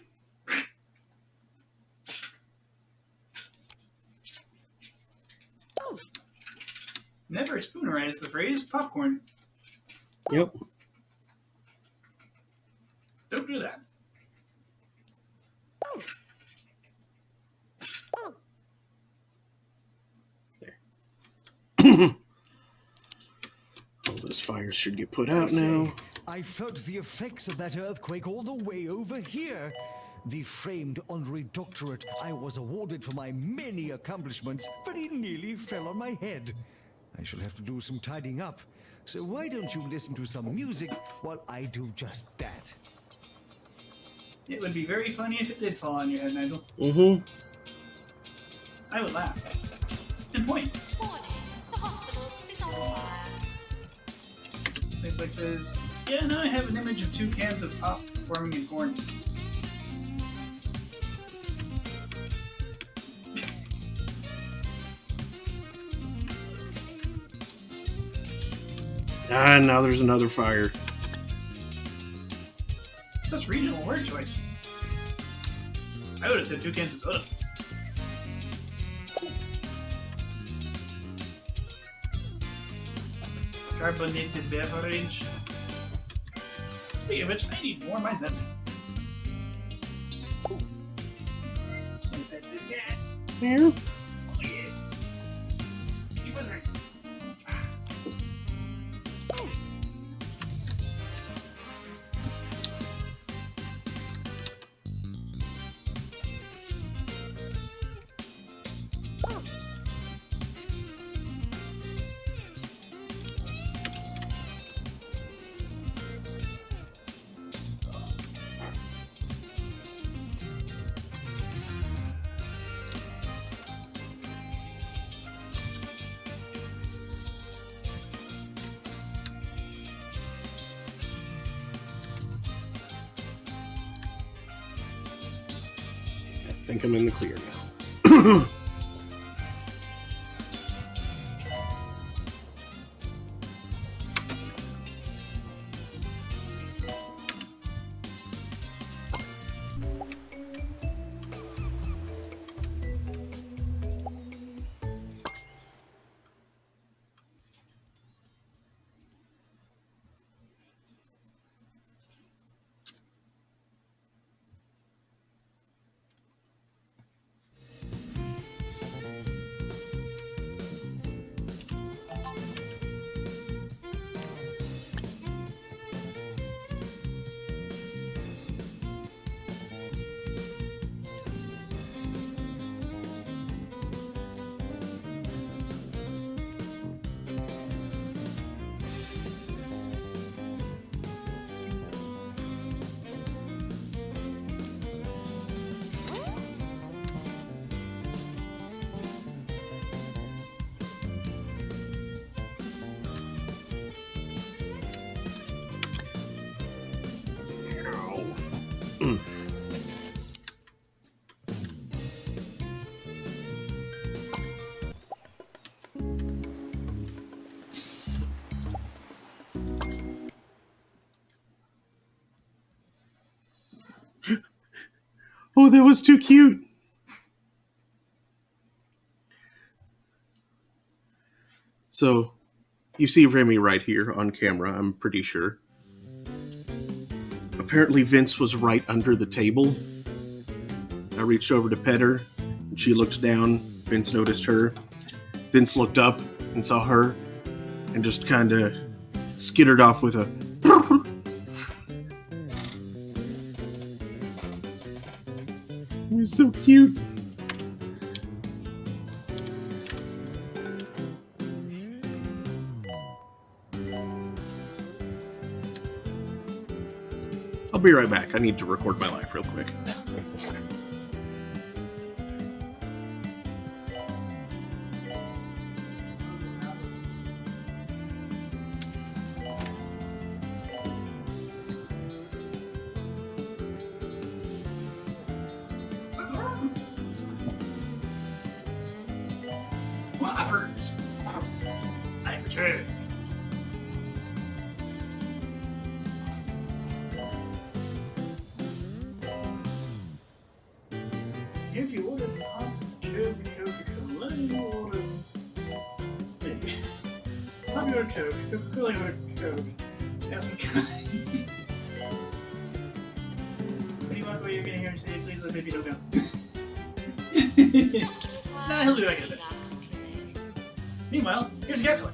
Never spoonerize the phrase popcorn. Yep. Don't do that. All those fires should get put out now. I felt the effects of that earthquake all the way over here. The famed honorary doctorate I was awarded for my many accomplishments very nearly fell on my head. I shall have to do some tidying up. So why don't you listen to some music while I do just that? It would be very funny if it did fall on your head, Nigel. Mm-hmm. I would laugh. And point. Warning, the hospital is on fire. Facebook says, yeah, now I have an image of 2 cans of pop forming in corn. And now there's another fire. That's regional word choice. I would have said 2 cans of soda. Carbonated beverage. Speaking of which, I need more Mind Zen. Pet this cat. Here. Oh yes. He was right. I think I'm in the clear now. Oh, that was too cute. So, you see Remy right here on camera, I'm pretty sure. Apparently Vince was right under the table. I reached over to pet her, and she looked down. Vince noticed her. Vince looked up and saw her, and just kind of skittered off with a... It was so cute. I'll be right back. I need to record my life real quick. Whoppers! I return. If you order the hot Coke, Coca-Cola, you order... Maybe. Hot order Coke, Coca-Cola order Coke. Ask me kind. When you walk away, you're getting here and say, please let baby don't go. Nah, he'll do it. Meanwhile, here's a cat toy.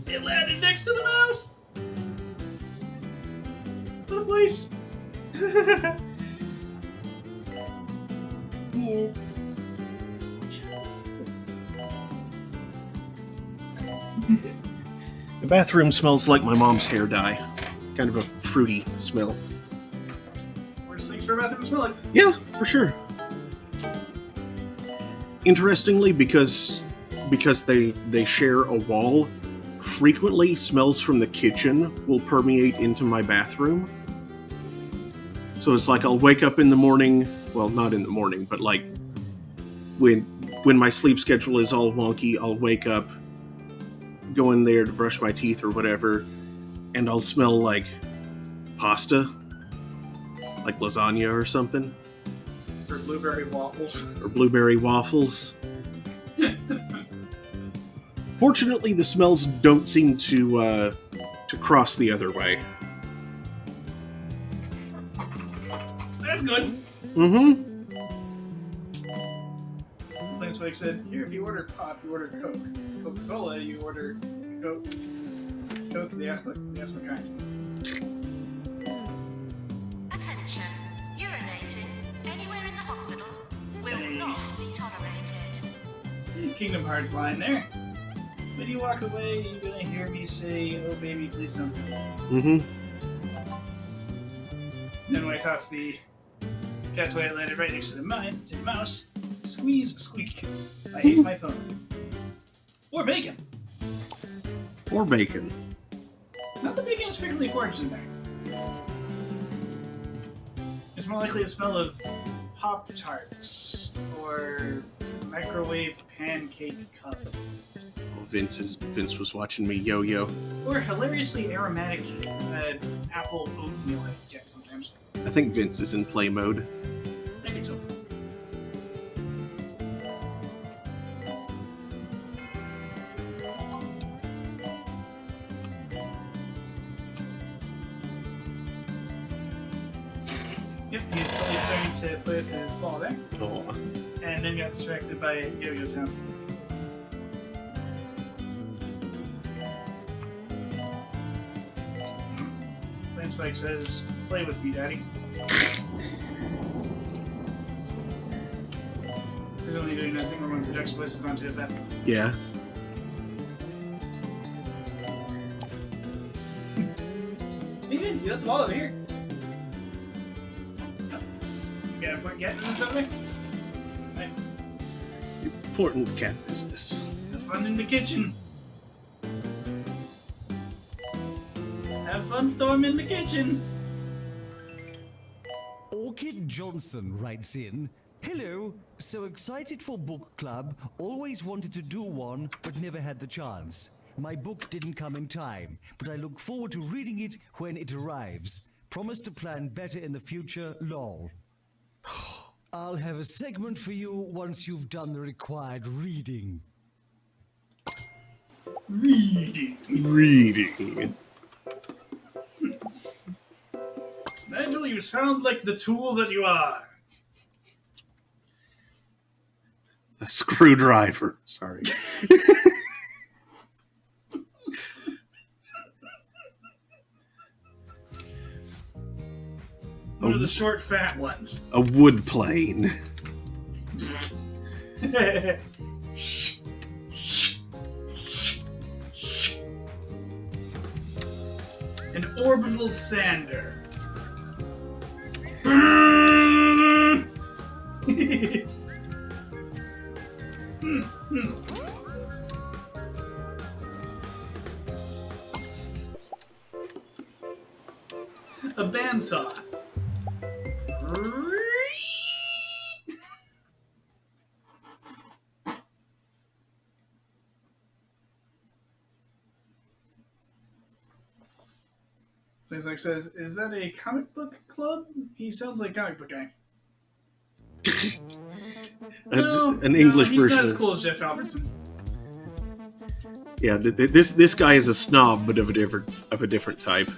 It landed next to the mouse. Yes. The bathroom smells like my mom's hair dye. Kind of a fruity smell. Worst things for a bathroom to smell like. Yeah, for sure. Interestingly, because they share a wall, frequently smells from the kitchen will permeate into my bathroom. So it's like I'll wake up in the morning, well, not in the morning, but like when my sleep schedule is all wonky, I'll wake up, go in there to brush my teeth or whatever, and I'll smell like pasta, like lasagna or something. Or blueberry waffles. Or blueberry waffles. Fortunately, the smells don't seem to cross the other way. That's good. Mm-hmm. Like said, here, if you order pop, you order Coke. Coca-Cola, you order Coke. Coke, they ask what kind. Attention. Urinating anywhere in the hospital will Hey. not be tolerated. Kingdom Hearts line there. When you walk away, you're gonna hear me say, "Oh baby, please don't do it." Mm-hmm. Then when I toss the cat toy that landed right next to the mouse, squeeze, squeak. I hate my phone. Or bacon. Or bacon. Not the bacon is frequently foraged in there. It's more likely the smell of Pop-Tarts or microwave pancake cup. Oh, Vince was watching me yo-yo. Or hilariously aromatic apple oatmeal I get sometimes. I think Vince is in play mode. I think so. Yep, he's totally starting to play with his ball there, Oh. and then got distracted by Yo-Yo Johnson. Spike says, "Play with me, Daddy." We're only doing nothing. We're going to project voices onto it then. Yeah. Hey, Vince, you left the ball over here. Oh. You got a point getting this over there? Right. Important cat business. Have fun in the kitchen. Have fun storming in the kitchen. Orchid Johnson writes in, "Hello, so excited for book club, always wanted to do one, but never had the chance. My book didn't come in time, but I look forward to reading it when it arrives. Promise to plan better in the future, lol. I'll have a segment for you once you've done the required reading." Reading. Nigel, you sound like the tool that you are. A screwdriver. Sorry. One of the short, fat ones. A wood plane. An orbital sander. A bandsaw. Like says, "Is that a comic book club?" He sounds like a comic book guy. An English he's version. not as cool as Jeff Albertson. Yeah, this guy is a snob, but of a different type.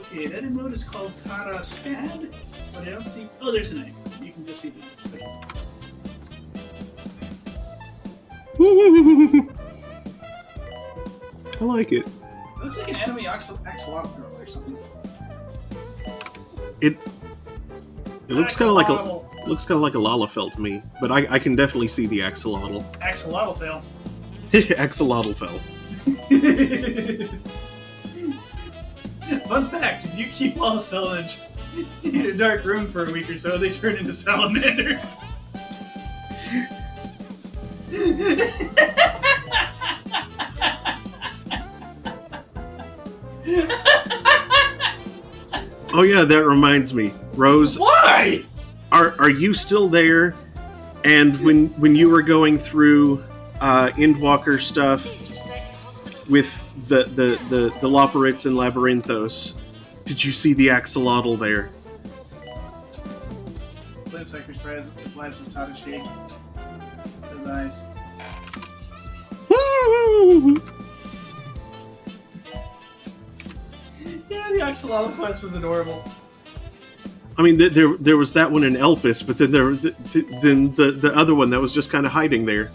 Okay, that emote is called Tara Scad, but I don't see. Oh, there's a name. You can just see the. I like it. It looks like an enemy axolotl girl or something. It looks kind of like a Lalafell to me, but I can definitely see the axolotl. Axolotl fail. Axolotl fell. Fun fact, if you keep Lalafell in a dark room for a week or so, they turn into salamanders. Oh yeah, that reminds me. Rose, Why? are you still there? And when you were going through Endwalker stuff Please respect the hospital. with the Loporrits and Labyrinthos, did you see the axolotl there? Flame Cypher's prize flies with Tata Shade. Those eyes. Yeah, the axolotl quest was adorable. I mean, there was that one in Elpis, but then the other one that was just kind of hiding there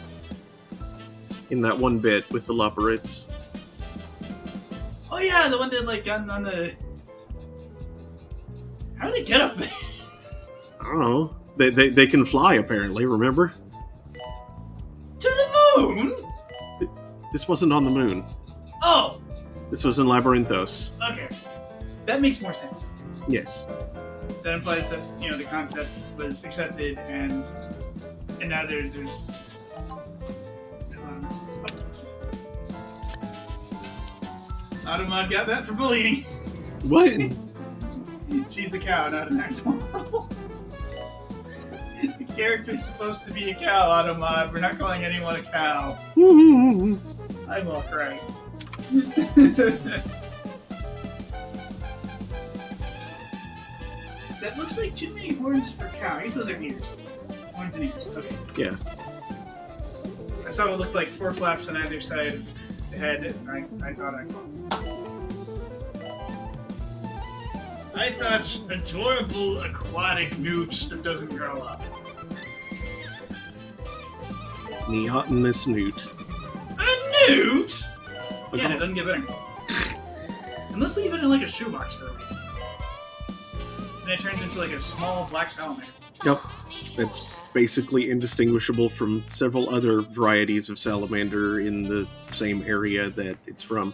in that one bit with the Loporrits. Oh yeah, the one that like got on the. How did they get up there? I don't know. They can fly apparently. Remember? To the moon? This wasn't on the moon. Oh, This was in Labyrinthos. okay. That makes more sense. Yes. That implies that the concept was accepted, and now there's. Automod got that for bullying. What? She's a cow, not an axolotl. The character's supposed to be a cow, Automod. We're not calling anyone a cow. I'm all Christ. That looks like too many horns for cow. I guess those are ears. Horns and ears. Okay. Yeah. I saw it looked like 4 flaps on either side of the head, and I thought I saw it. I thought adorable aquatic newt that doesn't grow up. Neotinous newt. A newt? Yeah, it doesn't get better. Unless they leave it in like a shoebox for a week. Then it turns into like a small black salamander. Yep. It's basically indistinguishable from several other varieties of salamander in the same area that it's from.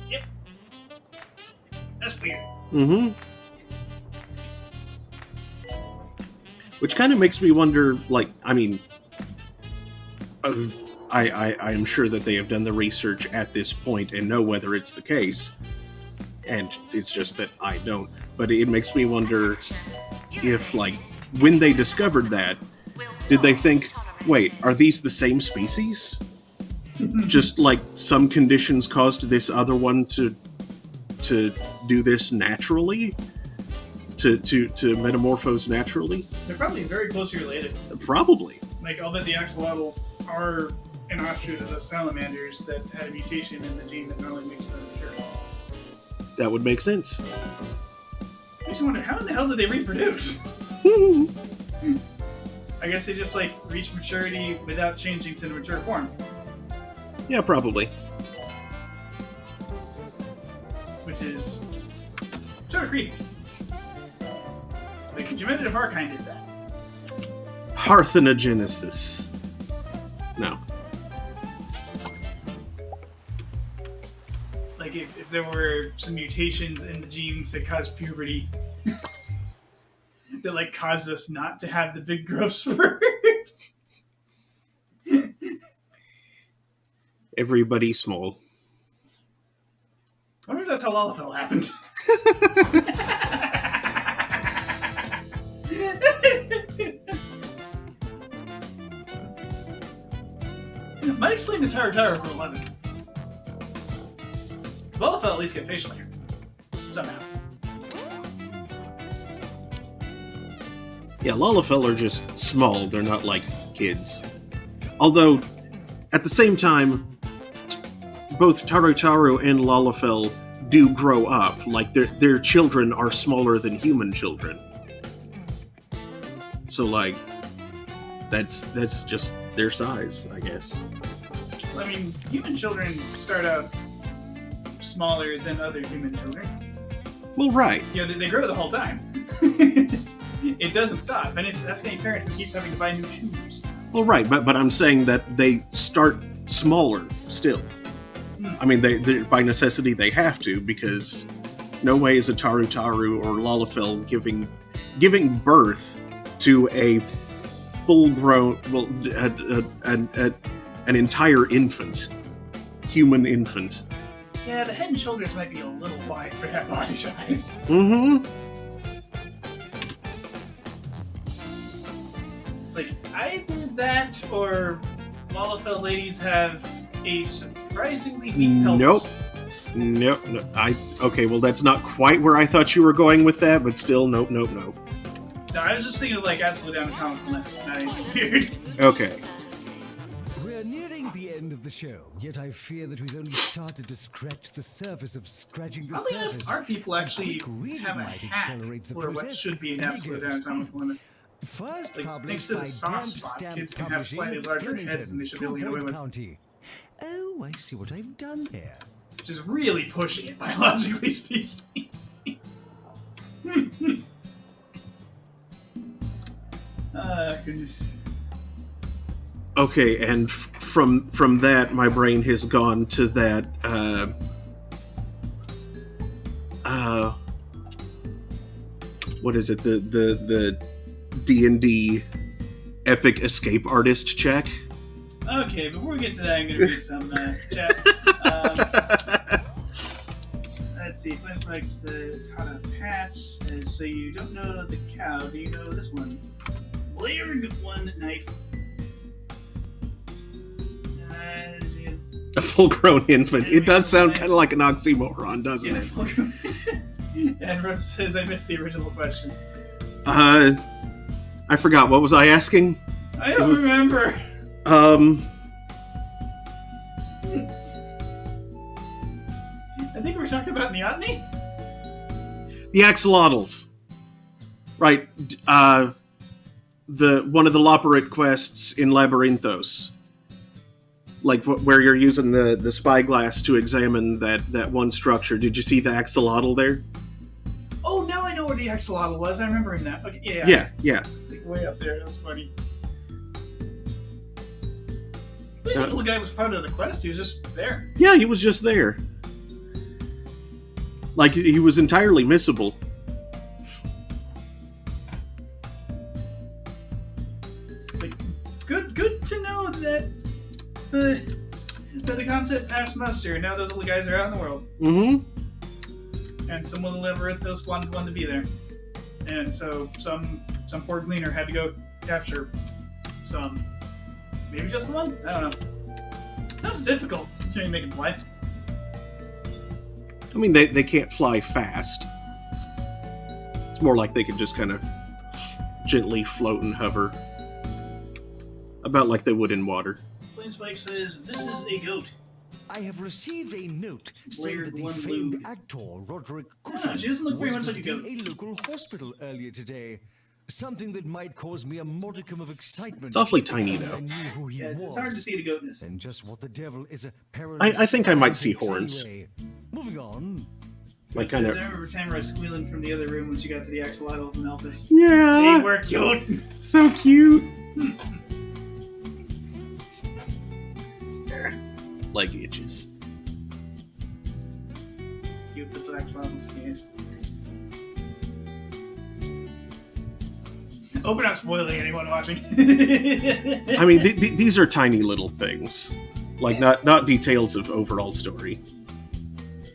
Yep. That's weird. Mm-hmm. Which kind of makes me wonder, like, I mean, I am sure that they have done the research at this point and know whether it's the case, and it's just that I don't. But it makes me wonder if, like, when they discovered that, did they think, wait, are these the same species? Just like some conditions caused this other one to do this naturally? To metamorphose naturally? They're probably very closely related. Probably. Like, I'll bet the axolotls are an offshoot of the salamanders that had a mutation in the gene that normally makes them mature. That would make sense. I just wonder, how in the hell did they reproduce? I guess they just, like, reach maturity without changing to the mature form. Yeah, probably. Which is sort of creepy. Like, Genetic of our kind did that. Parthenogenesis. No. Like, if there were some mutations in the genes that caused puberty, that, like, caused us not to have the big growth spurt. Everybody small. I wonder if that's how Lalafell happened. Might explain the Tower for 11. Because Lalafell at least get facial hair. Somehow. Yeah, Lalafell are just small. They're not like kids. Although, at the same time, both Taru and Lalafell do grow up. Like, their children are smaller than human children. So, like, that's just their size, I guess. I mean, human children start out smaller than other human children. Well, right. You know, they grow the whole time. It doesn't stop, and that's any parent who keeps having to buy new shoes. Well, right, but I'm saying that they start smaller still. I mean, they by necessity they have to, because no way is a Taru or Lalafell giving birth to a full-grown, well, an entire infant, human infant. Yeah, the head and shoulders might be a little wide for that body size. Mm-hmm. It's like either that or Lalafell ladies have a surprisingly weak pelvis. Nope. No. Okay, well, that's not quite where I thought you were going with that, but still, nope. No, I was just thinking of like absolute anatomical limits. It's not even weird. Okay. We're nearing the end of the show, yet I fear that we've only started to scratch the surface of scratching the Oddly enough, surface. our people actually quick reading have a might hack accelerate the for what process. should be an Here absolute goes. anatomical limit. First Like, published thanks to the by soft Damp spot, Stamp kids can have Publishing, slightly larger heads Flemington, than they should be able to get away 2 with. County. Oh, I see what I've done there. Which is really pushing it, biologically speaking. Goodness. Okay, and from that, my brain has gone to that, what is it, the D&D epic escape artist check? Okay, before we get to that, I'm going to read some chat. Let's see. Flashbacks to Tata Patch says, so you don't know the cow, do you know this one? Layered one knife. A full-grown infant. It does sound kind of like an oxymoron, doesn't it? And Rose says, I missed the original question. I forgot. What was I asking? I don't remember. I think we were talking about Neoteny? The axolotls. Right. One of the Loporrit quests in Labyrinthos. Like where you're using the spyglass to examine that one structure. Did you see the axolotl there? Oh, now I know where the axolotl was. I remember him now. Okay, Yeah. Like way up there. That was funny. The little guy was part of the quest. He was just there. Yeah, he was just there. Like, he was entirely missable. Like, good to know that the concept passed muster, and now those little guys are out in the world. Mm-hmm. And someone in Labyrinthos wanted one to be there. And so some poor gleaner had to go capture some. Maybe just the one? I don't know. Sounds difficult, considering they can fly. I mean, they can't fly fast. It's more like they can just kind of gently float and hover. About like they would in water. Flamespike says, this is a goat. I have received a note saying Layered that the one famed lube. actor Roderick Yeah, Cushing she doesn't look very was much like a visiting goat. a local hospital earlier today. Something that might cause me a modicum of excitement. It's awfully tiny, if though. I knew who he Yeah, was. it's hard to see the goatness. And just what the devil is apparently. I think I might see horns. Anyway, moving on. Like, It kind says, of. I remember Tamara squealing from the other room when she got to the axolotls and Elvis. Yeah! They were cute! So cute! Leg itches. Cute little axolotls, yes. Hope we're not spoiling anyone watching. I mean, these are tiny little things. Like, not details of overall story.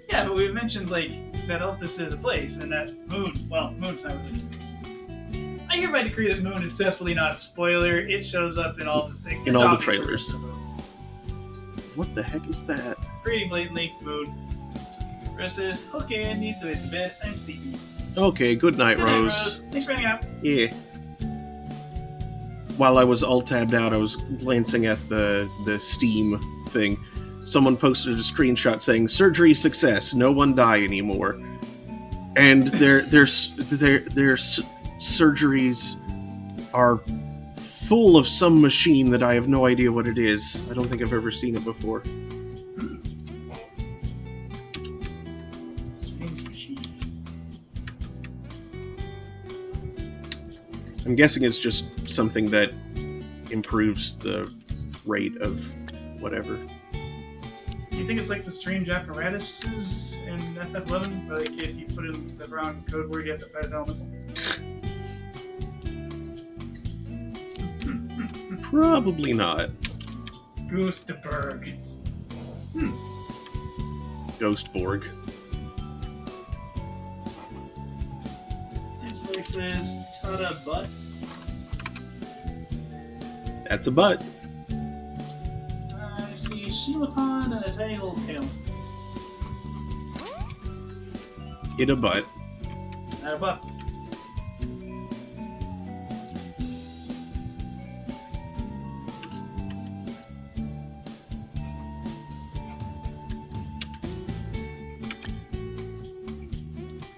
Yeah, but we've mentioned, like, that Elvis is a place, and that Moon, well, Moon's not really. I hereby decree that Moon is definitely not a spoiler. It shows up in all the things. In it's all the obvious trailers. from the movie. What the heck is that? Pretty blatantly, Moon. Rose says, okay, I need to go to bed. I'm sleepy. Okay, good night, Good night, Rose. Thanks for hanging out. Yeah. While I was all tabbed out, I was glancing at the Steam thing. Someone posted a screenshot saying, surgery success, no one die anymore. And their surgeries are full of some machine that I have no idea what it is. I don't think I've ever seen it before. Strange machine. I'm guessing it's just something that improves the rate of whatever. Do you think it's like the strange apparatuses in FF11? Where, like, if you put in the wrong code word, you have to fight an elemental? Probably not. Ghostberg. Ghostborg. This place says Tada Butt. That's a butt. I see Sheila Pond and a tiny little tail. It a butt. Not a butt.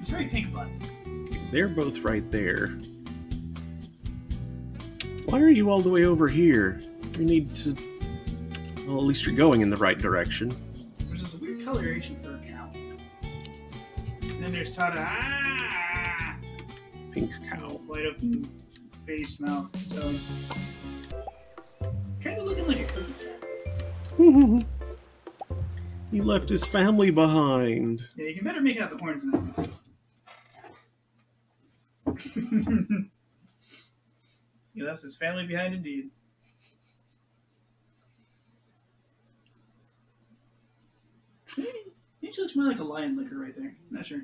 It's very pink butt. They're both right there. Why are you all the way over here? You need to... Well, at least you're going in the right direction. There's this weird coloration for a cow. And then there's Tada. Ah! Pink cow. Wide open face, mouth, tongue. Kind of looking like a cookie cat. He left his family behind. Yeah, you can better make out the horns now. He left his family behind indeed. He looks more like a lion licker right there. Not sure.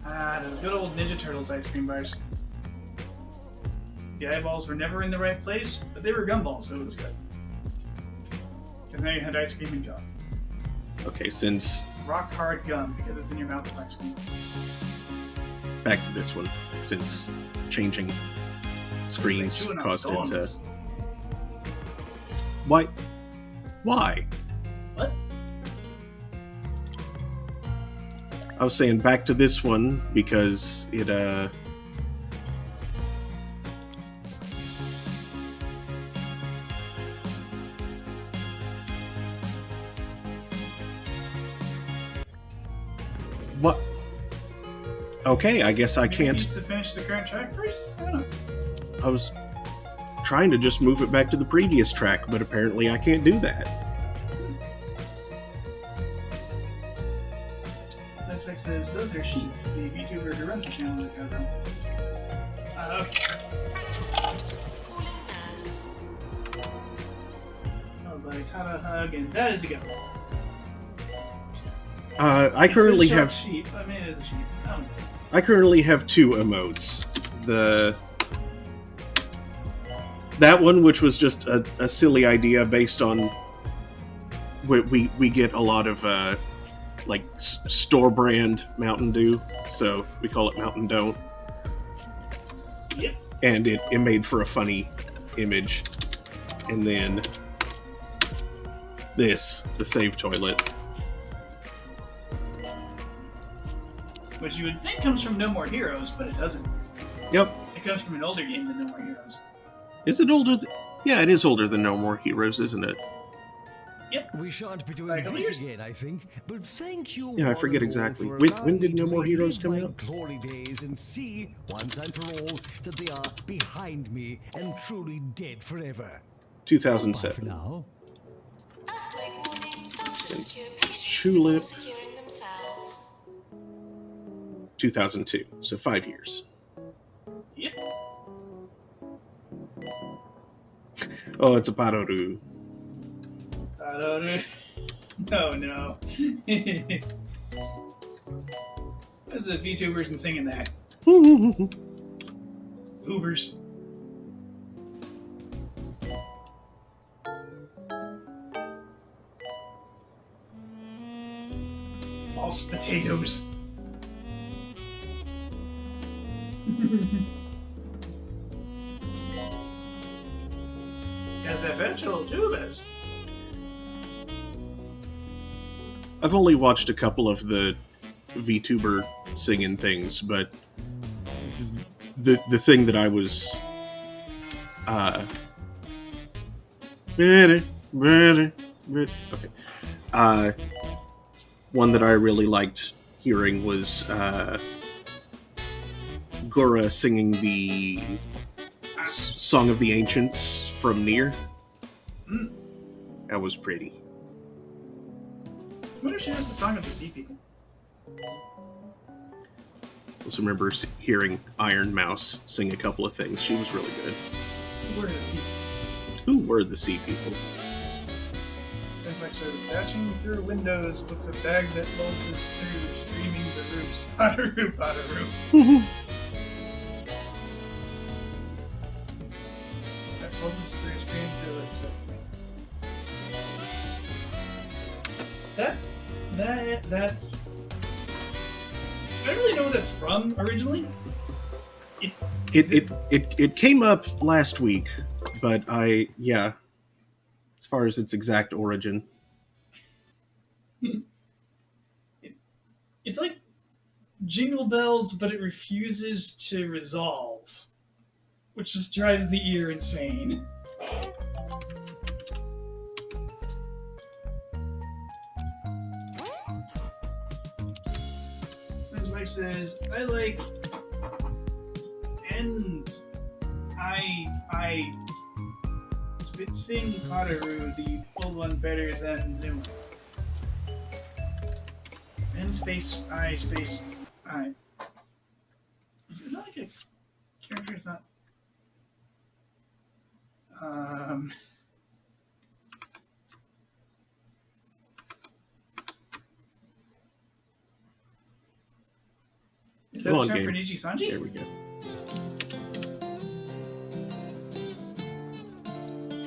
Ah, those good old Ninja Turtles ice cream bars. The eyeballs were never in the right place, but they were gumballs, so it was good. Because now you had ice cream and gum. Okay, since... Rock hard gum, because it's in your mouth with ice cream. Back to this one. Since changing screens Chewing on caused it to... stones. Why? Why? What? I was saying back to this one because it, What? Okay, I guess I Maybe can't... needs to finish the current track first? I don't know. I was trying to just move it back to the previous track, but apparently I can't do that. Nextback says, those are sheep. The VTuber who runs the channel is got them. Okay. Calling nurse. Oh, buddy, Tada hug, and that is a go. I It currently says have... shark sheep. I mean, it is a sheep. Oh, I currently have two emotes. That one, which was just a silly idea based on... We get a lot of, like, store brand Mountain Dew, so we call it Mountain Don't. yep. And it made for a funny image. And then this, the save toilet. Which you would think comes from No More Heroes, but it doesn't. Yep. It comes from an older game than No More Heroes. Is it older? Yeah, it is older than No More Heroes, isn't it? We shan't be doing Like this years? again, I think. But thank you. Yeah, I one forget and all exactly. for When allowing did me No to More Heroes relive come my out? glory days and see once and for all that they are behind me and truly dead forever. Bye for 2007. now. Earthquake warning. Staff should secure patients Tulip. before securing themselves. 2002. So 5 years. Yep. Oh, it's a Paroru. I don't know. No, no. There's the VTubers and singing that. Ubers. False potatoes. As eventual tubers. I've only watched a couple of the VTuber singing things, but the thing that I was one that I really liked hearing was Gora singing the Song of the Ancients from Nier. That was pretty. I wonder if she knows the Song of the Sea People. Also remember hearing Iron Mouse sing a couple of things. She was really good. Who were the Sea Who were the Sea People? Like says, dashing through windows with a bag that bulges through, screaming the roofs. Potteroo, Potteroo. That bulges through, screaming to the lips. That. I don't really know what that's from originally. It came up last week, but as far as its exact origin. It's like Jingle Bells, but it refuses to resolve, which just drives the ear insane. His wife says, I like and I sing Potteroo, the old one, better than new one. N space I space I. Is that like a character? It's not. Is that Come a on, term game. for Niji Sanji? There we go.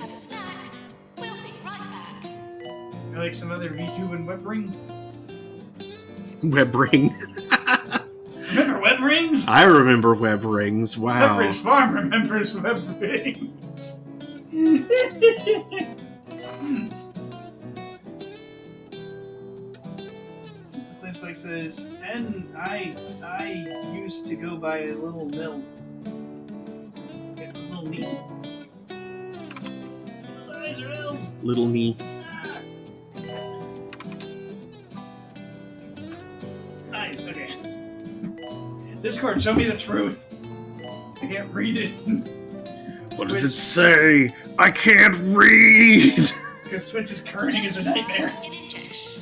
Have a snack. We'll be right back. I like some other VTube and web ring. Web ring. Remember web rings? I remember web rings. Wow. Pepperidge Farm remembers web rings. Place says, and I used to go by a little mill. Yeah, a little knee. Those eyes are elves. Little me. Nice, okay. Discord, show me the truth. I can't read it. What does it say? I can't read! Because Twitch's kerning is a nightmare. An injection.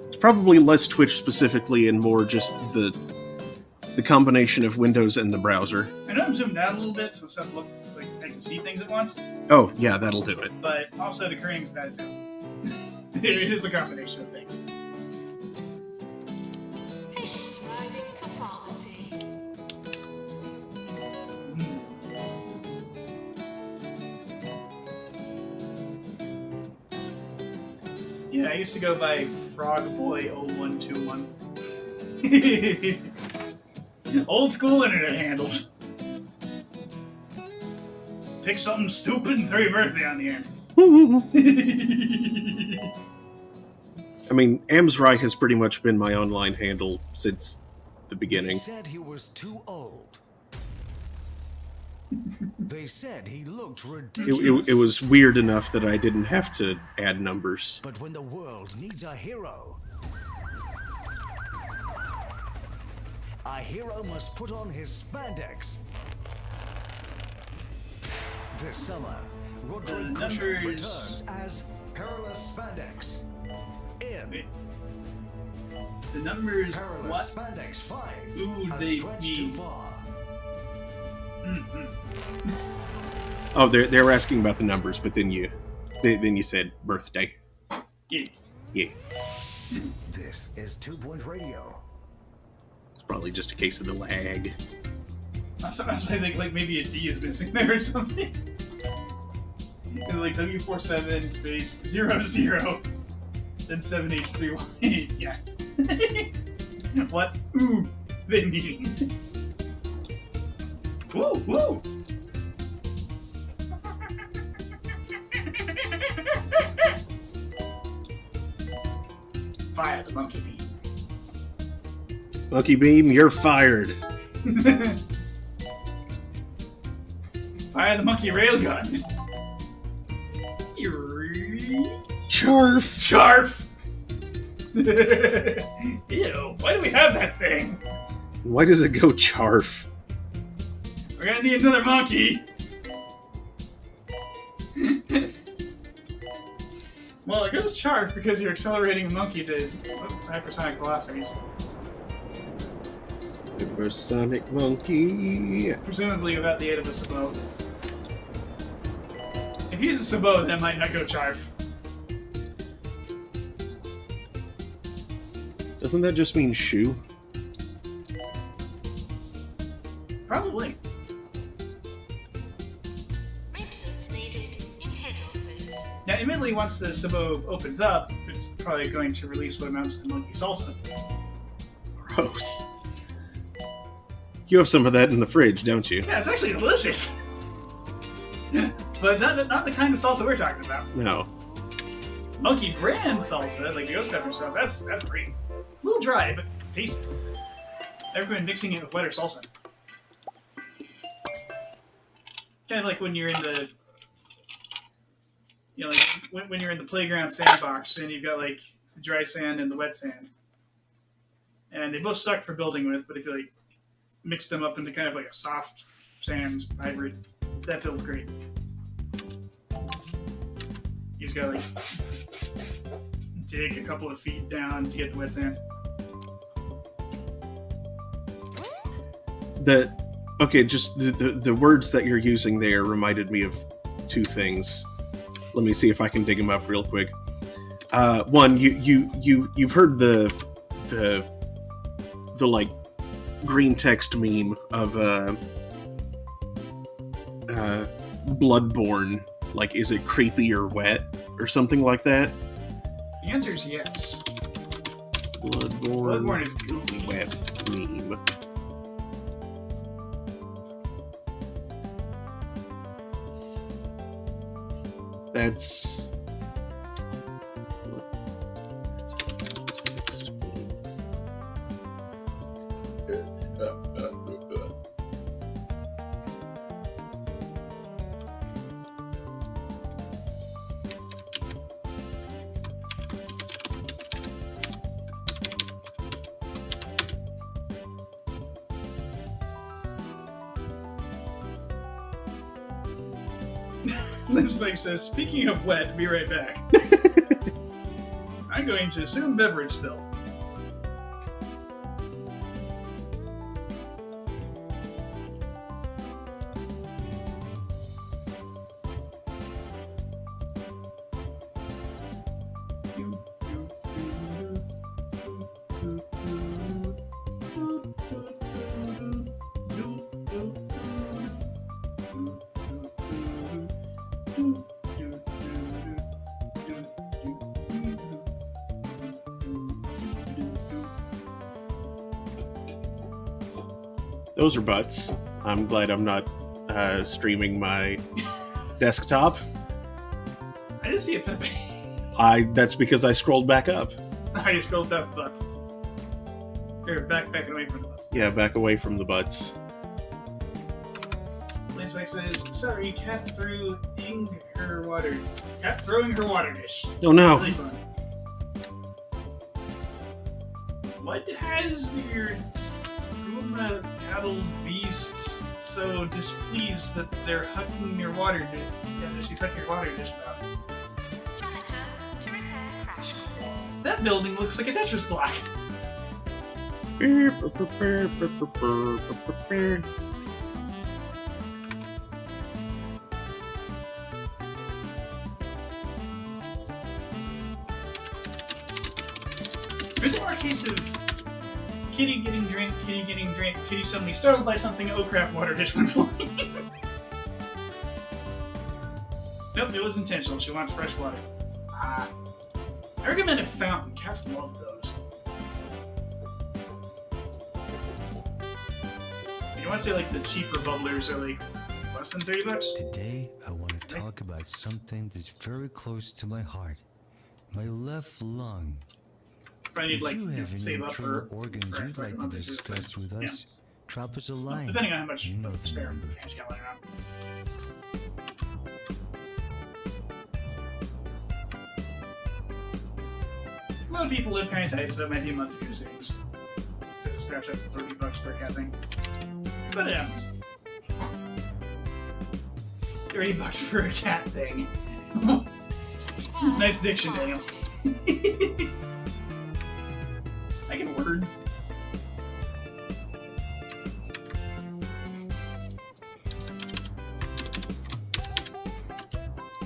It's probably less Twitch specifically and more just the combination of Windows and the browser. I know I'm zoomed out a little bit, so stuff look like I can see things at once. Oh, yeah, that'll do it. But also the kerning is bad too. It is a combination of things. Patients arriving for pharmacy. Yeah, I used to go by Frogboy0121. Old school internet handles. Pick something stupid and throw your birthday on the air. I mean, Amsrai has pretty much been my online handle since the They beginning. said he was too old. They said he looked ridiculous. It was weird enough that I didn't have to add numbers. But when the world needs a hero must put on his spandex. This summer, Roderick Grisham Numbers. returns as Perilous Spandex in The numbers, Perilous what? Spandex 5. Ooh, A they Stretch mean. Too Far. Oh, they're asking about the numbers, but then you said birthday. Yeah. Yeah, This is 2 Point Radio. it's probably just a case of the lag. I think like maybe a D is missing there or something. And like W47 space 00 then 7H3Y. Yeah. What? Ooh, they mean. Woo, woo. Fire the monkey Monkey Beam, you're fired. beam. Fire the monkey railgun. Charf. Sharf. Ew, why do we have that thing? Why does it go charf? We're gonna need another monkey. Well, it goes charged because you're accelerating a monkey to hypersonic velocities. Hypersonic monkey. Presumably without the aid of a sabot. If you use a sabot, that might not go charf. Doesn't that just mean shoe? Probably. Maintenance needed in head office. Now, admittedly, once the sabot opens up, it's probably going to release what amounts to monkey salsa. Gross. You have some of that in the fridge, don't you? Yeah, it's actually delicious. But not the kind of salsa we're talking about. No. Monkey brand salsa, like the ghost pepper stuff, that's great. A little dry, but tasty. I've been mixing it with wetter salsa. Kind of like when you're in the, like when you're in the playground sandbox and you've got like the dry sand and the wet sand, and they both suck for building with. But if you like mix them up into kind of like a soft sand hybrid, that feels great. You just gotta like dig a couple of feet down to get the wet sand. Okay, just the words that you're using there reminded me of two things. Let me see if I can dig them up real quick. One, you've heard the like green text meme of Bloodborne, like, is it creepy or wet or something like that? The answer is yes. Bloodborne is goopy. wet meme. That's Lipsbake says, speaking of wet, be right back. I'm going to assume beverage spill. those are butts. I'm glad I'm not streaming my desktop. I didn't see a Pepe. That's because I scrolled back up. I just scrolled past the butts. Or backing away from the butts. Yeah, back away from the butts. Lipsbake says, sorry, cat threw her water. Cat throwing her water dish. Oh no! Really fun. What has your skooma cattle beasts so displeased that they're hugging your water dish? Yeah, that she's hugging your water dish about. Janitor to repair crash course. That building looks like a Tetris block. There's more case of kitty getting drink, kitty suddenly startled by something, oh crap, water dish went flying. Nope, it was intentional. She wants fresh water. I recommend a fountain. Cats love those. You want to say like the cheaper bubblers are like less than $30? Today, I want to talk about something that's very close to my heart. My left lung. probably need If like you have any save up for internal organs for you'd like to month or two, discuss but, with yeah. us, drop us a line. Depending on how much You know the spare number. cash you got lying around. A lot of people live kind of tight, so it might be a month or two savings. Just scratch up $30 for a cat thing. But it happens. $30 for a cat thing. Nice diction, Daniel. I get words.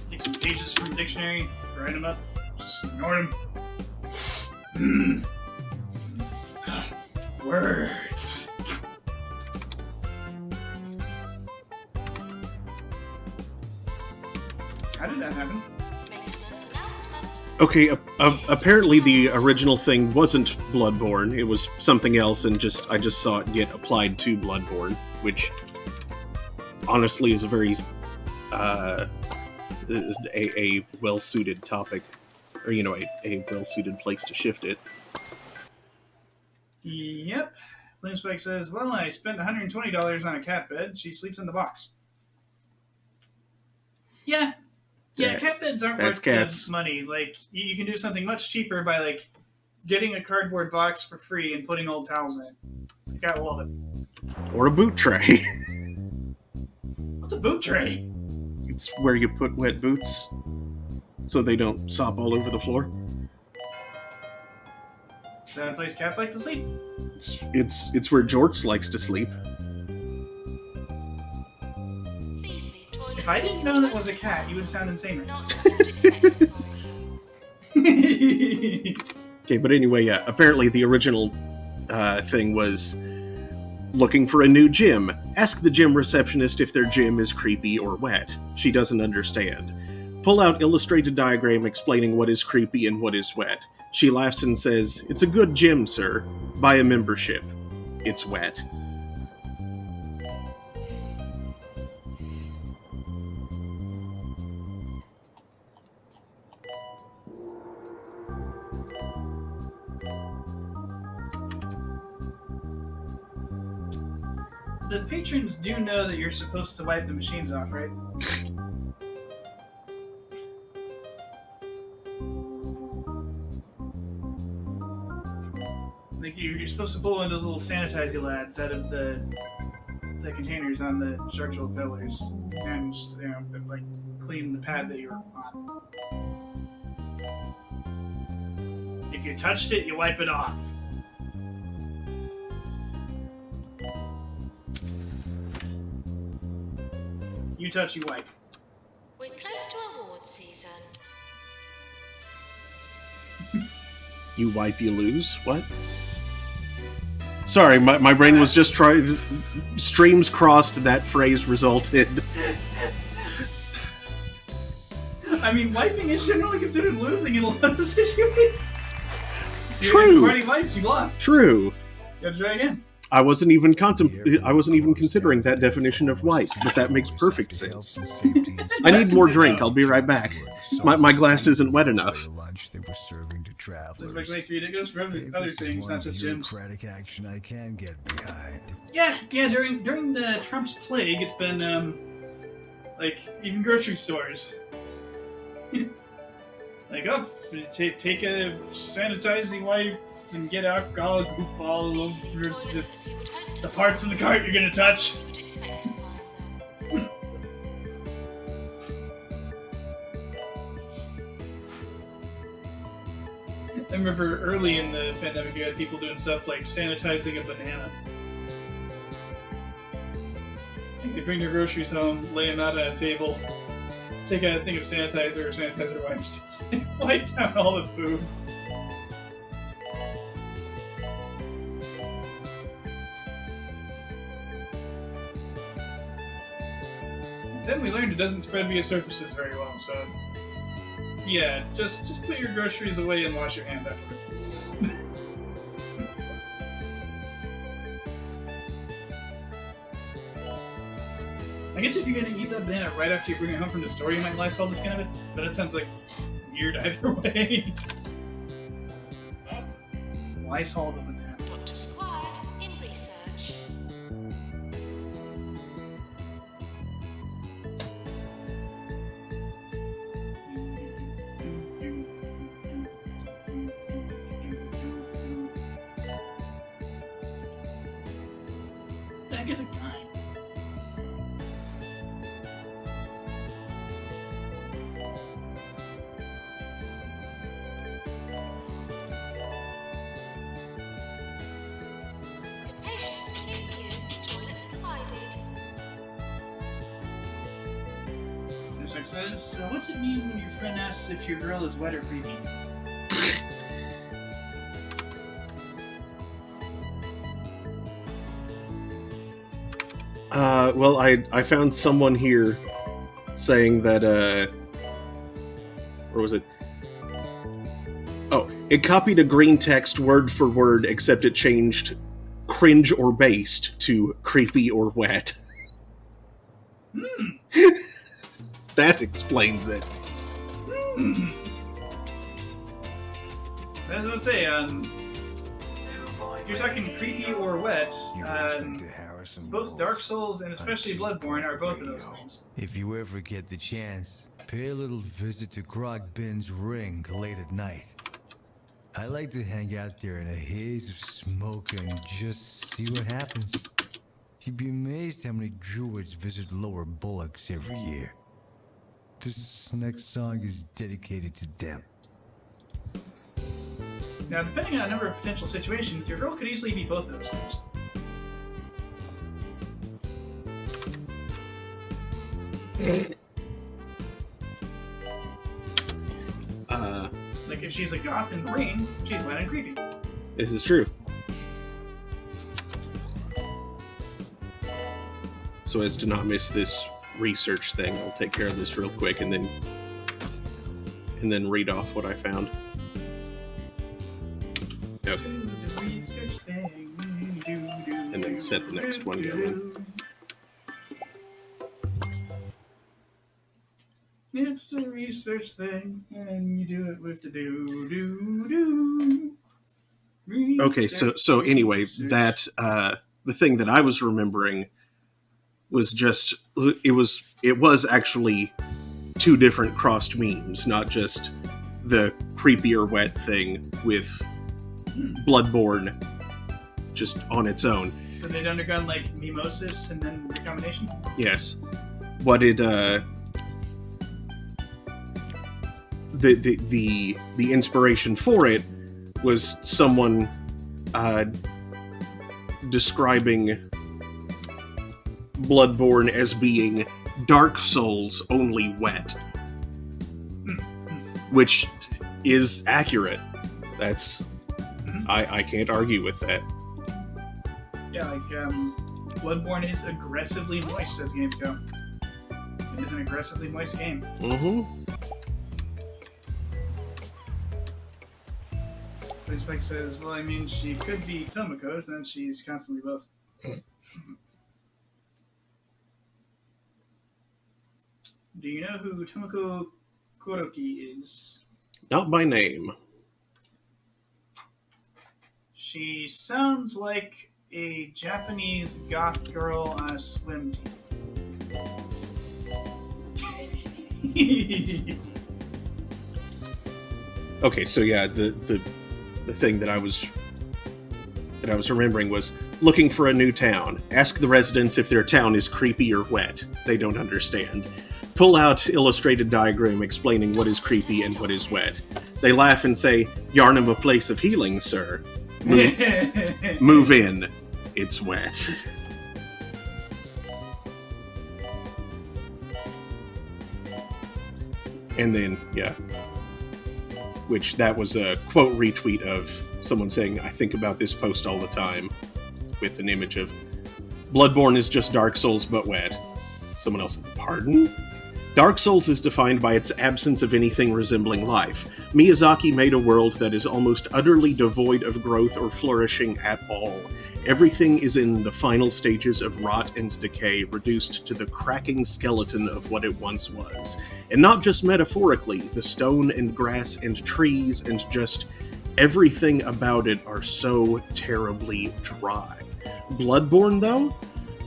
Take some pages from the dictionary, write them up, just ignore them. Words. How did that happen? Maintenance announcement. Okay, apparently the original thing wasn't Bloodborne. It was something else, and I just saw it get applied to Bloodborne, which honestly is a very a well-suited topic, or a well-suited place to shift it. Yep. Bloomspike says, well, I spent $120 on a cat bed. She sleeps in the box. Yeah. Yeah, cat beds aren't That's worth cats. the money. Like, you can do something much cheaper by, like, getting a cardboard box for free and putting old towels in it. You gotta love it. Or a boot tray. What's a boot tray? It's where you put wet boots so they don't sop all over the floor. Is that a place cats like to sleep? It's where Jorts likes to sleep. Please leave toilets If I as didn't you know would that hope was a to cat, find you would sound insane them, right now. not as you would expect to find them. Okay, but anyway, yeah, apparently the original thing was looking for a new gym. Ask the gym receptionist if their gym is creepy or wet. She doesn't understand. Pull out illustrated diagram explaining what is creepy and what is wet. She laughs and says, "It's a good gym, sir. Buy a membership. It's wet." The patrons do know that you're supposed to wipe the machines off, right? Like you're supposed to pull one of those little sanitizer lads out of the containers on the structural pillars and like clean the pad that you're on. If you touched it, you wipe it off. You touch, you wipe. We're close to award season. You wipe, you lose? What? Sorry, my brain was just trying... Streams crossed, that phrase resulted. I mean, wiping is generally considered losing in a lot of situations. True. Party wipes, you lost. True. You have to try again. I wasn't even considering that definition of wipe, but that makes perfect sense. I need more drink. I'll be right back. My glass isn't wet enough. Lunch they were serving to This travelers. makes me feel it goes for other things, not just gyms. Bureaucratic action I can get behind. Yeah. During the Trump's plague, it's been like even grocery stores. Like, oh, take a sanitizing wipe and get alcohol goop all over Toilets as you would hope to the parts of the cart you're gonna touch. as you would expect to find them. I remember early in the pandemic, you had people doing stuff like sanitizing a banana. Like they bring their groceries home, lay them out on a table, take out a thing of sanitizer or sanitizer wipes, wipe down all the food. Then we learned it doesn't spread via surfaces very well, so yeah, just put your groceries away and wash your hands afterwards. I guess if you're gonna eat that banana right after you bring it home from the store, you might Lysol the skin of it, but it sounds like weird either way. Lysol them in that. Doctor required in research. That is a guy. Good patients, please use the toilets provided. There's like says, so what's it mean when your friend asks if your girl is wet or creepy? Well, I found someone here saying that, or was it? Oh, it copied a green text word for word, except it changed cringe or based to creepy or wet. That explains it. That's what I'm saying. If you're talking creepy or wet, You're listening to Harrison both Rolls Dark Souls and especially on Bloodborne are both of those Radio. things. If you ever get the chance, pay a little visit to Grog Bin's Ring late at night. I like to hang out there in a haze of smoke and just see what happens. You'd be amazed how many druids visit Lower Bullocks every year. This next song is dedicated to them. Now, depending on a number of potential situations, your girl could easily be both of those things. Like if she's a goth in green, she's wet and creepy. This is true. So as to not miss this research thing, I'll take care of this real quick and then read off what I found. Okay. And then set the next one going. It's the research thing, and you do it with the do. Okay, so anyway, that the thing that I was remembering was just it was actually two different crossed memes, not just the creepy or wet thing with Bloodborne just on its own. So they'd undergone like mimosis and then recombination? Yes. What it the inspiration for it was someone describing Bloodborne as being Dark Souls only wet. Which is accurate. That's I can't argue with that. Yeah, like Bloodborne is aggressively moist as games go. It is an aggressively moist game. Mm-hmm. Spike says, well, I mean, she could be Tomoko, then she's constantly both. Do you know who Tomoko Koroki is? Not by name. She sounds like a Japanese goth girl on a swim team. Okay, so yeah, the thing that I was remembering was looking for a new town. Ask the residents if their town is creepy or wet. They don't understand. Pull out illustrated diagram explaining what is creepy and what is wet. They laugh and say, "Yarnum a place of healing, sir. Move in. It's wet." And then, yeah. Which that was a quote retweet of someone saying, "I think about this post all the time," with an image of Bloodborne is just Dark Souls but wet. Someone else, pardon? Dark Souls is defined by its absence of anything resembling life. Miyazaki made a world that is almost utterly devoid of growth or flourishing at all. Everything is in the final stages of rot and decay, reduced to the cracking skeleton of what it once was. And not just metaphorically, the stone and grass and trees and just everything about it are so terribly dry. Bloodborne, though?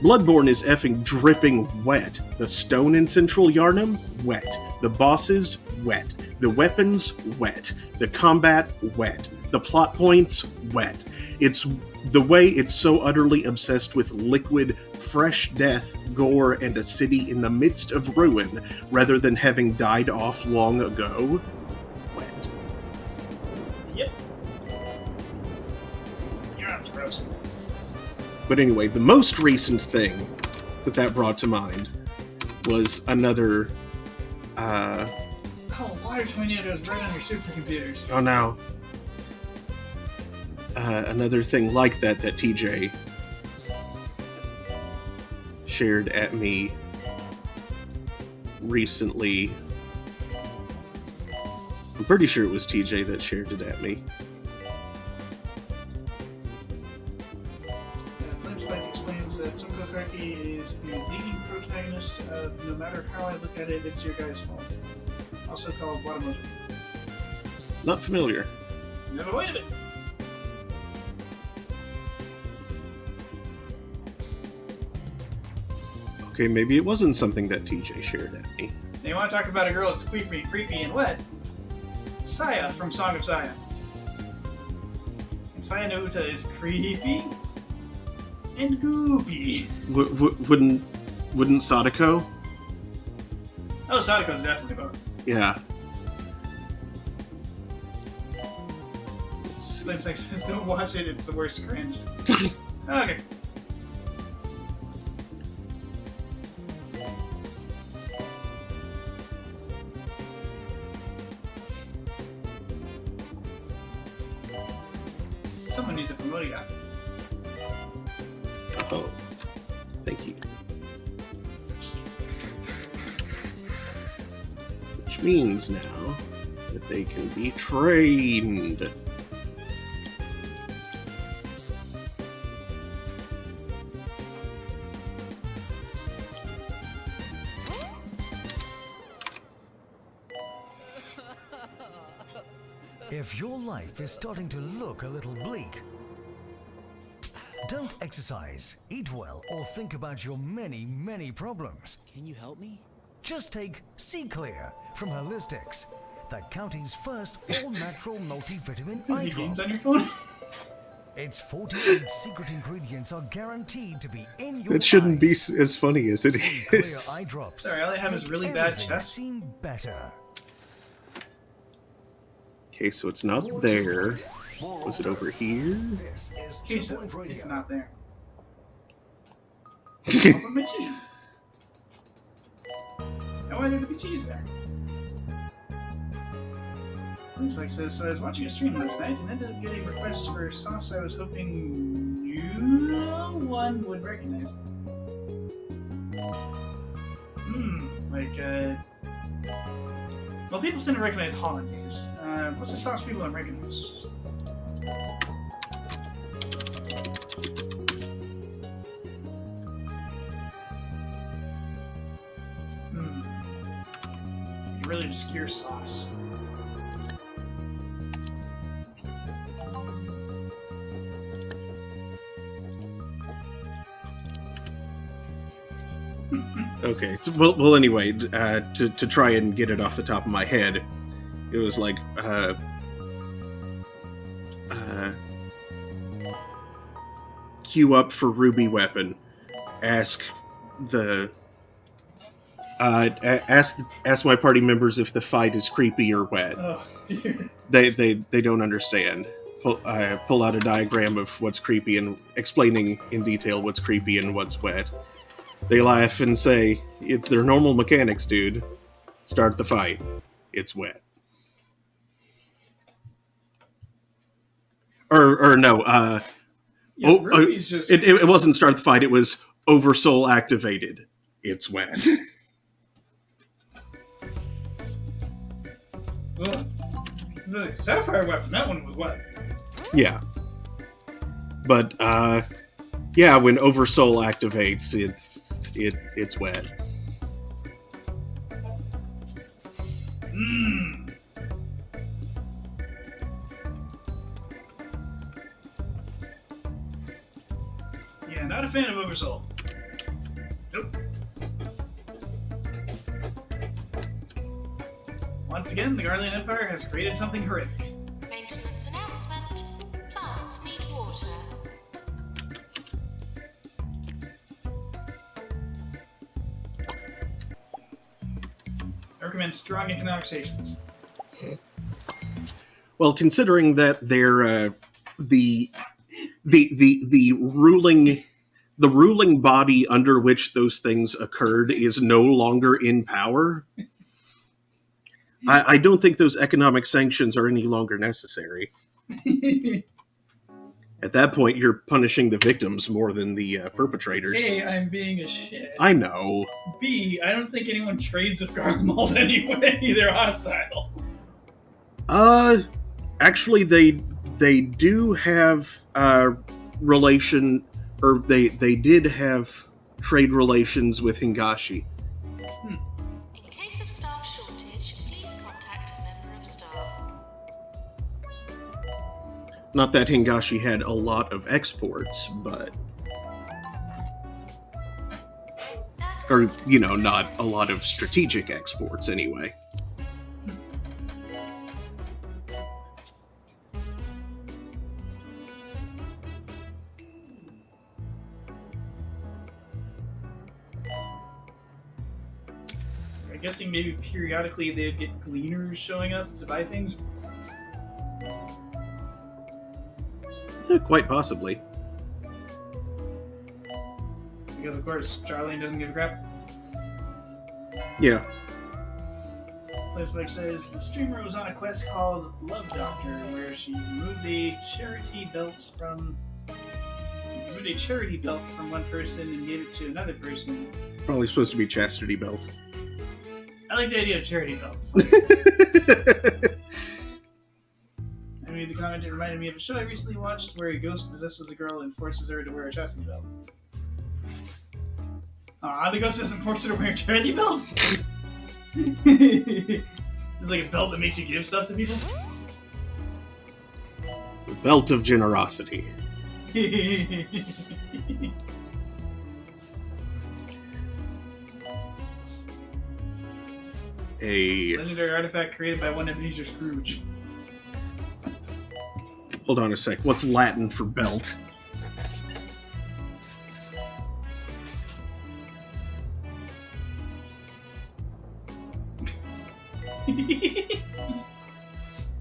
Bloodborne is effing dripping wet. The stone in Central Yharnam? Wet. The bosses? Wet. The weapons? Wet. The combat? Wet. The plot points? Wet. It's the way it's so utterly obsessed with liquid, fresh death, gore, and a city in the midst of ruin, rather than having died off long ago. Wet. Yep. Yeah, it's gross. But anyway, the most recent thing that brought to mind was another, Oh, water tornadoes right on your supercomputers. oh no. Another thing like that TJ shared at me recently. I'm pretty sure it was TJ that shared it at me. Flamespike explains that Toko Karaki is the leading protagonist of no matter how I look at it, it's your guy's fault. Also called Watamoto. Not familiar. Never waited it. Okay, maybe it wasn't something that TJ shared at me. Now you want to talk about a girl that's creepy and wet? Saya from Song of Saya. And Saya no Uta is creepy and goopy. Wouldn't Sadako? Oh, Sadako's definitely both. Yeah. Flamespike says, don't watch it, it's the worst cringe. Okay. Someone needs a promoting guy. Oh, thank you. Which means now that they can be trained. If your life is starting to look a little bleak, don't exercise, eat well, or think about your many, many problems. Can you help me? Just take Sea Clear from Holistics, the county's first all-natural multivitamin eye Any drop. games on your phone? Its 48 secret ingredients are guaranteed to be in your It shouldn't be eyes. as funny as it Sea Clear is. eye drops. Sorry, all I have is make really bad everything chest. seem better. Okay, so it's not there. Was it over here? This is Cheese, 2 Point Radio. it's not there. I'll put my cheese. Now why there to be cheese there? Flamespike says, so I was watching a stream last night and ended up getting requests for sauce I was hoping no one would recognize. Well, people tend to recognize hollandaise. What's the sauce people don't recognize? Really obscure sauce. Okay. So, well. Anyway, to try and get it off the top of my head, it was like queue up for Ruby Weapon. Ask my party members if the fight is creepy or wet. Oh, dear. They don't understand. Pull out a diagram of what's creepy and explaining in detail what's creepy and what's wet. They laugh and say, "They're normal mechanics, dude. Start the fight. It's wet." Or no. Yeah, Ruby's just... It wasn't start the fight. It was oversoul activated. It's wet. Well, the sapphire weapon, that one was wet. Yeah. But yeah, when oversoul activates, it's wet. Yeah, not a fan of Oversoul. Nope. Once again, the Garlean Empire has created something horrific. Maintenance announcement. Plants need water. I recommend strong economic sanctions. Well, considering that they're the ruling body under which those things occurred is no longer in power, I don't think those economic sanctions are any longer necessary. At that point, you're punishing the victims more than the perpetrators. A, I'm being a shit. I know. B, I don't think anyone trades with Garlemald anyway. They're hostile. Actually, they do have relation, or they did have trade relations with Hingashi. In case of staff shortage, please contact a member of staff. Not that Hingashi had a lot of exports, but or not a lot of strategic exports anyway. I'm guessing maybe periodically they'd get gleaners showing up to buy things. Quite possibly. Because, of course, Charlene doesn't give a crap. Yeah. Flipspike says, the streamer was on a quest called Love Doctor, where she removed a charity belt from one person and gave it to another person. Probably supposed to be chastity belt. I like the idea of charity belts. I mean, the comment it reminded me of a show I recently watched where a ghost possesses a girl and forces her to wear a chastity belt. The ghost doesn't force her to wear a charity belt? It's like a belt that makes you give stuff to people? The belt of generosity. A legendary artifact created by one Ebenezer Scrooge. Hold on a sec. What's Latin for belt?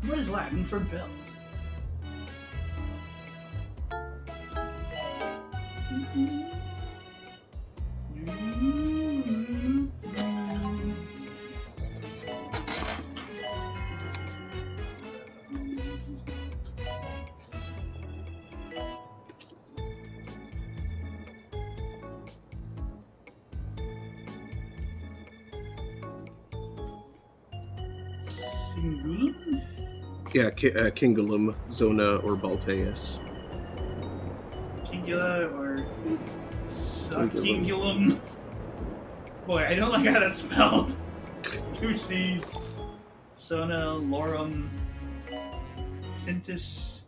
What is Latin for belt? Singulum? Yeah, Kingulum, Zona, or Balteus. Kingula or Suckingulum? Boy, I don't like how that's spelled. 2 C's. Sona, Lorum, Sintis,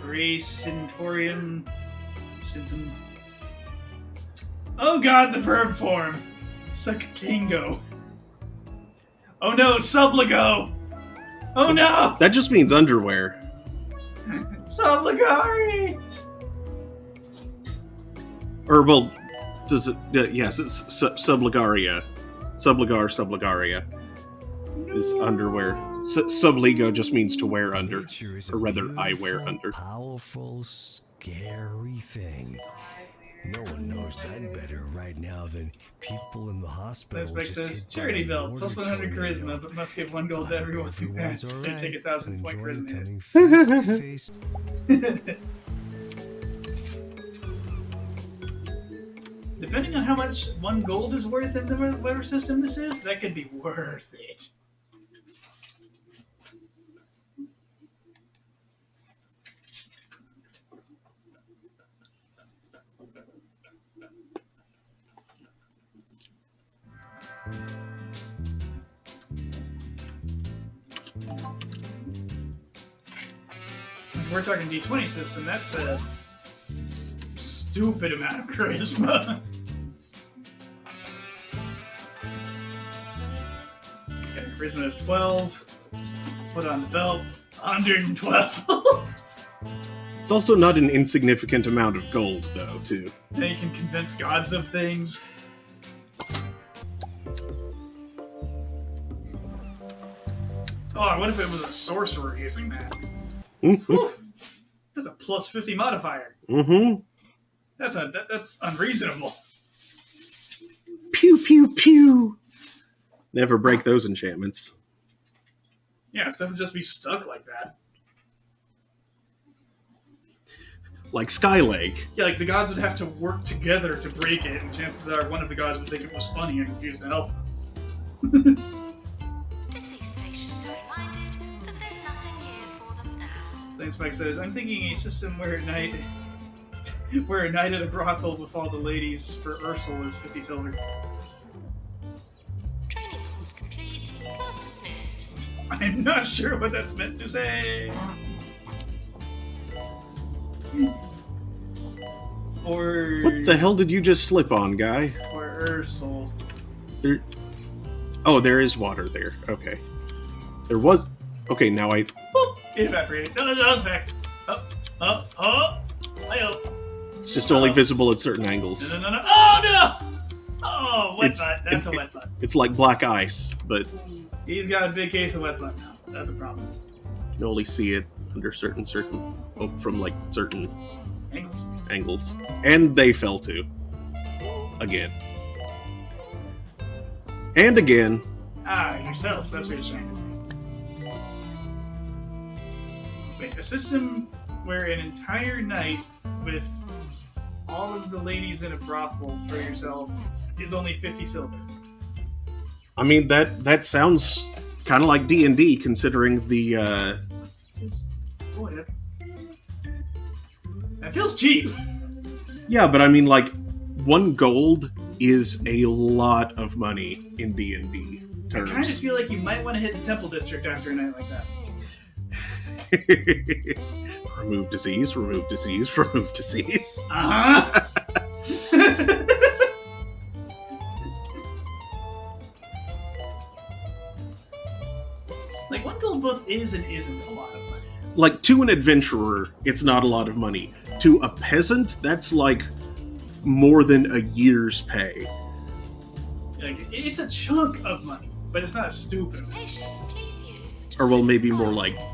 Racintorium, Symptom. Oh god, the verb form! Suckingo. Oh no, Subligo! Oh no! That just means underwear. Subligari! Or, well, does it? Yes, it's subligaria. Subligaria is underwear. Subligo just means to wear under, Nature is a or rather, I wear beautiful, under. Powerful, scary thing. No one knows that better right now than people in the hospital. Flipspike says, charity belt, plus 100 charisma, but must give 1 gold to everyone who passes. They take 1,000 point charisma hit. coming face to face. Depending on how much 1 gold is worth in the whatever system this is, that could be worth it. we're talking D20 system, that's a stupid amount of charisma. Okay, charisma of 12. Put on the belt. 112. It's also not an insignificant amount of gold, though, too. Then you can convince gods of things. Oh, what if it was a sorcerer using that? Whew. That's a plus 50 modifier. Mm-hmm. That's unreasonable. Pew, pew, pew. Never break those enchantments. Yeah, stuff would just be stuck like that. Like Skylake. Yeah, like the gods would have to work together to break it, and chances are one of the gods would think it was funny and refuse to help. Deceased patients are reminded that there's nothing here for them now. Then Spike says, I'm thinking a system where a night at a brothel with all the ladies for Ursel is 50 silver. Training course complete. Class dismissed. I'm not sure what that's meant to say. Or What the hell did you just slip on, guy? or Ursel. There is water there. Okay. There was... Okay, now I... Boop! It evaporated. No, it's back. Up. Hi up. It's just only visible at certain angles. No. Oh no! Oh, wet It's- butt. That's a it- wet butt. It's like black ice, but He's got a big case of wet butt now. That's a problem. you can only see it under certain from like certain Angles. angles. And they fell too. Again. And again. Ah, yourself. That's what you're trying to say. Wait, a system where an entire night with all of the ladies in a brothel for yourself is only 50 silver. I mean, that sounds kind of like D&D, considering the, What's this? Whatever. That feels cheap. Yeah, but I mean, like, 1 gold is a lot of money in D&D I kind of terms. feel like you might want to hit the Temple District after a night like that. Remove disease, remove disease, remove disease. Uh-huh. Like, 1 gold both is and isn't a lot of money. Like, to an adventurer, it's not a lot of money. To a peasant, that's like more than a year's pay. Like, it's a chunk of money, but it's not stupid. Patients, please use the Or, well, toilets maybe more quietly. like...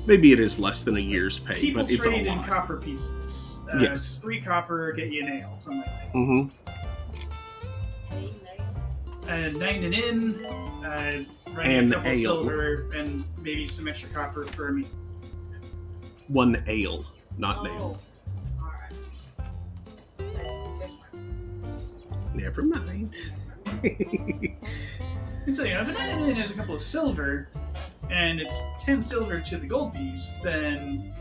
Maybe it is less than a year's pay, People but it's a trade in lot. copper pieces. Yes. 3 copper get you a nail, something like that. Mm-hmm. And 9 an inn, running An a couple ale. silver, and maybe some extra copper for me. 1 ale, not nail. Alright. That's different. Never mind. And so, if a 9 an inn is a couple of silver, and it's 10 silver to the gold piece, then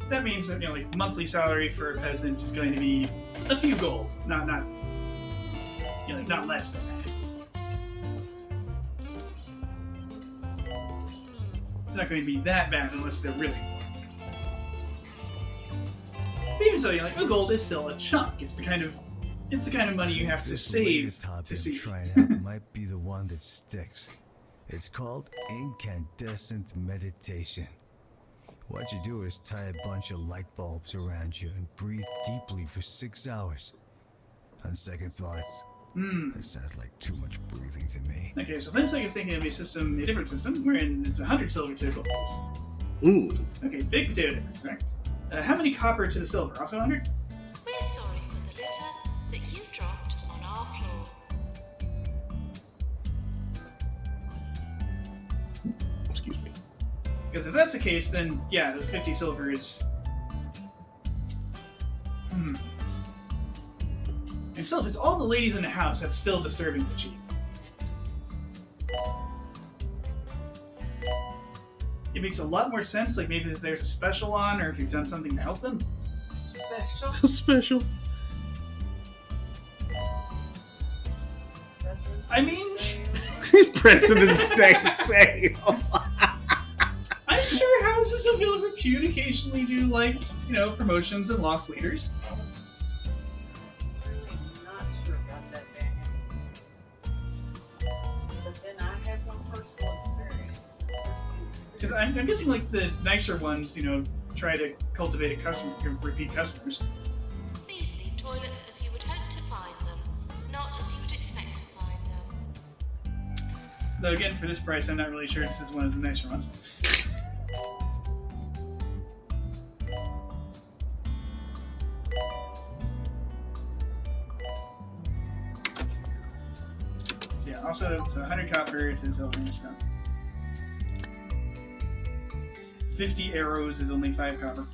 that means that, like, monthly salary for a peasant is going to be a few gold, not less than that. It's not going to be that bad unless they're really poor. But even so, like, a gold is still a chunk. It's the kind of money you have to This save latest hobby to I'm see. trying out might be the one that sticks. It's called incandescent meditation. What you do is tie a bunch of light bulbs around you and breathe deeply for 6 hours. On second thoughts, that sounds like too much breathing to me. Okay, so Flameslake is thinking of a different system, wherein it's 100 silver to a gold piece. Mm. Okay, big potato difference there. How many copper to the silver? Also 100? We're sorry for the litter that you dropped on our floor. Excuse me. Because if that's the case, then yeah, the 50 silver is. And still, if it's all the ladies in the house, that's still disturbingly cheap. It makes a lot more sense, like maybe if there's a special on, or if you've done something to help them. Special. Special. I mean, President's Day sale. I'm sure houses Princess of Villa Repute occasionally do, like, promotions and loss leaders. I'm not sure about that band. But then I have no personal experience. Because I'm guessing, like, the nicer ones, try to cultivate repeat customers. Please leave toilets as you would hope to find them, not as you would expect to find them. Though, again, for this price, I'm not really sure this is one of the nicer ones. So, yeah, also, it's 100 copper to silver and stuff. 50 arrows is only 5 copper.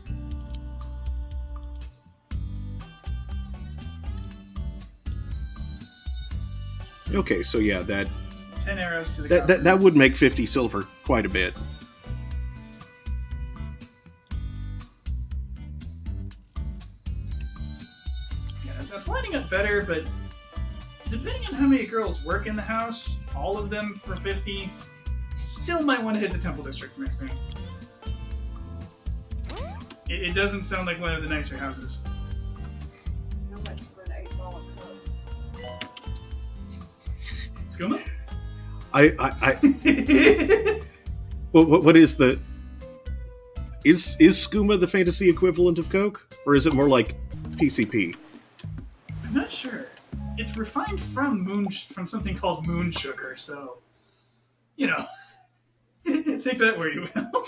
Okay, so yeah, that 10 arrows to the copper. that would make 50 silver quite a bit. Yeah, that's lining up better, but depending on how many girls work in the house, all of them for 50, still might want to hit the Temple District next time. It doesn't sound like one of the nicer houses. How much for an $8 Coke? Skooma? What is the... Is skooma the fantasy equivalent of Coke? Or is it more like PCP? I'm not sure. It's refined from something called moon sugar, so... take that where you will.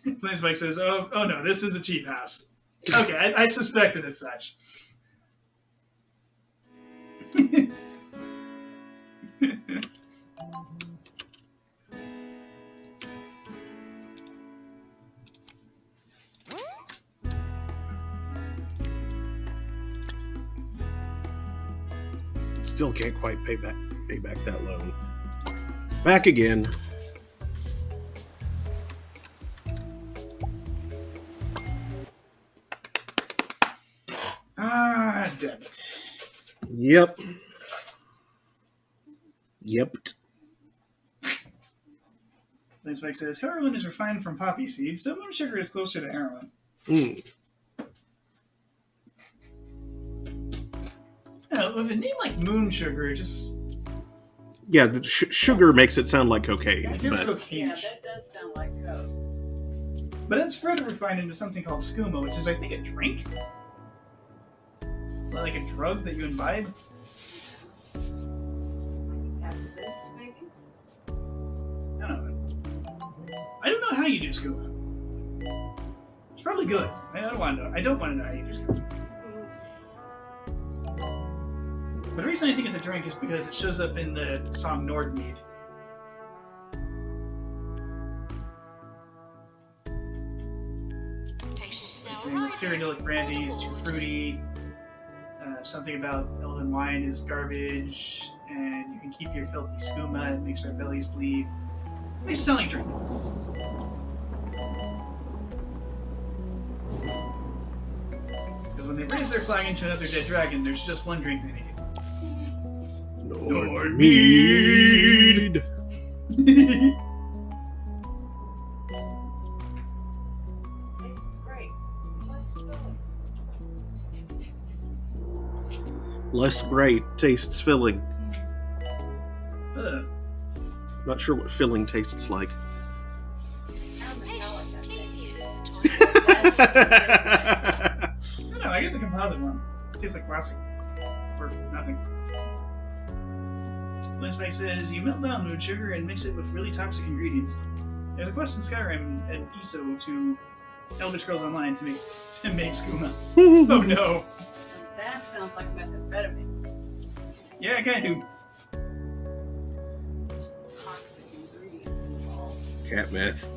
Flamespike says, oh no, this is a cheap house. Okay, I suspected as such. Still can't quite pay back that loan. Back again. Ah, damn it. Yep. Flamespike says, heroin is refined from poppy seeds, so moon sugar is closer to heroin. With a name like moon sugar, just... Yeah, the sugar makes it sound like cocaine. It is But cocaine. Yeah, that does sound like Coke. But it's further refined into something called skooma, which is, I think, a drink? Like a drug that you imbibe? Absinthe, maybe? I don't know. I don't know how you do skooma. It's probably good. I don't want to know. I don't want to know how you do skooma. But the reason I think it's a drink is because it shows up in the song Nordmead. Patients now Saying arriving. Cyranoic brandy is too fruity. Something about elven wine is garbage. And you can keep your filthy skooma. It makes our bellies bleed. Makes it sound like a drink. Because when they raise their flag into another dead dragon, there's just one drink they need. Nordmead. Tastes great. Less filling. Less great, tastes filling. Ugh. Not sure what filling tastes like. Patients, please use the toilet. No, I get the composite one. It tastes like plastic. Or nothing. Flamespike says, you melt down moon sugar and mix it with really toxic ingredients. There's a quest in Skyrim and ESO to Elder Scrolls Online to make skooma. Oh no. That sounds like methamphetamine. Yeah, kind of. Toxic ingredients involved. Cat meth.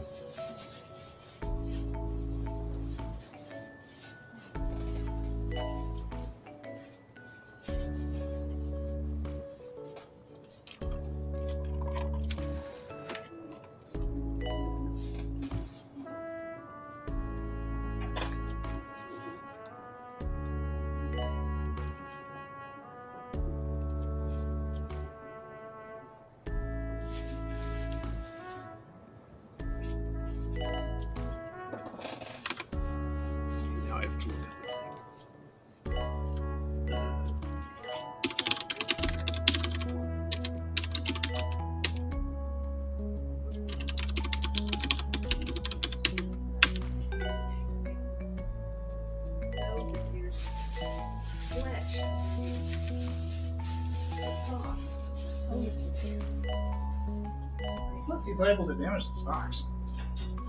Plus, he's liable to damage the stocks.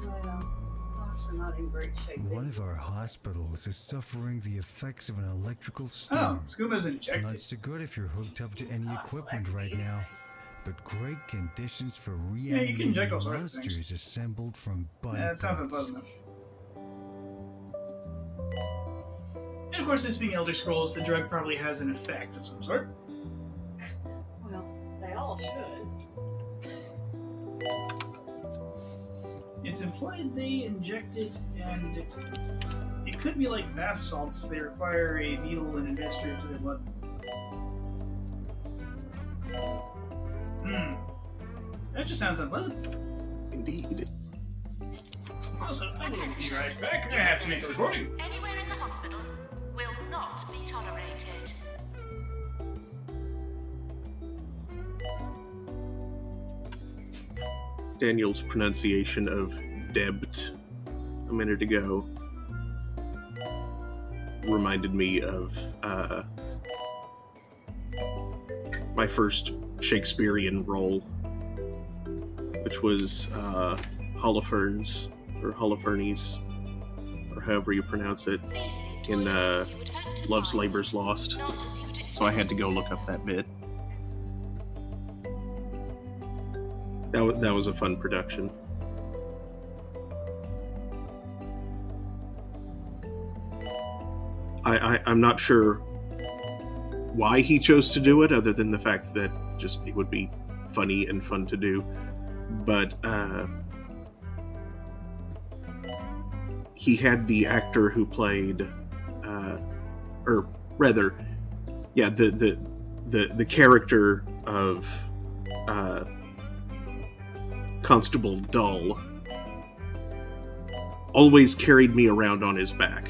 Yeah, stocks are not in great shape. One of our hospitals is suffering the effects of an electrical Oh, storm. Scuba's Not injected. so good if you're hooked up to any equipment right now, but great conditions for you can inject reanimating all sorts of things. monsters assembled from body Yeah, that sounds parts. unpleasant. And of course, this being Elder Scrolls, the drug probably has an effect of some sort. Well, they all should. It's implied they inject it, and it could be like bath salts. They require a needle and administer it to their blood. That just sounds unpleasant. Indeed. Also, I will be right back. I have to make a recording. Anywhere in the hospital will not be tolerated. Daniel's pronunciation of debt a minute ago reminded me of my first Shakespearean role, which was Holofernes, or Holofernes, or however you pronounce it, in Love's Labour's Lost. So I had to go look up that bit. That was a fun production. I'm not sure why he chose to do it, other than the fact that just it would be funny and fun to do. But he had the actor who played, or rather, yeah, the character of Constable Dull always carried me around on his back.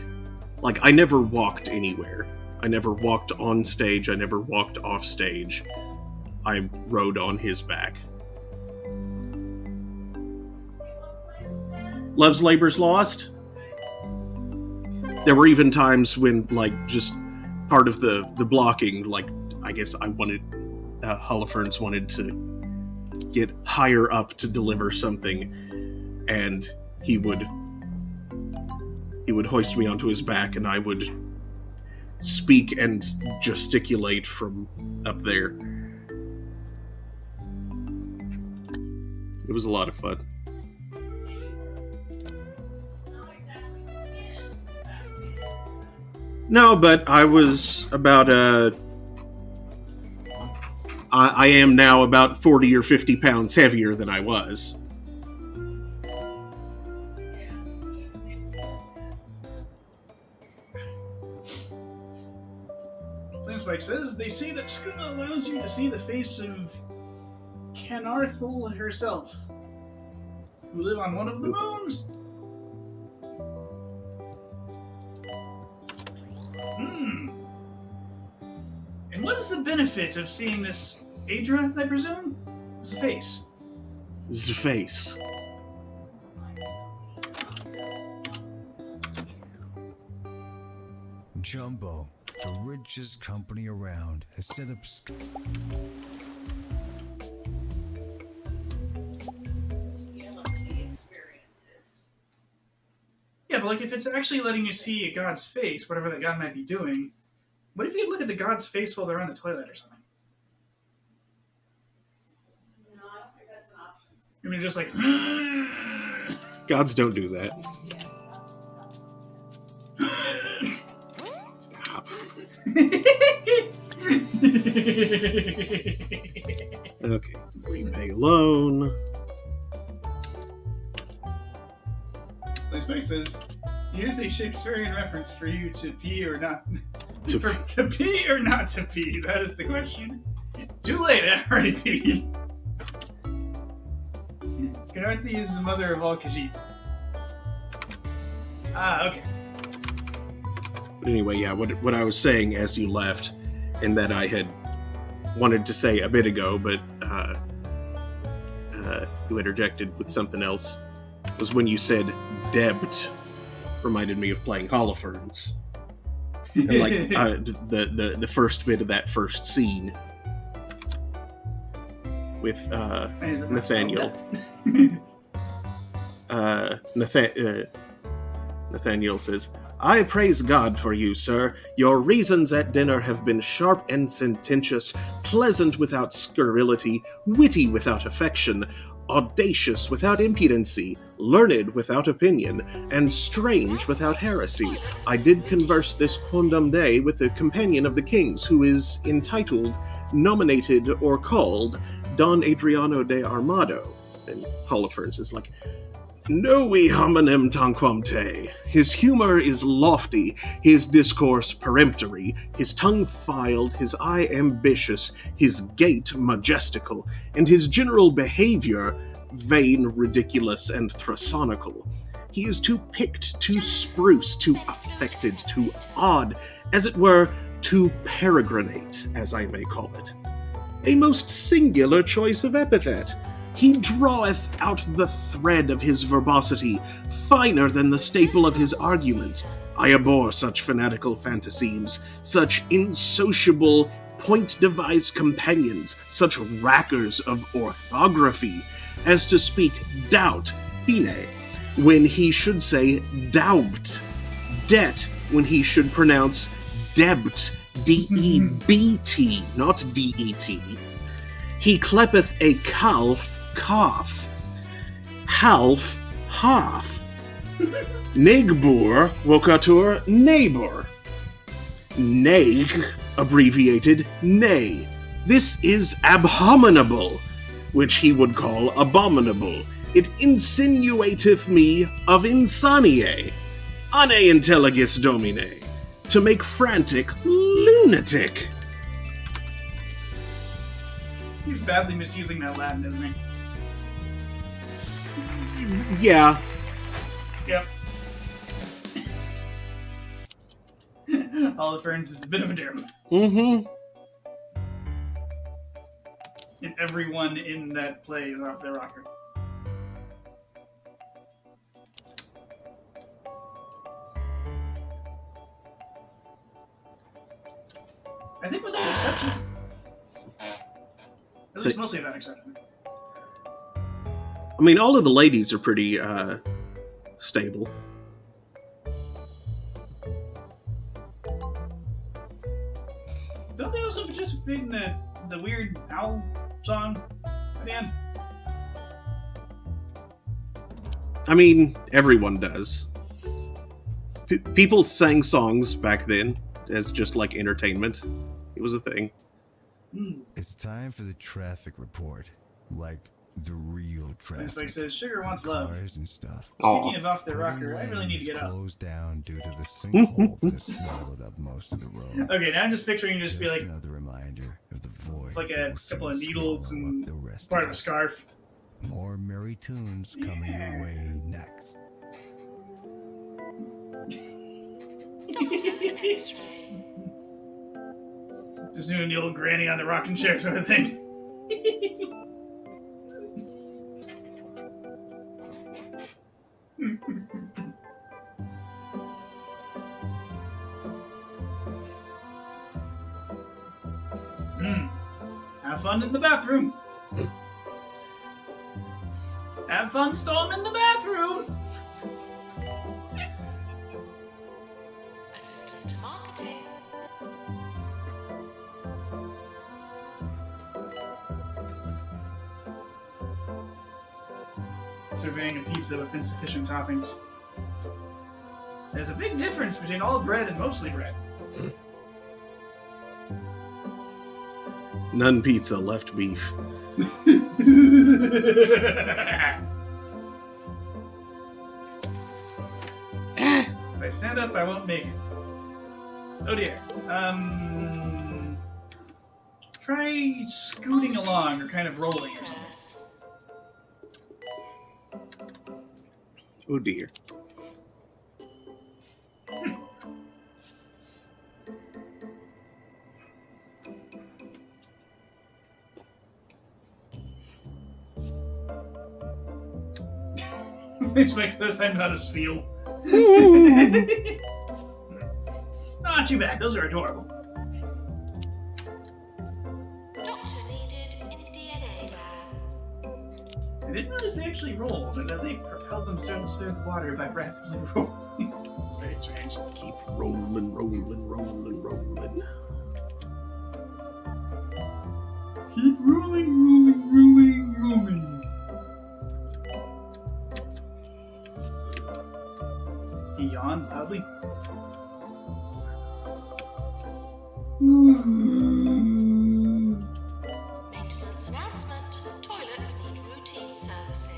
Like, I never walked anywhere. I never walked on stage. I never walked off stage. I rode on his back. Love's Labour's Lost? There were even times when, like, just part of the blocking, like, I guess I wanted, Holofernes wanted to get higher up to deliver something, and he would hoist me onto his back, and I would speak and gesticulate from up there. It was a lot of fun. No, but I was about I am now about 40 or 50 pounds heavier than I was. Flamespike says, they say that Skooma allows you to see the face of Canarthal herself, who live on one of the moons. And what is the benefit of seeing this Adra, I presume? It's a face. The face. Jumbo, the richest company around, has set up. Yeah, but like if it's actually letting you see a god's face, whatever that god might be doing, what if you look at the god's face while they're on the toilet or something? No, I don't think that's an option. I mean, just like, Gods don't do that. Stop. Okay, repay loan. Flamespike says, here's a Shakespearean reference for you to pee or not. To To pee or not to pee? That is the question. Too late, I already peed. Canarthi is the mother of all Khajiit. Ah, okay. But anyway, yeah, what I was saying as you left, and that I had wanted to say a bit ago, but you interjected with something else, was when you said debt reminded me of playing Holofernes. And like the first bit of that first scene. with Is it not Nathaniel. spelled Nathaniel says, I praise God for you, sir. Your reasons at dinner have been sharp and sententious, pleasant without scurrility, witty without affection, audacious without impudency, learned without opinion, and strange without heresy. I did converse this quondam day with a companion of the king's, who is entitled, nominated, or called Don Adriano de Armado. And Holofernes is like, Novi hominem tanquam te. His humor is lofty, his discourse peremptory, his tongue filed, his eye ambitious, his gait majestical, and his general behavior vain, ridiculous, and thrasonical. He is too picked, too spruce, too affected, too odd, as it were, too peregrinate, as I may call it. A most singular choice of epithet. He draweth out the thread of his verbosity, finer than the staple of his argument. I abhor such fanatical fantasemes, such insociable point-device companions, such rackers of orthography, as to speak doubt, fine, when he should say doubt, debt, when he should pronounce debt, D-E-B-T, not D-E-T. He cleppeth a calf, cough, half, half, negbur, vocatur, neighbor, neg, abbreviated, nay. This is abominable, which he would call abominable. It insinuateth me of insaniae, ane intelligis domine, to make frantic, lunatic. He's badly misusing that Latin, isn't he? Yeah, Yep. Holofernes is a bit of a jerk. mm-hmm. And everyone in that play is off their rocker. I think without exception. At least mostly without exception. I mean, all of the ladies are pretty, stable. Don't they also participate in the weird owl song at the end? I mean, everyone does. People sang songs back then as just like entertainment. It was a thing. It's time for the traffic report. Like the real This traffic. book says, Sugar wants love. Cars and stuff. Speaking of off the rocker, I really need to get up. Closed down due to the sinkhole that swallowed up most of the road. Okay, now I'm just picturing you just be like another reminder of the void. like that a will couple of soon needles swallow and up the rest part of a us. scarf. More merry tunes coming your way next. Doctor with an X-ray. Just doing the old granny on the rocking chair sort of thing. Have fun in the bathroom. Have fun storming in the bathroom. Assistant to marketing. Surveying a pizza with insufficient toppings. There's a big difference between all bread and mostly bread. None pizza, left beef. If I stand up, I won't make it. Oh dear. Try scooting along or kind of rolling or something. Yes. Oh dear. Please make this, I'm not a spiel. Not too bad, those are adorable. Doctor needed in DNA lab. I didn't notice they actually rolled, and that they propelled themselves through the water by rapidly rolling. It's very strange. Keep rolling, rolling, rolling, rolling. Keep rolling, rolling, rolling, rolling. He yawned loudly. Maintenance announcement. Toilets need routine servicing.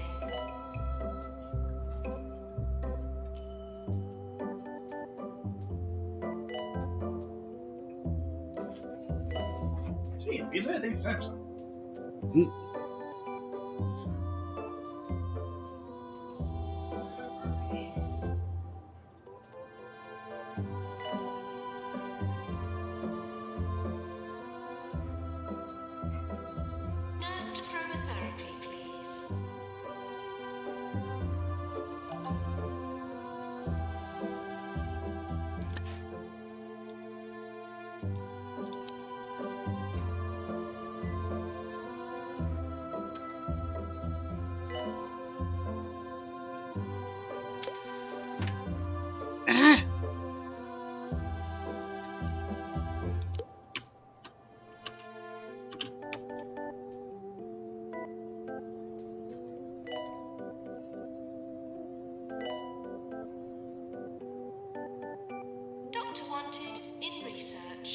Speaking of pizza, I think it's time for some. Nurse to chromotherapy, please. Ah! Doctor wanted in research.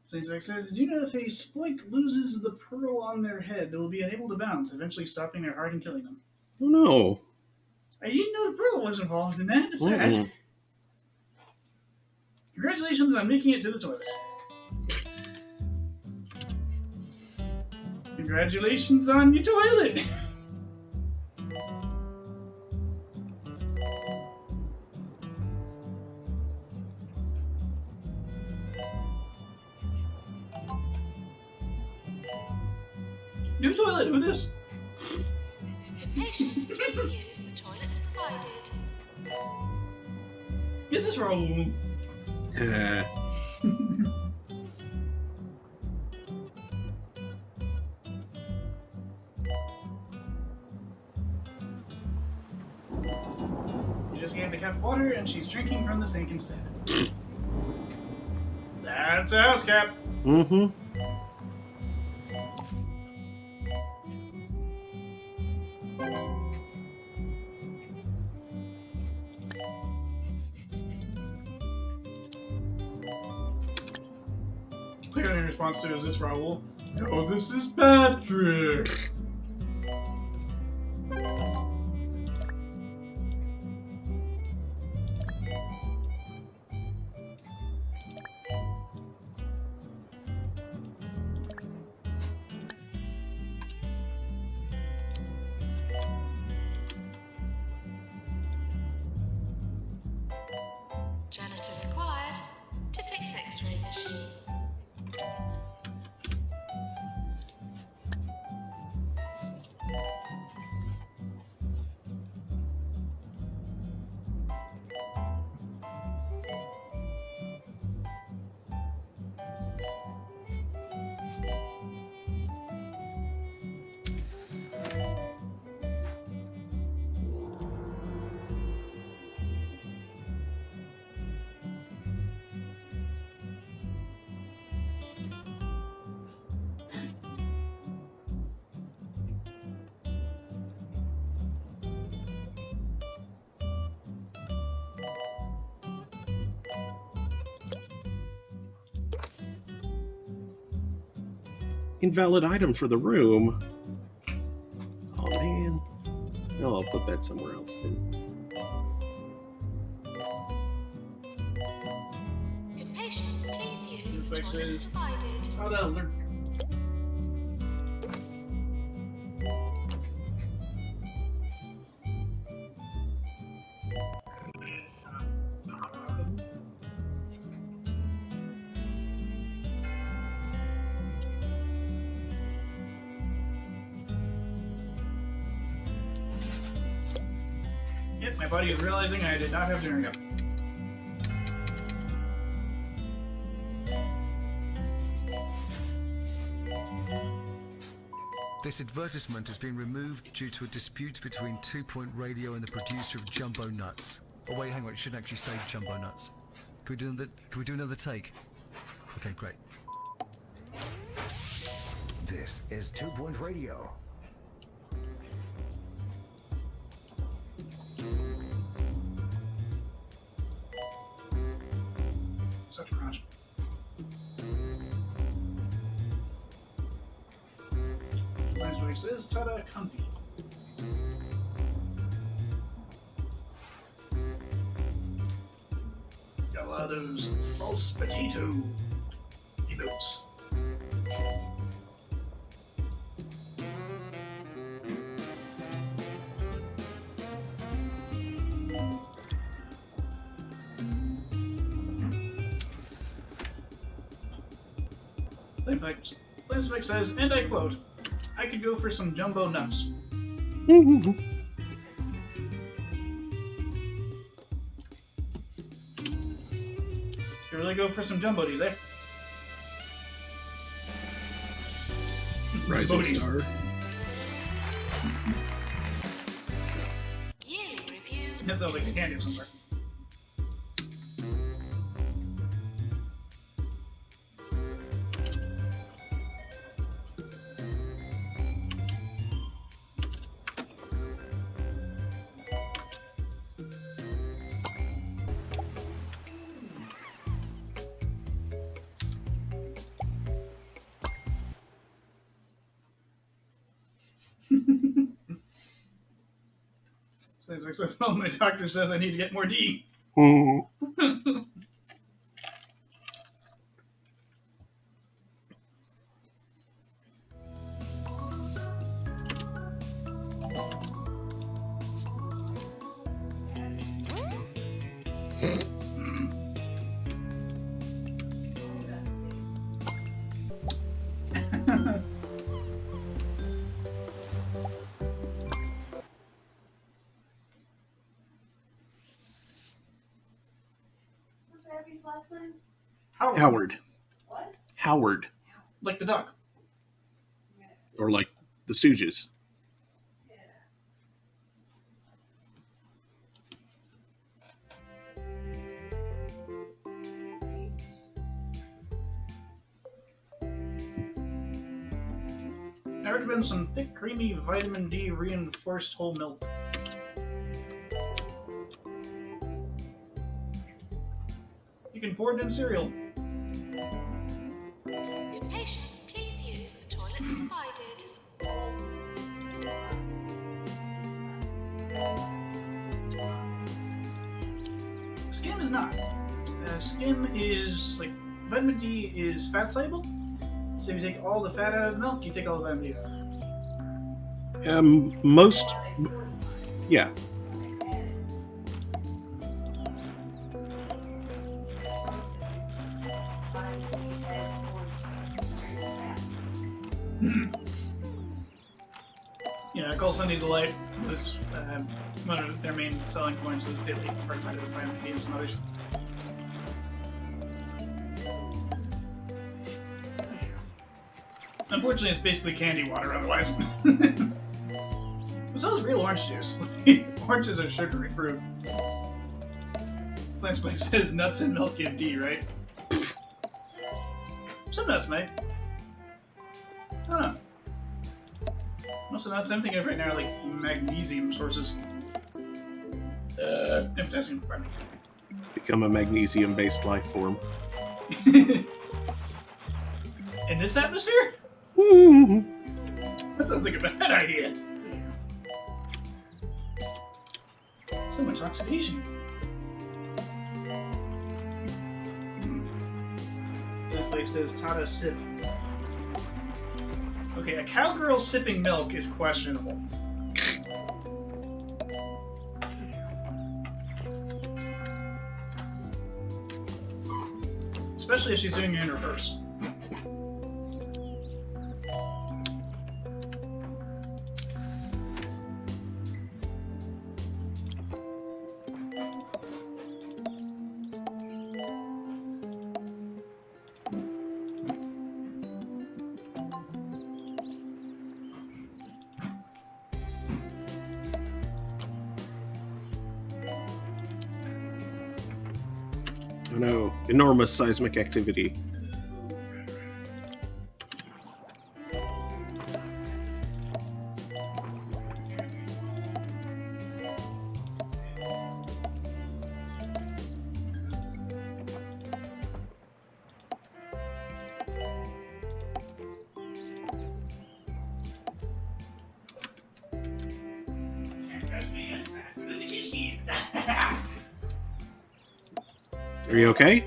Zigzag says, "Did you know if a spoik loses the pearl on their head, they will be unable to bounce, eventually stopping their heart and killing them?" Oh no. I didn't know the pearl was involved in that. It's sad. Mm-mm. Congratulations on making it to the toilet. Congratulations on your toilet. New toilet, who this? Patients, please use the toilets provided. Is this Raoul? You just gave the cat water and she's drinking from the sink instead. That's a house cat. Mm-hmm. Clearly in response to, is this Raoul? No, this is Patrick. Janitor required to fix X-ray machine. Invalid item for the room. Oh man. No, I'll put that somewhere else then. Flashback toilets says, provided. how that alert? Yep, my body is realizing I did not have dinner yet. This advertisement has been removed due to a dispute between 2 Point Radio and the producer of Jumbo Nuts. Oh wait, hang on, it shouldn't actually say Jumbo Nuts. Can we do another take? Okay, great. This is 2 Point Radio. Such a rush. That's what he says. Ta-da, comfy. Got a lot of those false potato emotes. Flamspike says, and I quote, I could go for some jumbo nuts. You really go for some jumbo-dies, eh? Rising Booties. Star. Yearly review. That sounds like a candy somewhere. Well, my doctor says I need to get more D. Howard. What? Howard. Like the duck. Or like the Stooges. I recommend some thick, creamy, vitamin D reinforced whole milk. You can pour it in cereal. Good patients, please use the toilets provided. Skim is not. Skim is like vitamin D is fat soluble. So if you take all the fat out of the milk, you take all the vitamin D out. Most. Yeah. Yeah, I call Sunny Delight. It's one of their main selling points is the part of vitamin D and some others. Unfortunately, it's basically candy water otherwise. So is real orange juice. Oranges are sugary fruit. Flamspike says nuts and milk give D, right? Some nuts, mate. I don't know. Most of the nuts I'm thinking of right now are like magnesium sources. Potassium, pardon. Become a magnesium-based life form. In this atmosphere? That sounds like a bad idea. So much oxidation. Earthquake says Tata sip. Okay, a cowgirl sipping milk is questionable. Especially if she's doing it in reverse. I know, enormous seismic activity. Are you okay?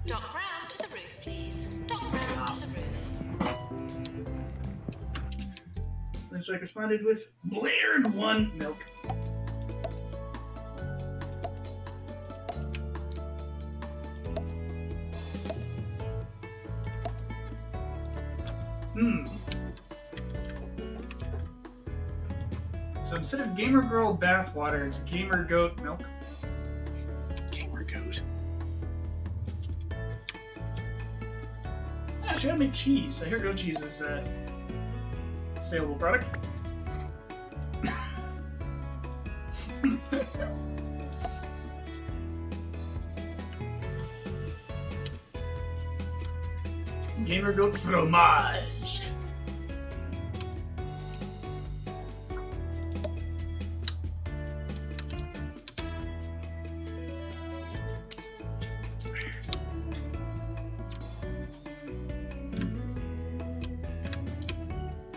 Dock round to the roof, please. Dock round to the roof. Lynch responded with Blared 1 milk. So instead of Gamer Girl bathwater, it's Gamer Goat milk. Gamer Goat. Yeah, she gotta make cheese. I hear goat cheese is a saleable product. Gamer Goat fromage.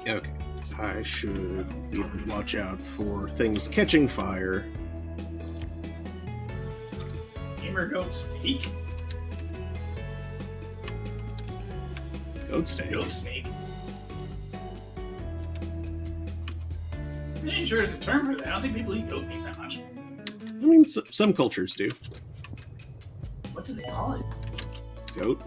Okay. I should watch out for things catching fire. Gamer Goat steak? Goat steak. Goat steak. I ain't sure there's a term for that. I don't think people eat goat meat that much. I mean, some cultures do. What do they call it? Goat.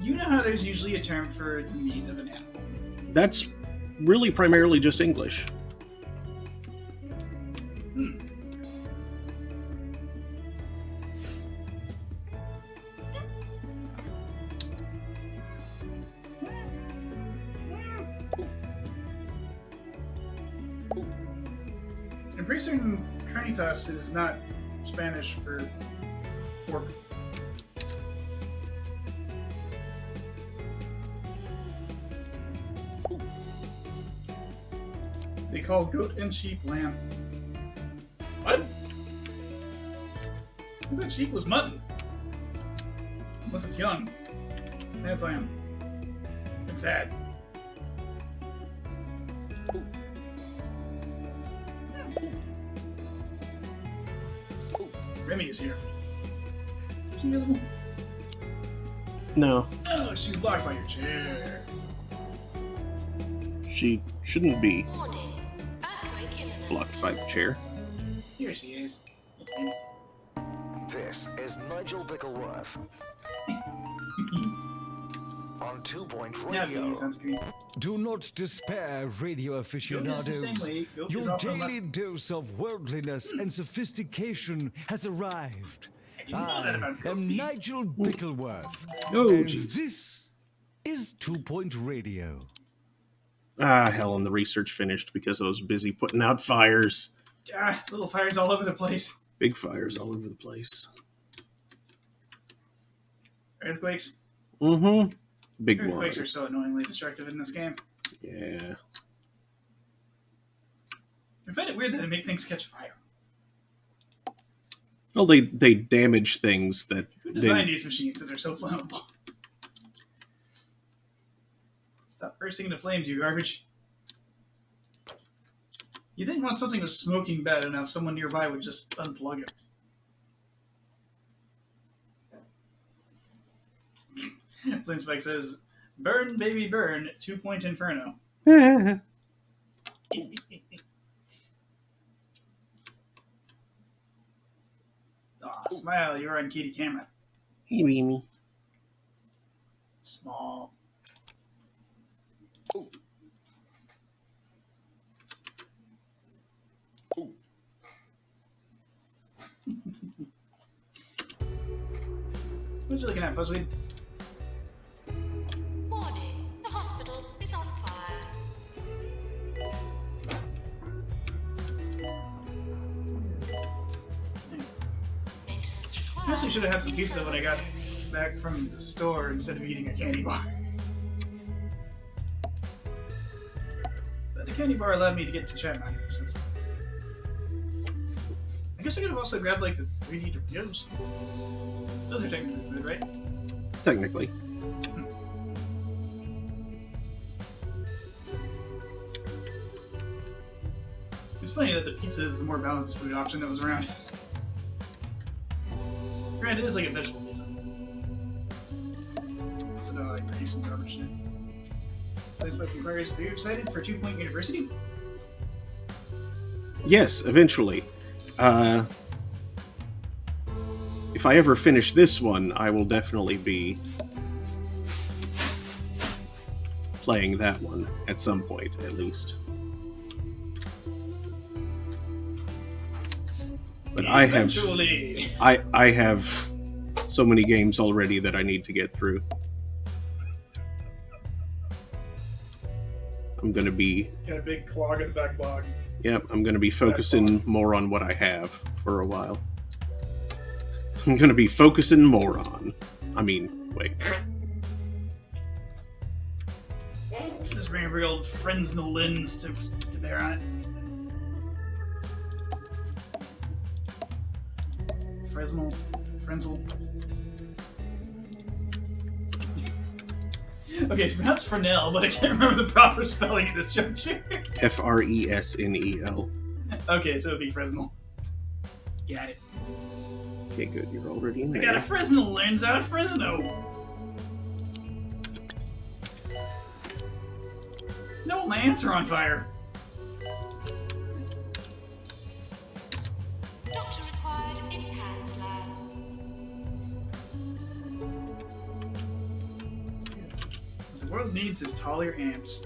You know how there's usually a term for the meat of an animal. That's really primarily just English. I'm pretty certain carnitas is not Spanish for pork. They call goat and sheep lamb. What? I thought sheep was mutton. Unless it's young. That's lamb. It's sad. Remy is here. Is she available? No, Oh, she's blocked by your chair. she shouldn't be Warning. Earthquake imminent. blocked by the chair. Here she is. It's me. This is Nigel Bickleworth on 2 Point Now Radio. the sunscreen. Do not despair, radio Goat is the same aficionados. way. Goat is Your also daily dose of worldliness and sophistication has arrived. You know that I about goat am meat. Nigel Bickleworth, Oh, and jeez. this is 2 Point Radio. Ah, hell, and the research finished because I was busy putting out fires. Ah, little fires all over the place. Big fires all over the place. Earthquakes. Mm-hmm. Big Earthquakes one. are so annoyingly destructive in this game. Yeah. I find it weird that it makes things catch fire. Well, they damage things that Who designed they, these machines that are so flammable? Stop bursting into flames, you garbage. You think once something was smoking bad enough, someone nearby would just unplug it. Flame Spike says, "Burn, baby, burn! 2-point inferno." Aw, smile! You're on kitty camera. Hey, Mimi. Small. What you looking at, Fuzzweed? Warning, the hospital is on fire. Maintenance I required. honestly should have had some pizza when I got back from the store instead of eating a candy bar. But the candy bar allowed me to get to chat 90%. I guess I could have also grabbed like the 3D Doritos. Those are technically food, right? Technically. It's funny that the pizza is the more balanced food option that was around. Granted, it is like a vegetable pizza. So no, like rice and garbage shit. Plays by Aquarius, are you excited for 2-Point University? Yes, eventually. If I ever finish this one, I will definitely be playing that one at some point, at least. But Eventually. I have so many games already that I need to get through. I'm gonna be Got a big clog at the backlog. Yep, I'm going to be focusing more on what I have for a while. I'm going to be focusing more on. I mean, wait. Just bring a real Fresnel lens to bear on it. Fresnel. Okay, it's pronounced Fresnel, but I can't remember the proper spelling at this juncture. Fresnel. Okay, so it'd be Fresnel. Got it. Okay, good. You're already in I got a there. Fresnel lens out of Fresno. No, my ants are on fire. Doctor required in Pan's lab. What the world needs is taller ants.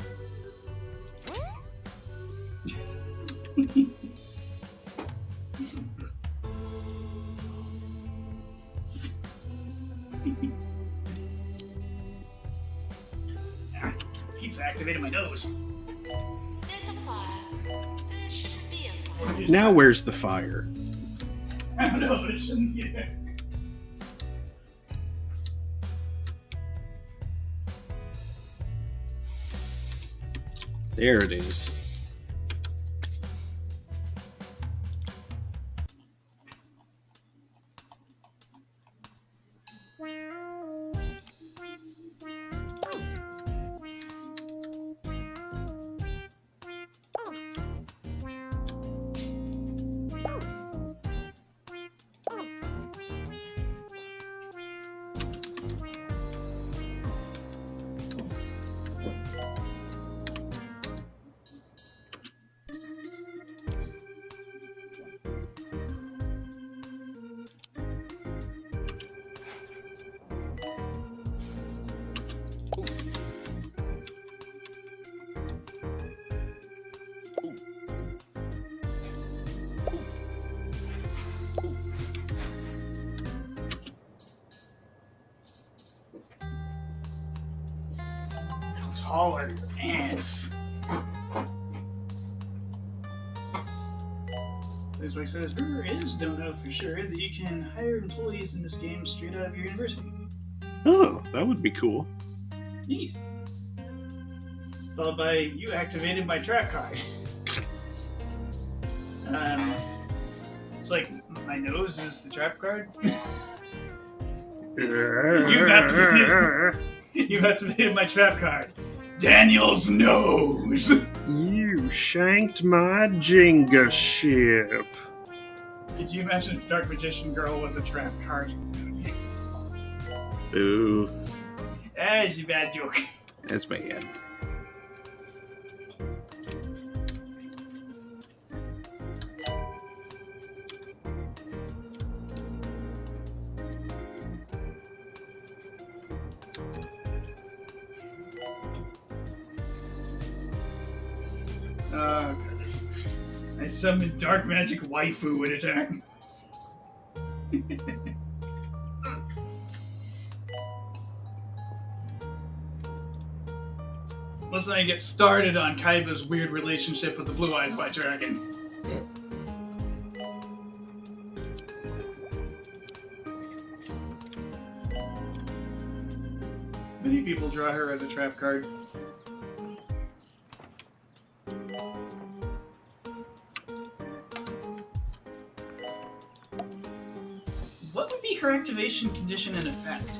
Pizza activated my nose. There's a fire. There shouldn't be a fire. Now where's the fire? I don't know, but it shouldn't be there. There it is. Taller ants. This way says, rumor is, don't know for sure, that you can hire employees in this game straight out of your university. Oh, that would be cool. Neat. Followed by, you activated my trap card. It's like, my nose is the trap card. You've activated my trap card. Daniel's nose! You shanked my Jenga ship. Could you imagine if Dark Magician Girl was a trap card? Ooh, That's a bad joke. that's bad. Oh, goodness. I summoned Dark Magic Waifu in attack. Let's not get started on Kaiba's weird relationship with the Blue Eyes White Dragon. Many people draw her as a trap card. What would be her activation condition and effect?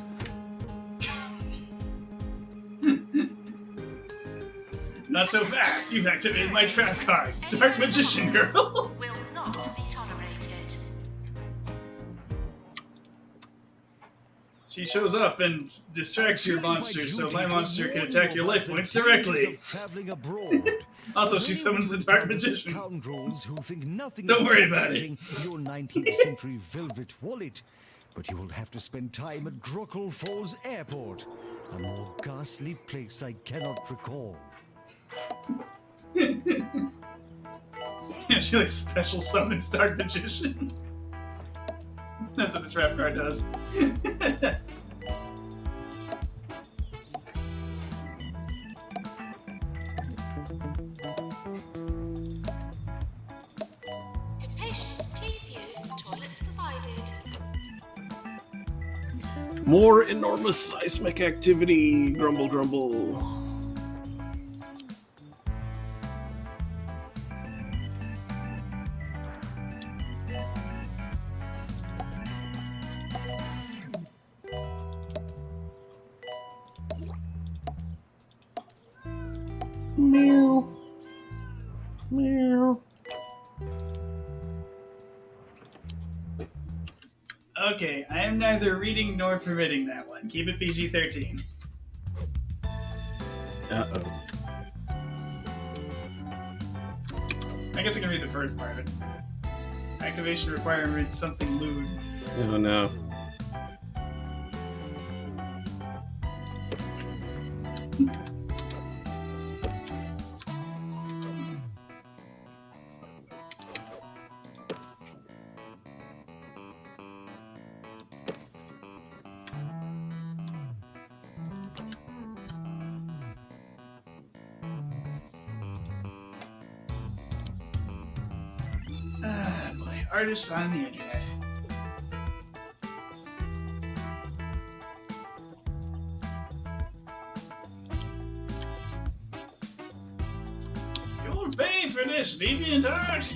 Not so fast! You've activated my trap card, Dark Magician Girl! Will not be tolerated. She shows up and distracts your monster, so my monster can attack your life points directly. Traveling abroad. Also, she summons the Dark Magician. Scoundrels who think nothing Don't of worry about it. damaging your 19th century velvet wallet. But you will have to spend time at Druckle Falls Airport, a more ghastly place I cannot recall. Yeah, she like special summons Dark Magician. That's what the trap card does. Could patients please use the toilets provided? More enormous seismic activity. Grumble, grumble. Meow. Meow. Okay, I am neither reading nor permitting that one. Keep it PG-13. Uh-oh. I guess I can read the first part of it. Activation requirement, something lewd. Oh no. Ah, boy. Artists on the internet. You'll pay for this deviant art!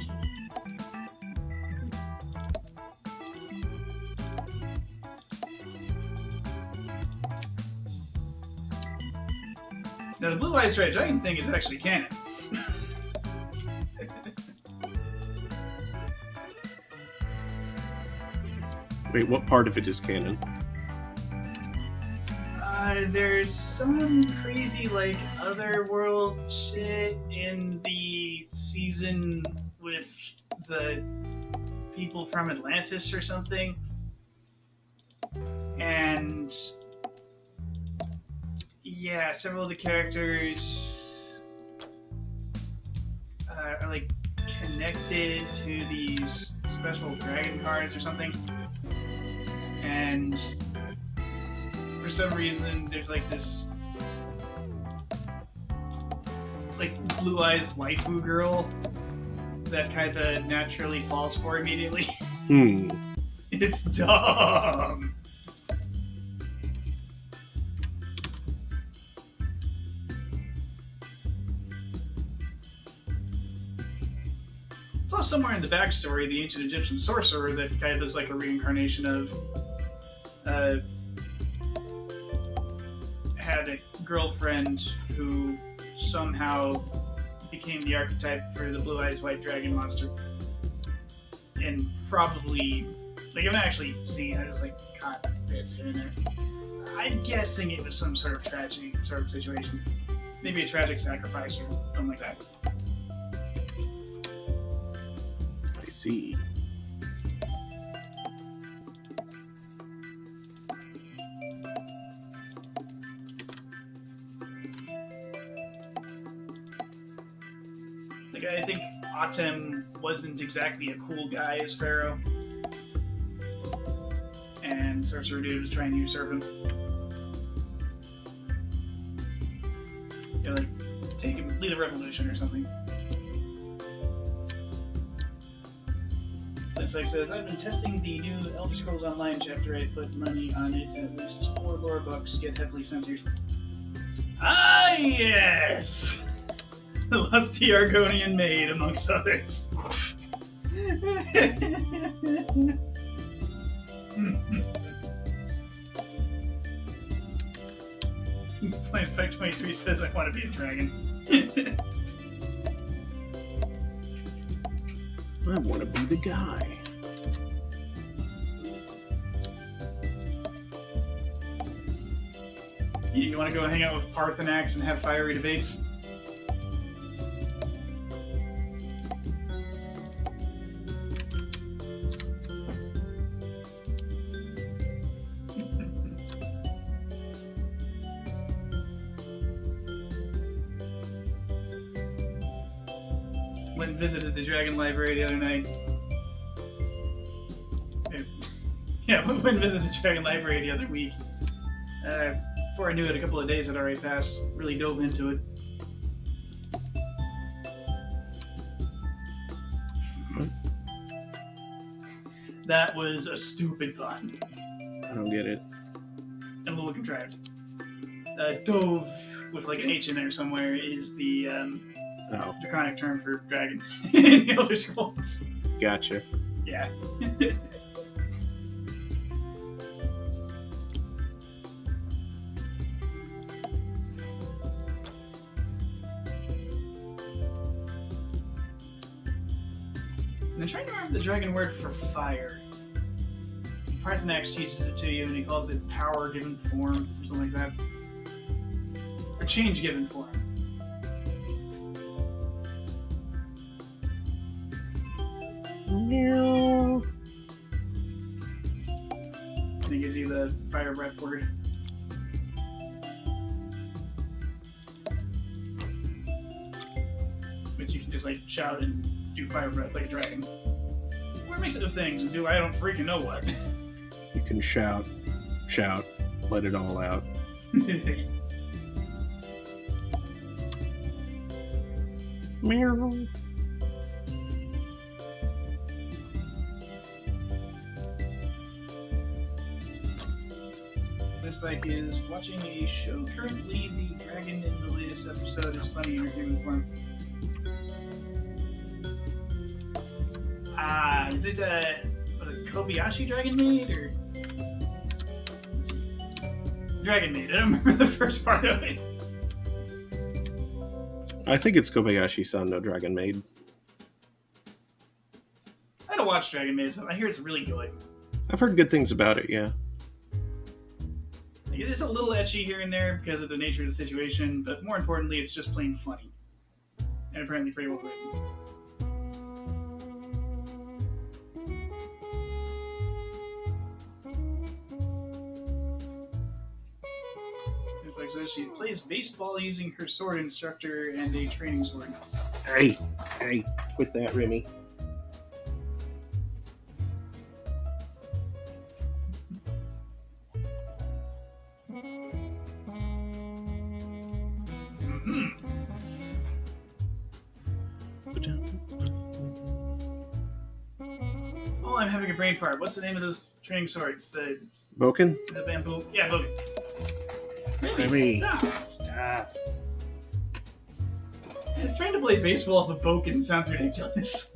Now, the Blue Eyes White Dragon thing is actually canon. Wait, what part of it is canon? There's some crazy, like, otherworld shit in the season with the people from Atlantis or something. And yeah, several of the characters are like connected to these special dragon cards or something. And for some reason, there's like this like blue eyes waifu girl that kind of naturally falls for immediately. It's dumb. Plus, somewhere in the backstory, the ancient Egyptian sorcerer that kind of is like a reincarnation of had a girlfriend who somehow became the archetype for the Blue Eyes White Dragon monster. And probably, like, I've not actually seen, I just, like, caught bits here and there. I'm guessing it was some sort of tragic sort of situation. Maybe a tragic sacrifice or something like that. I see. Like, I think Atem wasn't exactly a cool guy as Pharaoh. And Sorcerer Dude was trying to usurp him. Yeah, like, take him, lead a revolution or something. Netflix says, I've been testing the new Elder Scrolls Online chapter. I put money on it. At least 4 lore books get heavily censored. Ah, yes! The lusty Argonian maid, amongst others. Plain Effect 23 says, I want to be a dragon. I want to be the guy. You want to go hang out with Parthenax and have fiery debates? Went and visited the Dragon Library the other night. Yeah, went and visited the Dragon Library the other week. Before I knew it, a couple of days had already passed. Really dove into it. That was a stupid pun. I don't get it. And a little contrived. Dove, with like an H in there somewhere, is the Oh, draconic term for dragon in the Elder Scrolls. gotcha. Yeah. And I'm trying to remember the dragon word for fire. Parthenax teaches it to you, and he calls it power given form, or something like that. Or change given form. Meow. And he gives you the fire breath word. Which you can just like shout and do fire breath like a dragon. Or a mix of things and do I don't freaking know what. You can shout, let it all out. Meow. This bike is watching a show currently. The dragon in the latest episode is funny in human form. Is it a Kobayashi Dragon Maid or Dragon Maid? I don't remember the first part of it. I think it's Kobayashi-san, no Dragon Maid. I don't watch Dragon Maid, so I hear it's really good. I've heard good things about it, yeah. Like, it's a little etchy here and there because of the nature of the situation, but more importantly, it's just plain funny. And apparently pretty well written. She plays baseball using her sword instructor and a training sword. Hey, quit that, Remy. Oh, I'm having a brain fart. What's the name of those training swords? The Boken? bamboo. Yeah, Boken. Remy. Stop. Trying to play baseball with a Boken sounds ridiculous.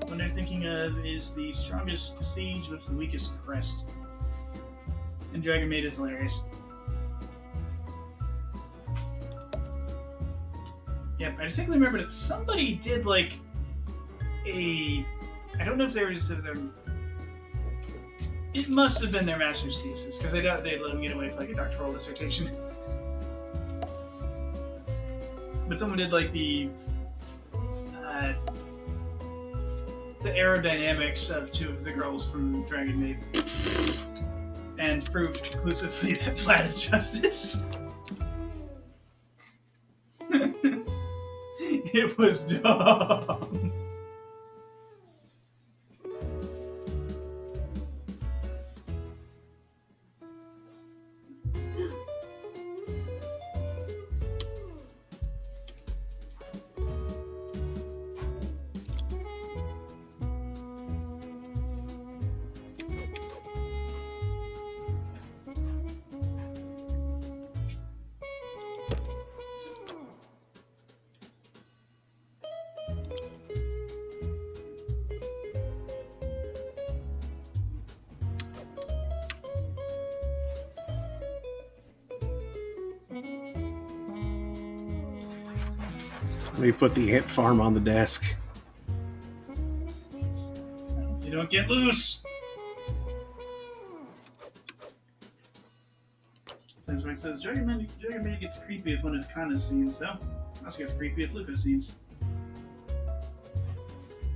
When they're thinking of is the strongest siege with the weakest crest. And Dragon Maid is hilarious. Yep, I distinctly remember that somebody did like a... I don't know if they were just... It must have been their master's thesis, because I doubt they'd let them get away with like a doctoral dissertation. But someone did like the aerodynamics of two of the girls from Dragon Maid, and proved conclusively that flat is justice. It was dumb. Let me put the ant farm on the desk. You don't get loose. That's where it says Dragon Maid gets creepy if one of Kana's scenes, though. Also gets creepy if Luca's scenes.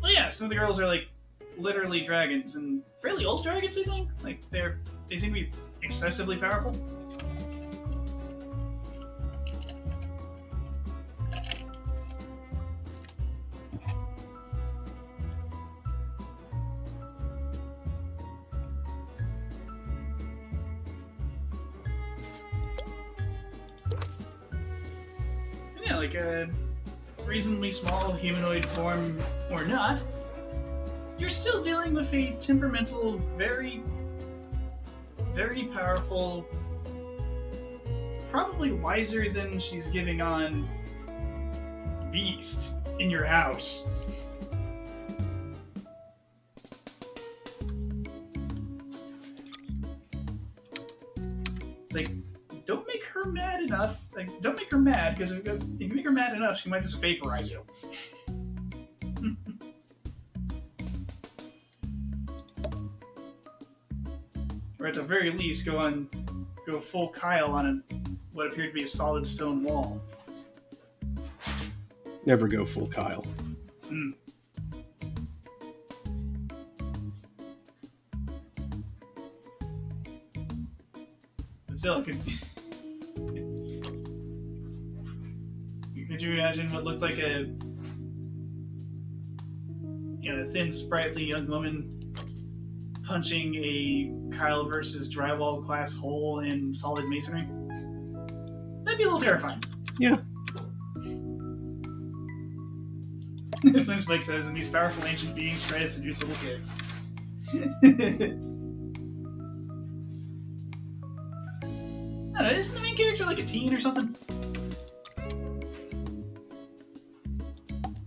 Well, yeah, some of the girls are like literally dragons, and fairly old dragons, I think. Like they seem to be excessively powerful. Yeah, like a reasonably small humanoid form or not, you're still dealing with a temperamental, very, very powerful, probably wiser than she's giving on beast in your house. It's like, don't make her mad enough. Like, don't make her mad, because if you make her mad enough, she might just vaporize you. Or at the very least, go full Kyle on what appeared to be a solid stone wall. Never go full Kyle. Mm. But still, could you imagine what looked like a thin, sprightly young woman punching a Kyle versus drywall class hole in solid masonry? That'd be a little terrifying. Yeah. Flintspike says, and these powerful ancient beings try to seduce little kids. I don't know, isn't the main character like a teen or something?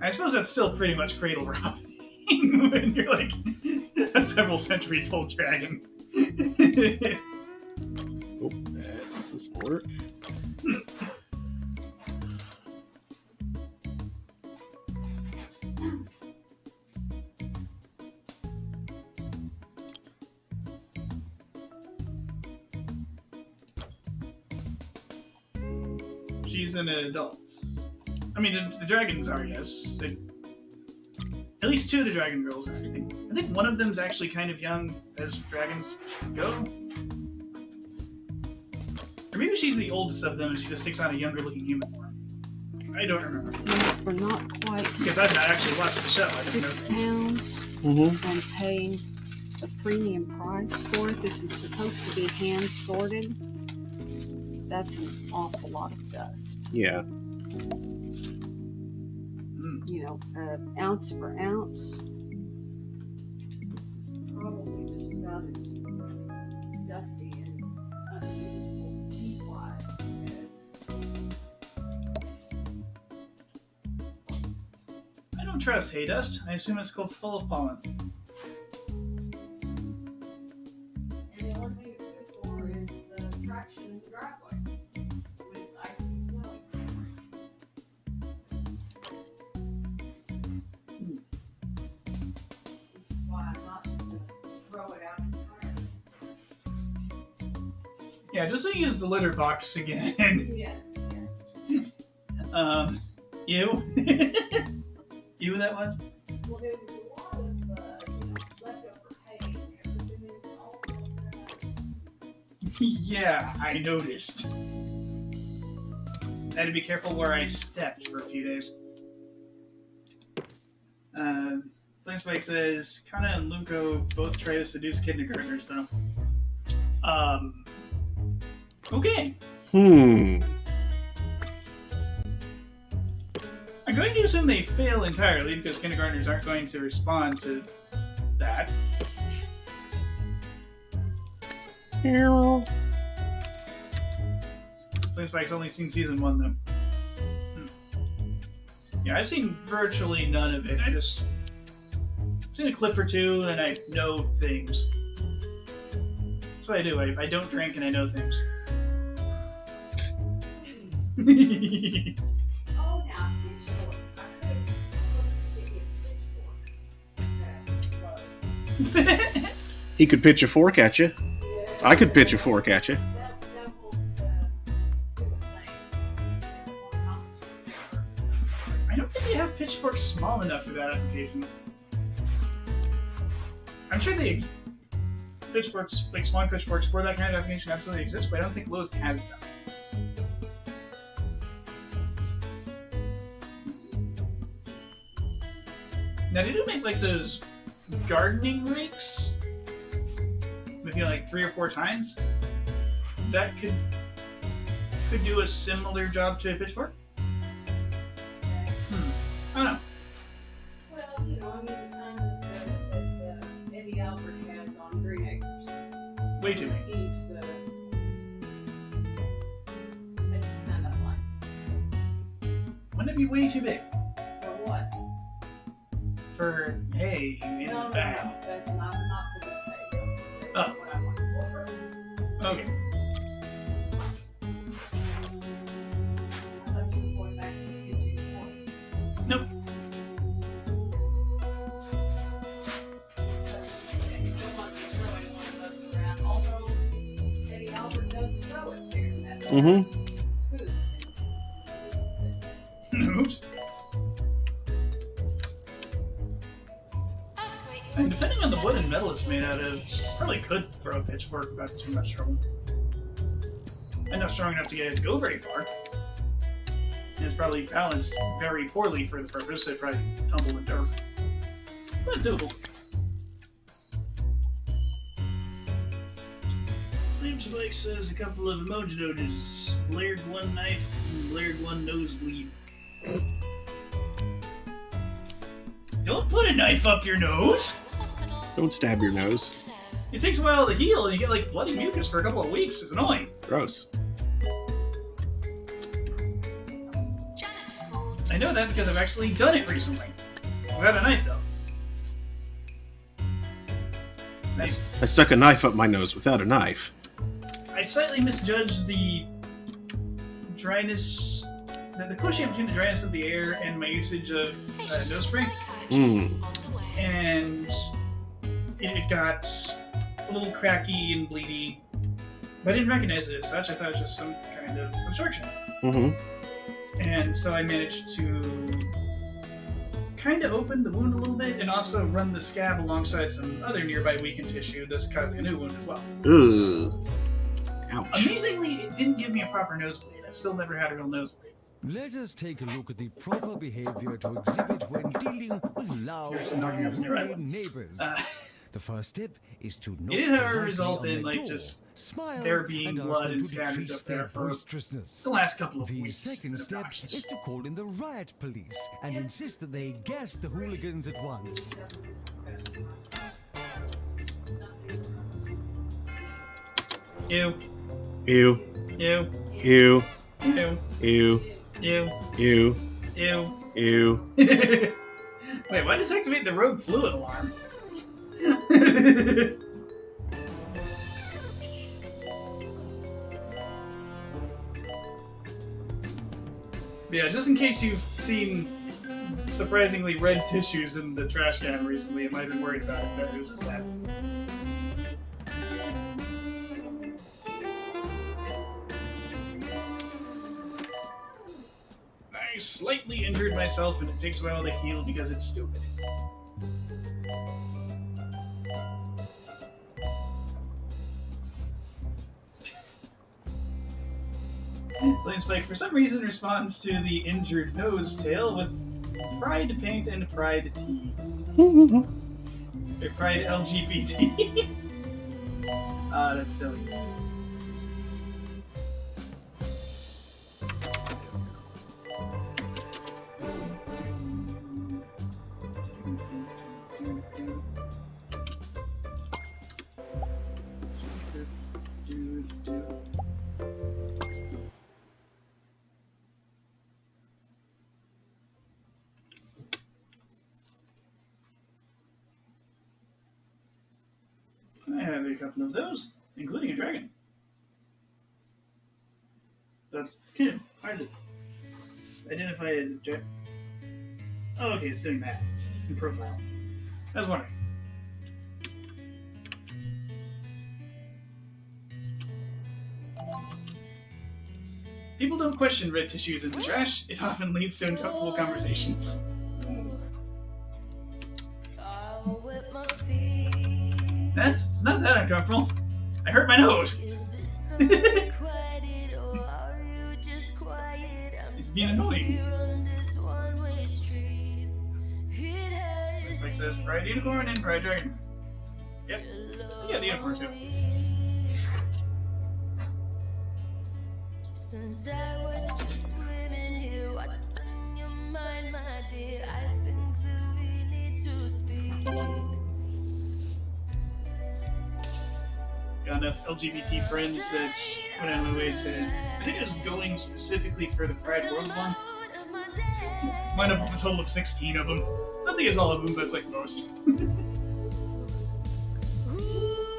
I suppose that's still pretty much cradle robbing when you're like a several centuries old dragon. Oh, that doesn't work. She's an adult. I mean, the dragons are, yes. At least two of the dragon girls are. I think one of them's actually kind of young as dragons go. Or maybe she's the oldest of them and she just takes on a younger looking human form. I don't remember. For not quite Because I've not actually watched the show. I didn't know £6 that. and paying a premium price for it. This is supposed to be hand sorted. That's an awful lot of dust. Yeah. Ounce for ounce. This is probably just about as dusty and as unusable heat-wise as... I don't trust hay dust. I assume it's called full of pollen. in the driveway. When it's icy snow. Which is why I'm not just gonna throw it out entirely. Yeah, just so you use the litter box again. Yeah. You? You that was? Well, there was a lot of leftover hay in there, but then there's also Yeah, I noticed. I had to be careful where I stepped for a few days. Flintspike says, Kana and Luko both try to seduce kindergartners, though. Okay. I'm going to assume they fail entirely because kindergartners aren't going to respond to that. Flintspike's only seen season 1, though. Yeah, I've seen virtually none of it. I've seen a clip or two, and I know things. That's what I do. I don't drink, and I know things. Oh, now pitchfork. I could pitchfork. He could pitch a fork at you. I could pitch a fork at you. That won't do the same. I don't think they have pitchforks small enough for that application. I'm sure they pitchforks, like small pitchforks for that kind of application, absolutely exist, but I don't think Lowe's has them. Now, they do make like those gardening rakes with, you know, like 3 or 4 tines. That could do a similar job to a pitchfork. I don't know. Well, you know, I mean, the kind that Eddie Albert has on Green Acres. Way too many. He's, that's the kind I like. Wouldn't it be way too big For what? for hay in No, the back? that's not for the sake. That's Oh. not what I want for her. Okay. I thought you were going back to the kitchen for. Nope. Although Eddie Albert does sew it there in that Mm-hmm. scoop. Oops. And depending on the wood and metal it's made out of, probably could throw a pitchfork without too much trouble. And not strong enough to get it to go very far. And it's probably balanced very poorly for the purpose, so it probably tumble and dirt. But it's doable. Flamespike says a couple of emoji notes. Layered one knife and layered one nosebleed. Don't put a knife up your nose! Don't stab your nose. It takes a while to heal and you get like bloody mucus for a couple of weeks. It's annoying. Gross. I know that because I've actually done it recently. Without a knife, though. I stuck a knife up my nose without a knife. I slightly misjudged the dryness, the quotient between the dryness of the air and my usage of nose spray, and it got a little cracky and bleedy. But I didn't recognize it as such. I thought it was just some kind of obstruction. Mm-hmm. And so I managed to kind of open the wound a little bit and also run the scab alongside some other nearby weakened tissue, thus causing a new wound as well. Ugh. Ouch. Amazingly, it didn't give me a proper nosebleed. I've still never had a real nosebleed. Let us take a look at the proper behavior to exhibit when dealing with loud, There's some knocking on some unruly right. neighbors. The first step is to knock It did, however, politely result on in, the like, door, just smile, there being and ask blood them and to scavenge decrease up there their for boisterousness. the last couple of The weeks. second It's step obnoxious. is to call in the riot police and insist that they gas the hooligans at once. Ew. Ew. Ew. Ew. Ew. Ew. Ew. Ew. Ew. Ew. Wait, why does this activate the rogue fluid alarm? Yeah, just in case you've seen surprisingly red tissues in the trash can recently, you might have been worried about it, but it was just that. I slightly injured myself and it takes a while to heal because it's stupid. Flame Spike, for some reason, responds to the injured nose tail with Pride Paint and Pride Tea. Or Pride LGBT. That's silly. I have a couple of those, including a dragon. That's kind of hard to identify as a dragon. Oh, okay, it's doing that. It's in profile. I was wondering. People don't question red tissues in the trash. It often leads to uncomfortable conversations. That's not that uncomfortable. I hurt my nose. It's being annoying. Like says Pride Unicorn and Pride Dragon. Yep. Yeah, the unicorn too. Since I was just swimming here, what's on your mind, my dear? I think that we need to speak. Got enough LGBT friends that's went on my way to. I think I was going specifically for the Pride World one. Might have a total of 16 of them. I don't think it's all of them, but it's like most.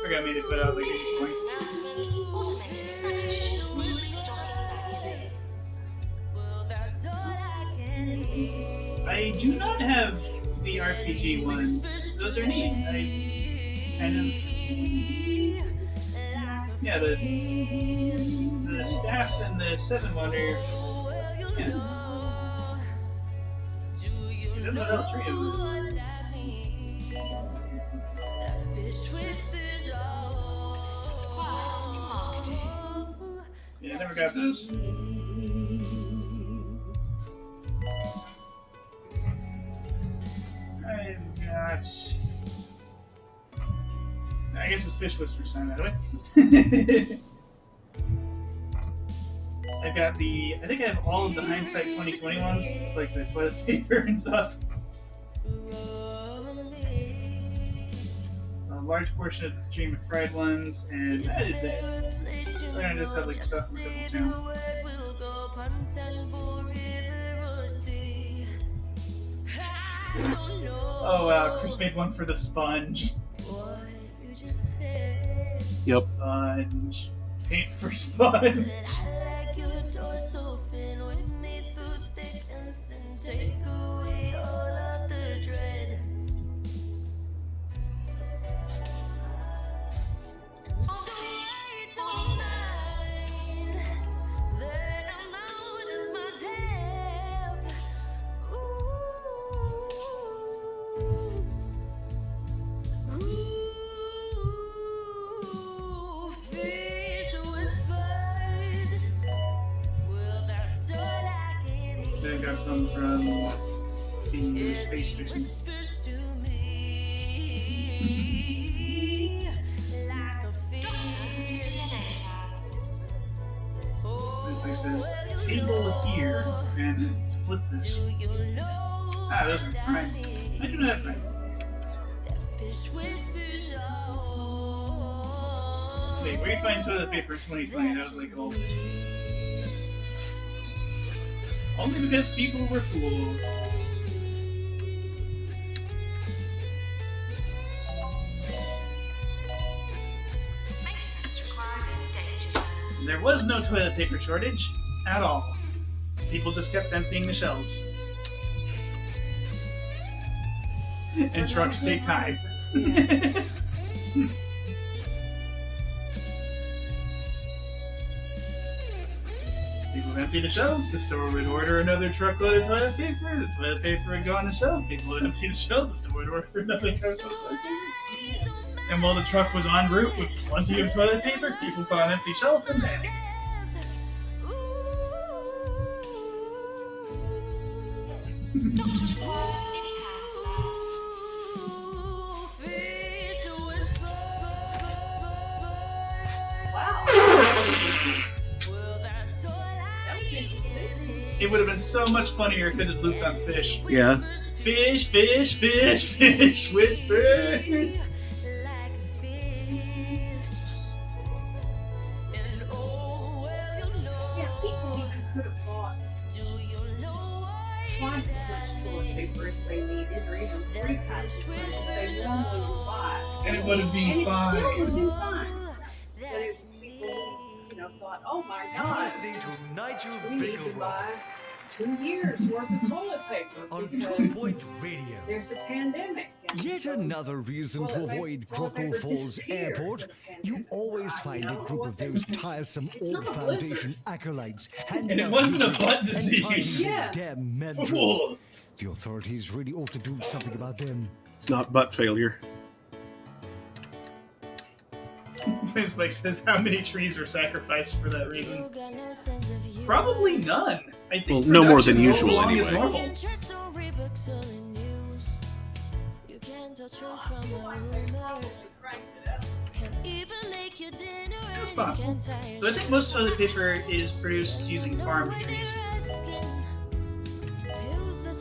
Forgot me to put out like 8 points. Announcement, automated smash, will be starting manually. I do not have the RPG ones. Those are neat. I kind of. Yeah, the staff and the 7 one are. Yeah. I don't know all 3 of those. Assistant required in marketing. Yeah, I never got those. I've got. I guess it's Fish Whisperer sign that way. I've got the. I think I have all of the Hindsight 2020 ones, like the toilet paper and stuff. A large portion of the Stream of Pride ones, and that is it. I'm gonna just have like stuff from a couple towns. Oh wow, Chris made one for the sponge. Yep. Sponge. Paint for sponge. Take away all of the dread. Then I got some from the Space Fixing. Doctor to DNA lab. It says table here and flip this. Ah, those are Pride. I do not have Pride. Wait, where you find toilet paper in 2020? That was like old. Only because people were fools. Maintenance required in danger zone. There was no toilet paper shortage at all. people just kept emptying the shelves. And trucks take time. Yeah. People would empty the shelves, the store would order another truckload of toilet paper, the toilet paper would go on the shelf, people would empty the shelf, the store would order another truckload of toilet paper. And while the truck was en route with plenty of toilet paper, people saw an empty shelf and panicked. Dr. Claude in Hanslow. Wow. That was interesting. It would have been so much funnier if it had looped on fish. Yeah. Fish, fish, fish, fish, whispers. Yeah, people even could have bought twice as much toilet paper as they needed, or even 3 times as much as they normally would buy. And it would have been And it still would fine. have been fine. But it was people who, thought, oh my God, Listening to Nigel we need to Bicklewood buy 2 years worth of toilet paper on Two because Point Radio. there's a pandemic. And Yet so another reason to toilet avoid toilet Croco paper Falls disappears Airport. in a You pandemic. always find a group of those tiresome It's old not a Foundation acolytes handing And it out wasn't a papers butt and disease. tying Yeah. damn mantras. Fools. The authorities really ought to do something about them. It's not butt failure. Mike says, how many trees were sacrificed for that reason? Probably none. I think Well, no more than production's usual rolling as anyway. normal. It's possible. But I think most toilet paper is produced using farm trees.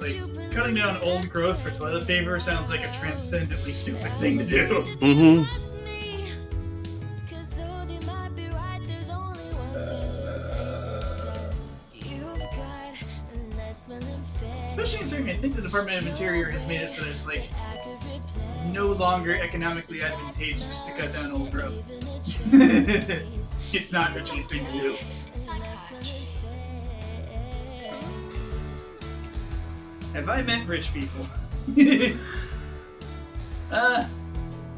Like, cutting down old growth for toilet paper sounds like a transcendently stupid thing to do. Mm-hmm. Especially considering I think the Department of Interior has made it so that it's like no longer economically advantageous to cut down old growth. It's not a cheap thing to do. Have I met rich people? A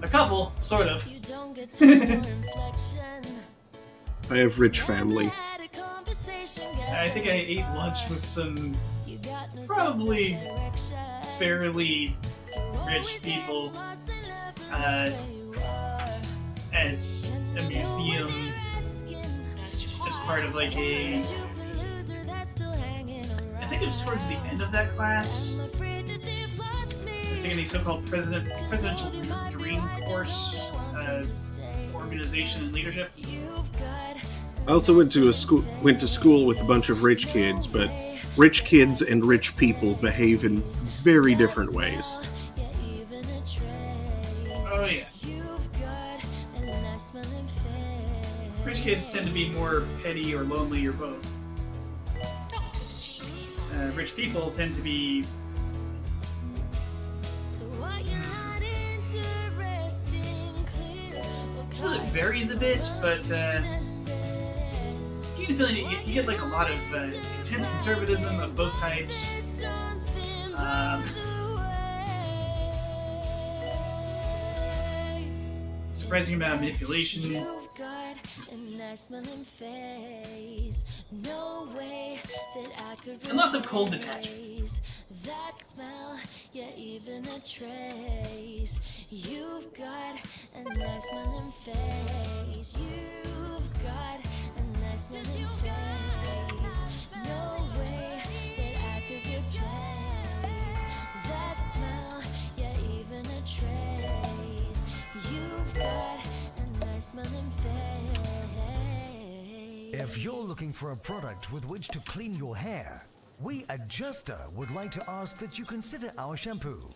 couple, sort of. I have rich family. I think I ate lunch with some probably fairly rich people at a museum as part of like a... I think it was towards the end of that class. I was taking the so-called presidential dream course, organization and leadership. I also went to school with a bunch of rich kids, but rich kids and rich people behave in very different ways. Oh yeah. Rich kids tend to be more petty or lonely or both. Rich people tend to be... I suppose it varies a bit, but you get a feeling you get like a lot of intense conservatism of both types. Surprising amount of manipulation. And lots of cold detachment. That smell, yeah, even a trace. You've got a nice smelling face. You've got a nice smelling face. No way that I could replace that smell, yeah, even a trace. You've got a nice smelling face. If you're looking for a product with which to clean your hair, we at Justa would like to ask that you consider our shampoo.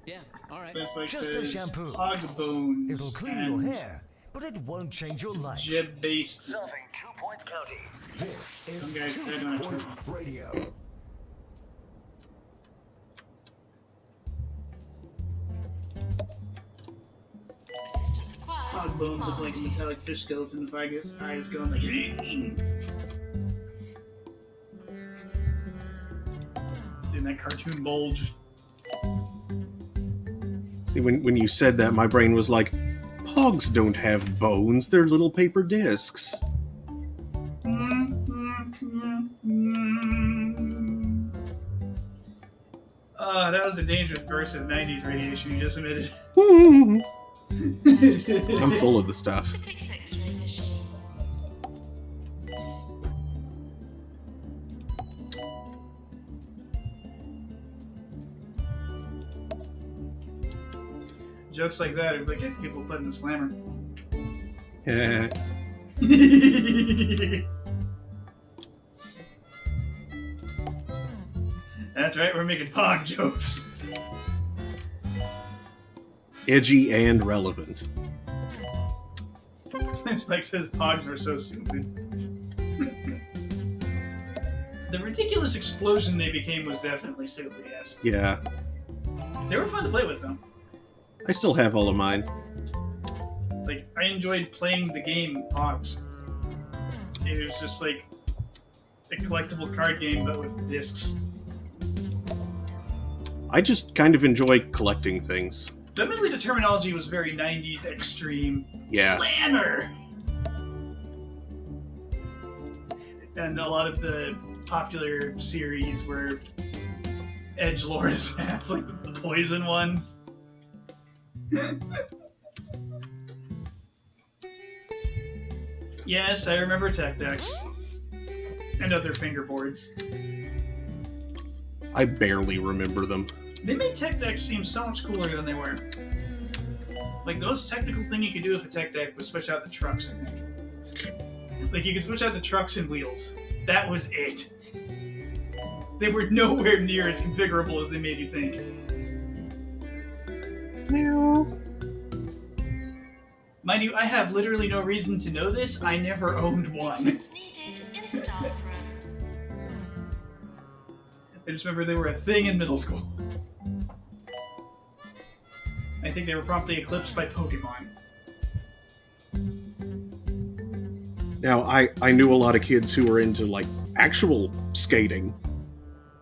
Yeah, all right. That's like Just a says shampoo. hog bones It'll clean your hair, but it won't change your life. Jeb-based. Serving 2 Point County. This is Some guys Two said on Point Twitter. Radio. Assistant required. Hog bones look like a metallic fish skeleton with eyes going like... that cartoon bulge. See, when you said that, my brain was like, Pogs don't have bones, they're little paper discs. That was a dangerous burst of 90s radiation you just emitted. I'm full of the stuff. To fix X-ray machine. Jokes like that are like get people put in the slammer. Yeah. That's right, we're making Pog jokes. Edgy and relevant. Spike says Pogs were so stupid. The ridiculous explosion they became was definitely stupid, yes. Yeah. They were fun to play with, though. I still have all of mine. Like, I enjoyed playing the game Pogs. It was just like a collectible card game, but with discs. I just kind of enjoy collecting things. Definitely the terminology was very 90s extreme. Yeah. Slammer! And a lot of the popular series where edgelords have like the poison ones. Yes, I remember Tech Decks. And other fingerboards. I barely remember them. They made Tech Decks seem so much cooler than they were. Like, the most technical thing you could do with a Tech Deck was switch out the trucks, I think. Like, you could switch out the trucks and wheels. That was it. They were nowhere near as configurable as they made you think. Mind you, I have literally no reason to know this. I never owned one. It's needed in staff room. I just remember they were a thing in middle school. I think they were promptly eclipsed by Pokemon. Now, I knew a lot of kids who were into, like, actual skating.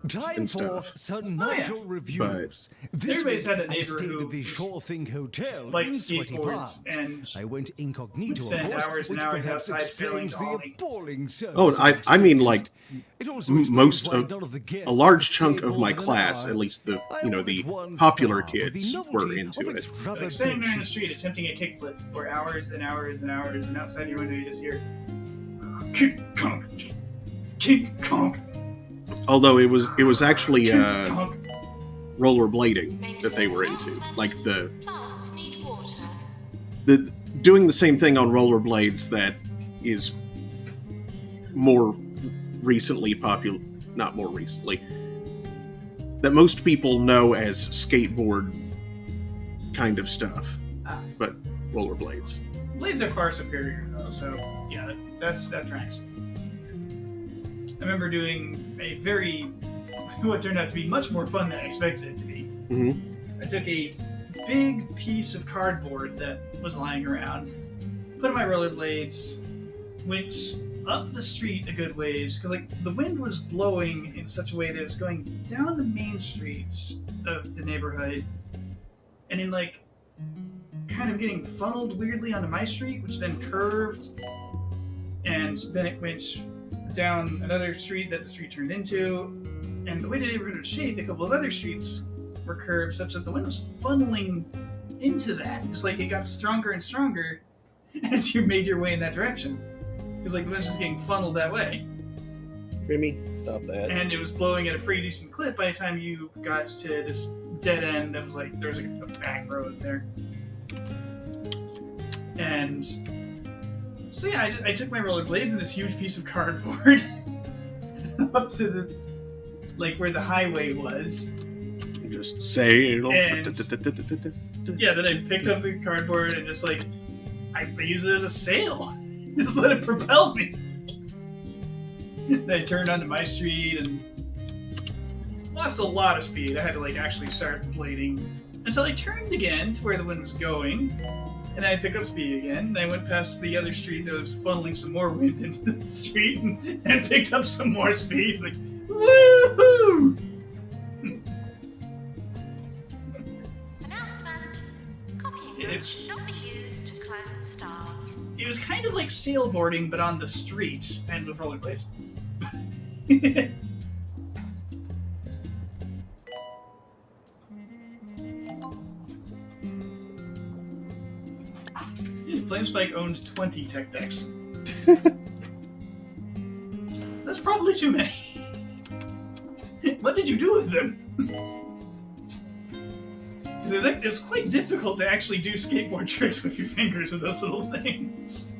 Time And for stuff. Sir Nigel reviews. This Everybody's week, had a I neighbor stayed who at the Sure Thing Hotel liked in Sweaty skateboards, Palms. and I went incognito, would spend of course, hours and which hours perhaps outside filling explains the Ollie. appalling service Oh, I mean, like, It also explains most why of none the guests a large chunk stayed of my more than an class, hour. at least the I you know ordered the one popular star for the kids novelty were into of it. its rubber like standing there in the bed street sheets. attempting a kickflip for hours and hours and hours, and outside your window you just hear kick conk, kick conk, Although it was actually kick conk. rollerblading that they were into, like the Plants need water. doing the same thing on rollerblades that is more recently popular, not more recently, that most people know as skateboard kind of stuff, but rollerblades. Blades are far superior though, so yeah, that tracks. I remember doing a very what turned out to be much more fun than I expected it to be. Mm-hmm. I took a big piece of cardboard that was lying around, put on my rollerblades, went up the street a good ways, because like the wind was blowing in such a way that it was going down the main streets of the neighborhood, and in like kind of getting funneled weirdly onto my street, which then curved, and then it went down another street that the street turned into, and the way the neighborhood was shaped, a couple of other streets were curved such that the wind was funneling into that. Just like it got stronger and stronger as you made your way in that direction. Because like the wind was just getting funneled that way. Remy, stop that. And it was blowing at a pretty decent clip by the time you got to this dead end that was like, there was like a back road there. And so yeah, I took my rollerblades and this huge piece of cardboard up to the, like where the highway was. Just sail. And- Yeah, then I picked up the cardboard and just like, I used it as a sail. Just let it propel me. Then I turned onto my street and lost a lot of speed. I had to like actually start blading until I turned again to where the wind was going, and I picked up speed again. And I went past the other street that was funneling some more wind into the street, and picked up some more speed. Like, woohoo! It's should not be used to clothe and starve. it was kind of like sailboarding, but on the street and with rollerblades. Flamespike owns 20 tech decks. That's probably too many. What did you do with them? Because it was quite difficult to actually do skateboard tricks with your fingers with those little things.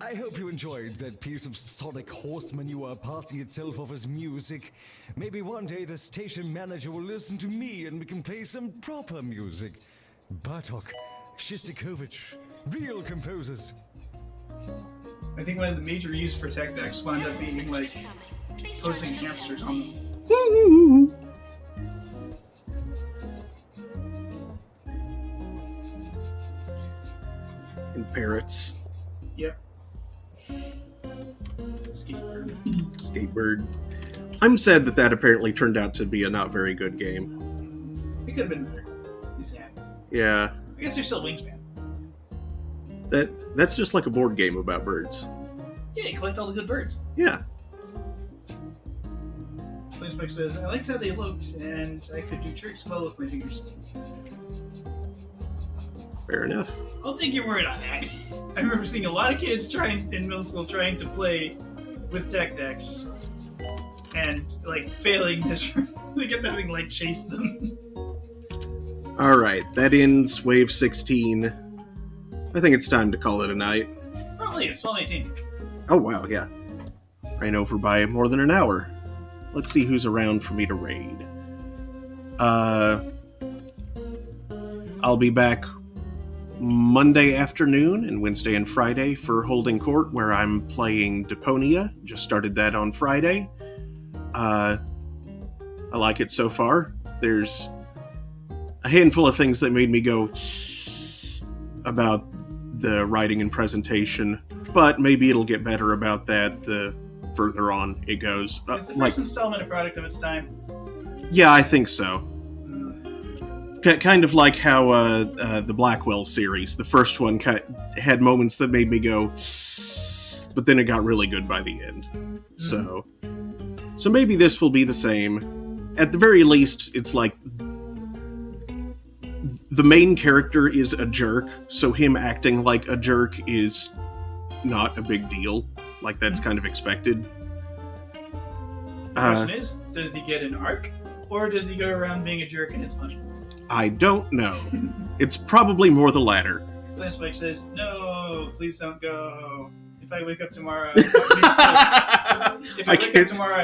I hope you enjoyed that piece of Sonic Horse manure passing itself off as music. Maybe one day the station manager will listen to me and we can play some proper music. Bartok, Shostakovich, real composers. I think one of the major uses for tech decks wound up being like posting hamsters on them. And parrots. Yep. Skateboard. Skatebird. I'm sad that apparently turned out to be a not very good game. It could have been better. It's sad. Yeah, I guess there's still Wingspan. that's just like a board game about birds. Yeah, you collect all the good birds. Yeah. Flamespike says, I liked how they looked, and I could do tricks well with my fingers. Fair enough. I'll take your word on that. I remember seeing a lot of kids in middle school trying to play with tech decks and like failing miserably. They kept having like chase them. Alright, that ends Wave 16. I think it's time to call it a night. Probably it's 12:18. Oh wow, yeah. Ran over by more than an hour. Let's see who's around for me to raid. I'll be back Monday afternoon and Wednesday and Friday for Holding Court, where I'm playing Deponia. Just started that on Friday. I like it so far. There's a handful of things that made me go about the writing and presentation, but maybe it'll get better about that the further on it goes. It's the first installment, a product of its time. Yeah, I think so. Kind of like how the Blackwell series, the first one had moments that made me go, but then it got really good by the end. Mm-hmm. So maybe this will be the same. At the very least, it's like the main character is a jerk, so him acting like a jerk is not a big deal. Like, that's kind of expected. The question is, does he get an arc, or does he go around being a jerk and it's funny? I don't know. It's probably more the latter. Flamespike says, no, please don't go. If I wake up tomorrow, I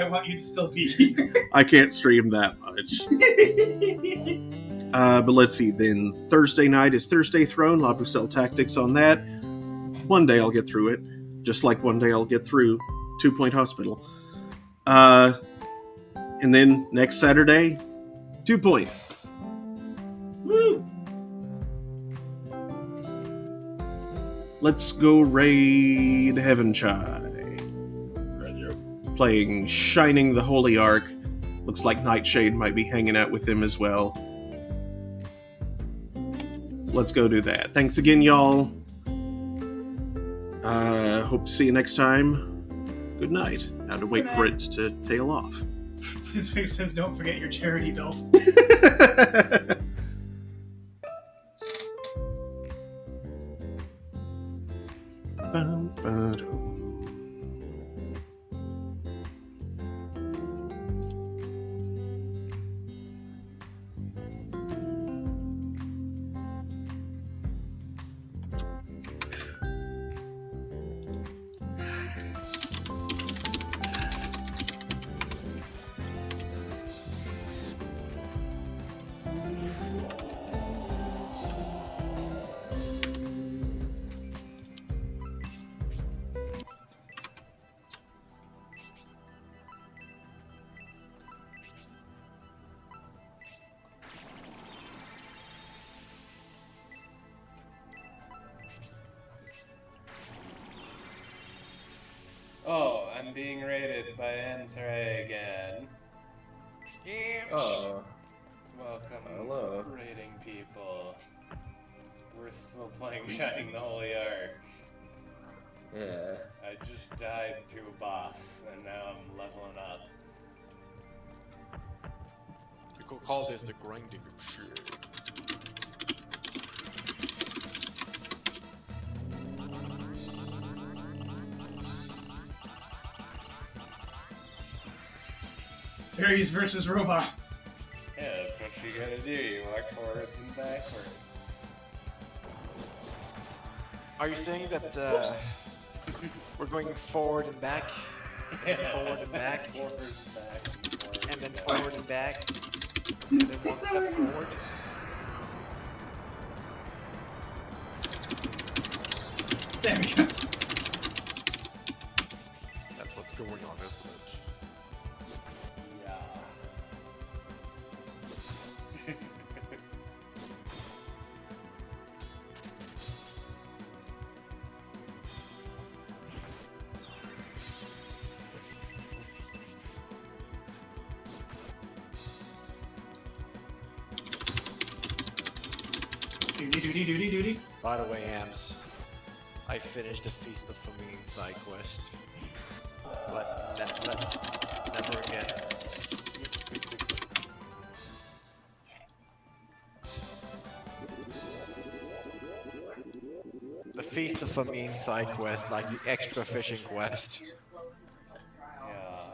want you to still be here. I can't stream that much. But let's see, then Thursday night is Thursday Throne, La Pucelle Tactics on that. One day I'll get through it. Just like one day I'll get through 2 Point Hospital. And then next Saturday, 2 Point. Woo! Let's go raid Heavenchai. Playing Shining the Holy Ark. Looks like Nightshade might be hanging out with them as well. So let's go do that. Thanks again, y'all. Hope to see you next time. Good night. Now to wait for it to tail off. Flamespike says, don't forget your charity belt. Oh, I'm being raided by Enzray again. Oh. Welcome. Hello. raiding people. We're still playing Shining the Holy Ark. Yeah. I just died to a boss, and now I'm leveling up. You could call this the grinding of shit. Fairies versus robot. Yeah, that's what you gotta do. You walk forwards and backwards. Are you saying that we're going forward and back? Forward and back? Forward and back. And then forward and back? And then one step forward? There we go. That's what's going on, isn't it? Yeah. Doody. By the way, Hams, I finished the Feast of Famine side quest. Never again. The Feast of Famine side quest, like the extra fishing quest. Yeah.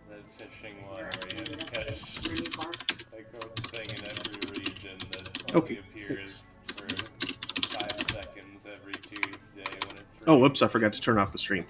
The fishing one where you have to catch like a thing in every region that only Okay, appears for 5 seconds every Tuesday when it's Oh, whoops! I forgot to turn off the stream.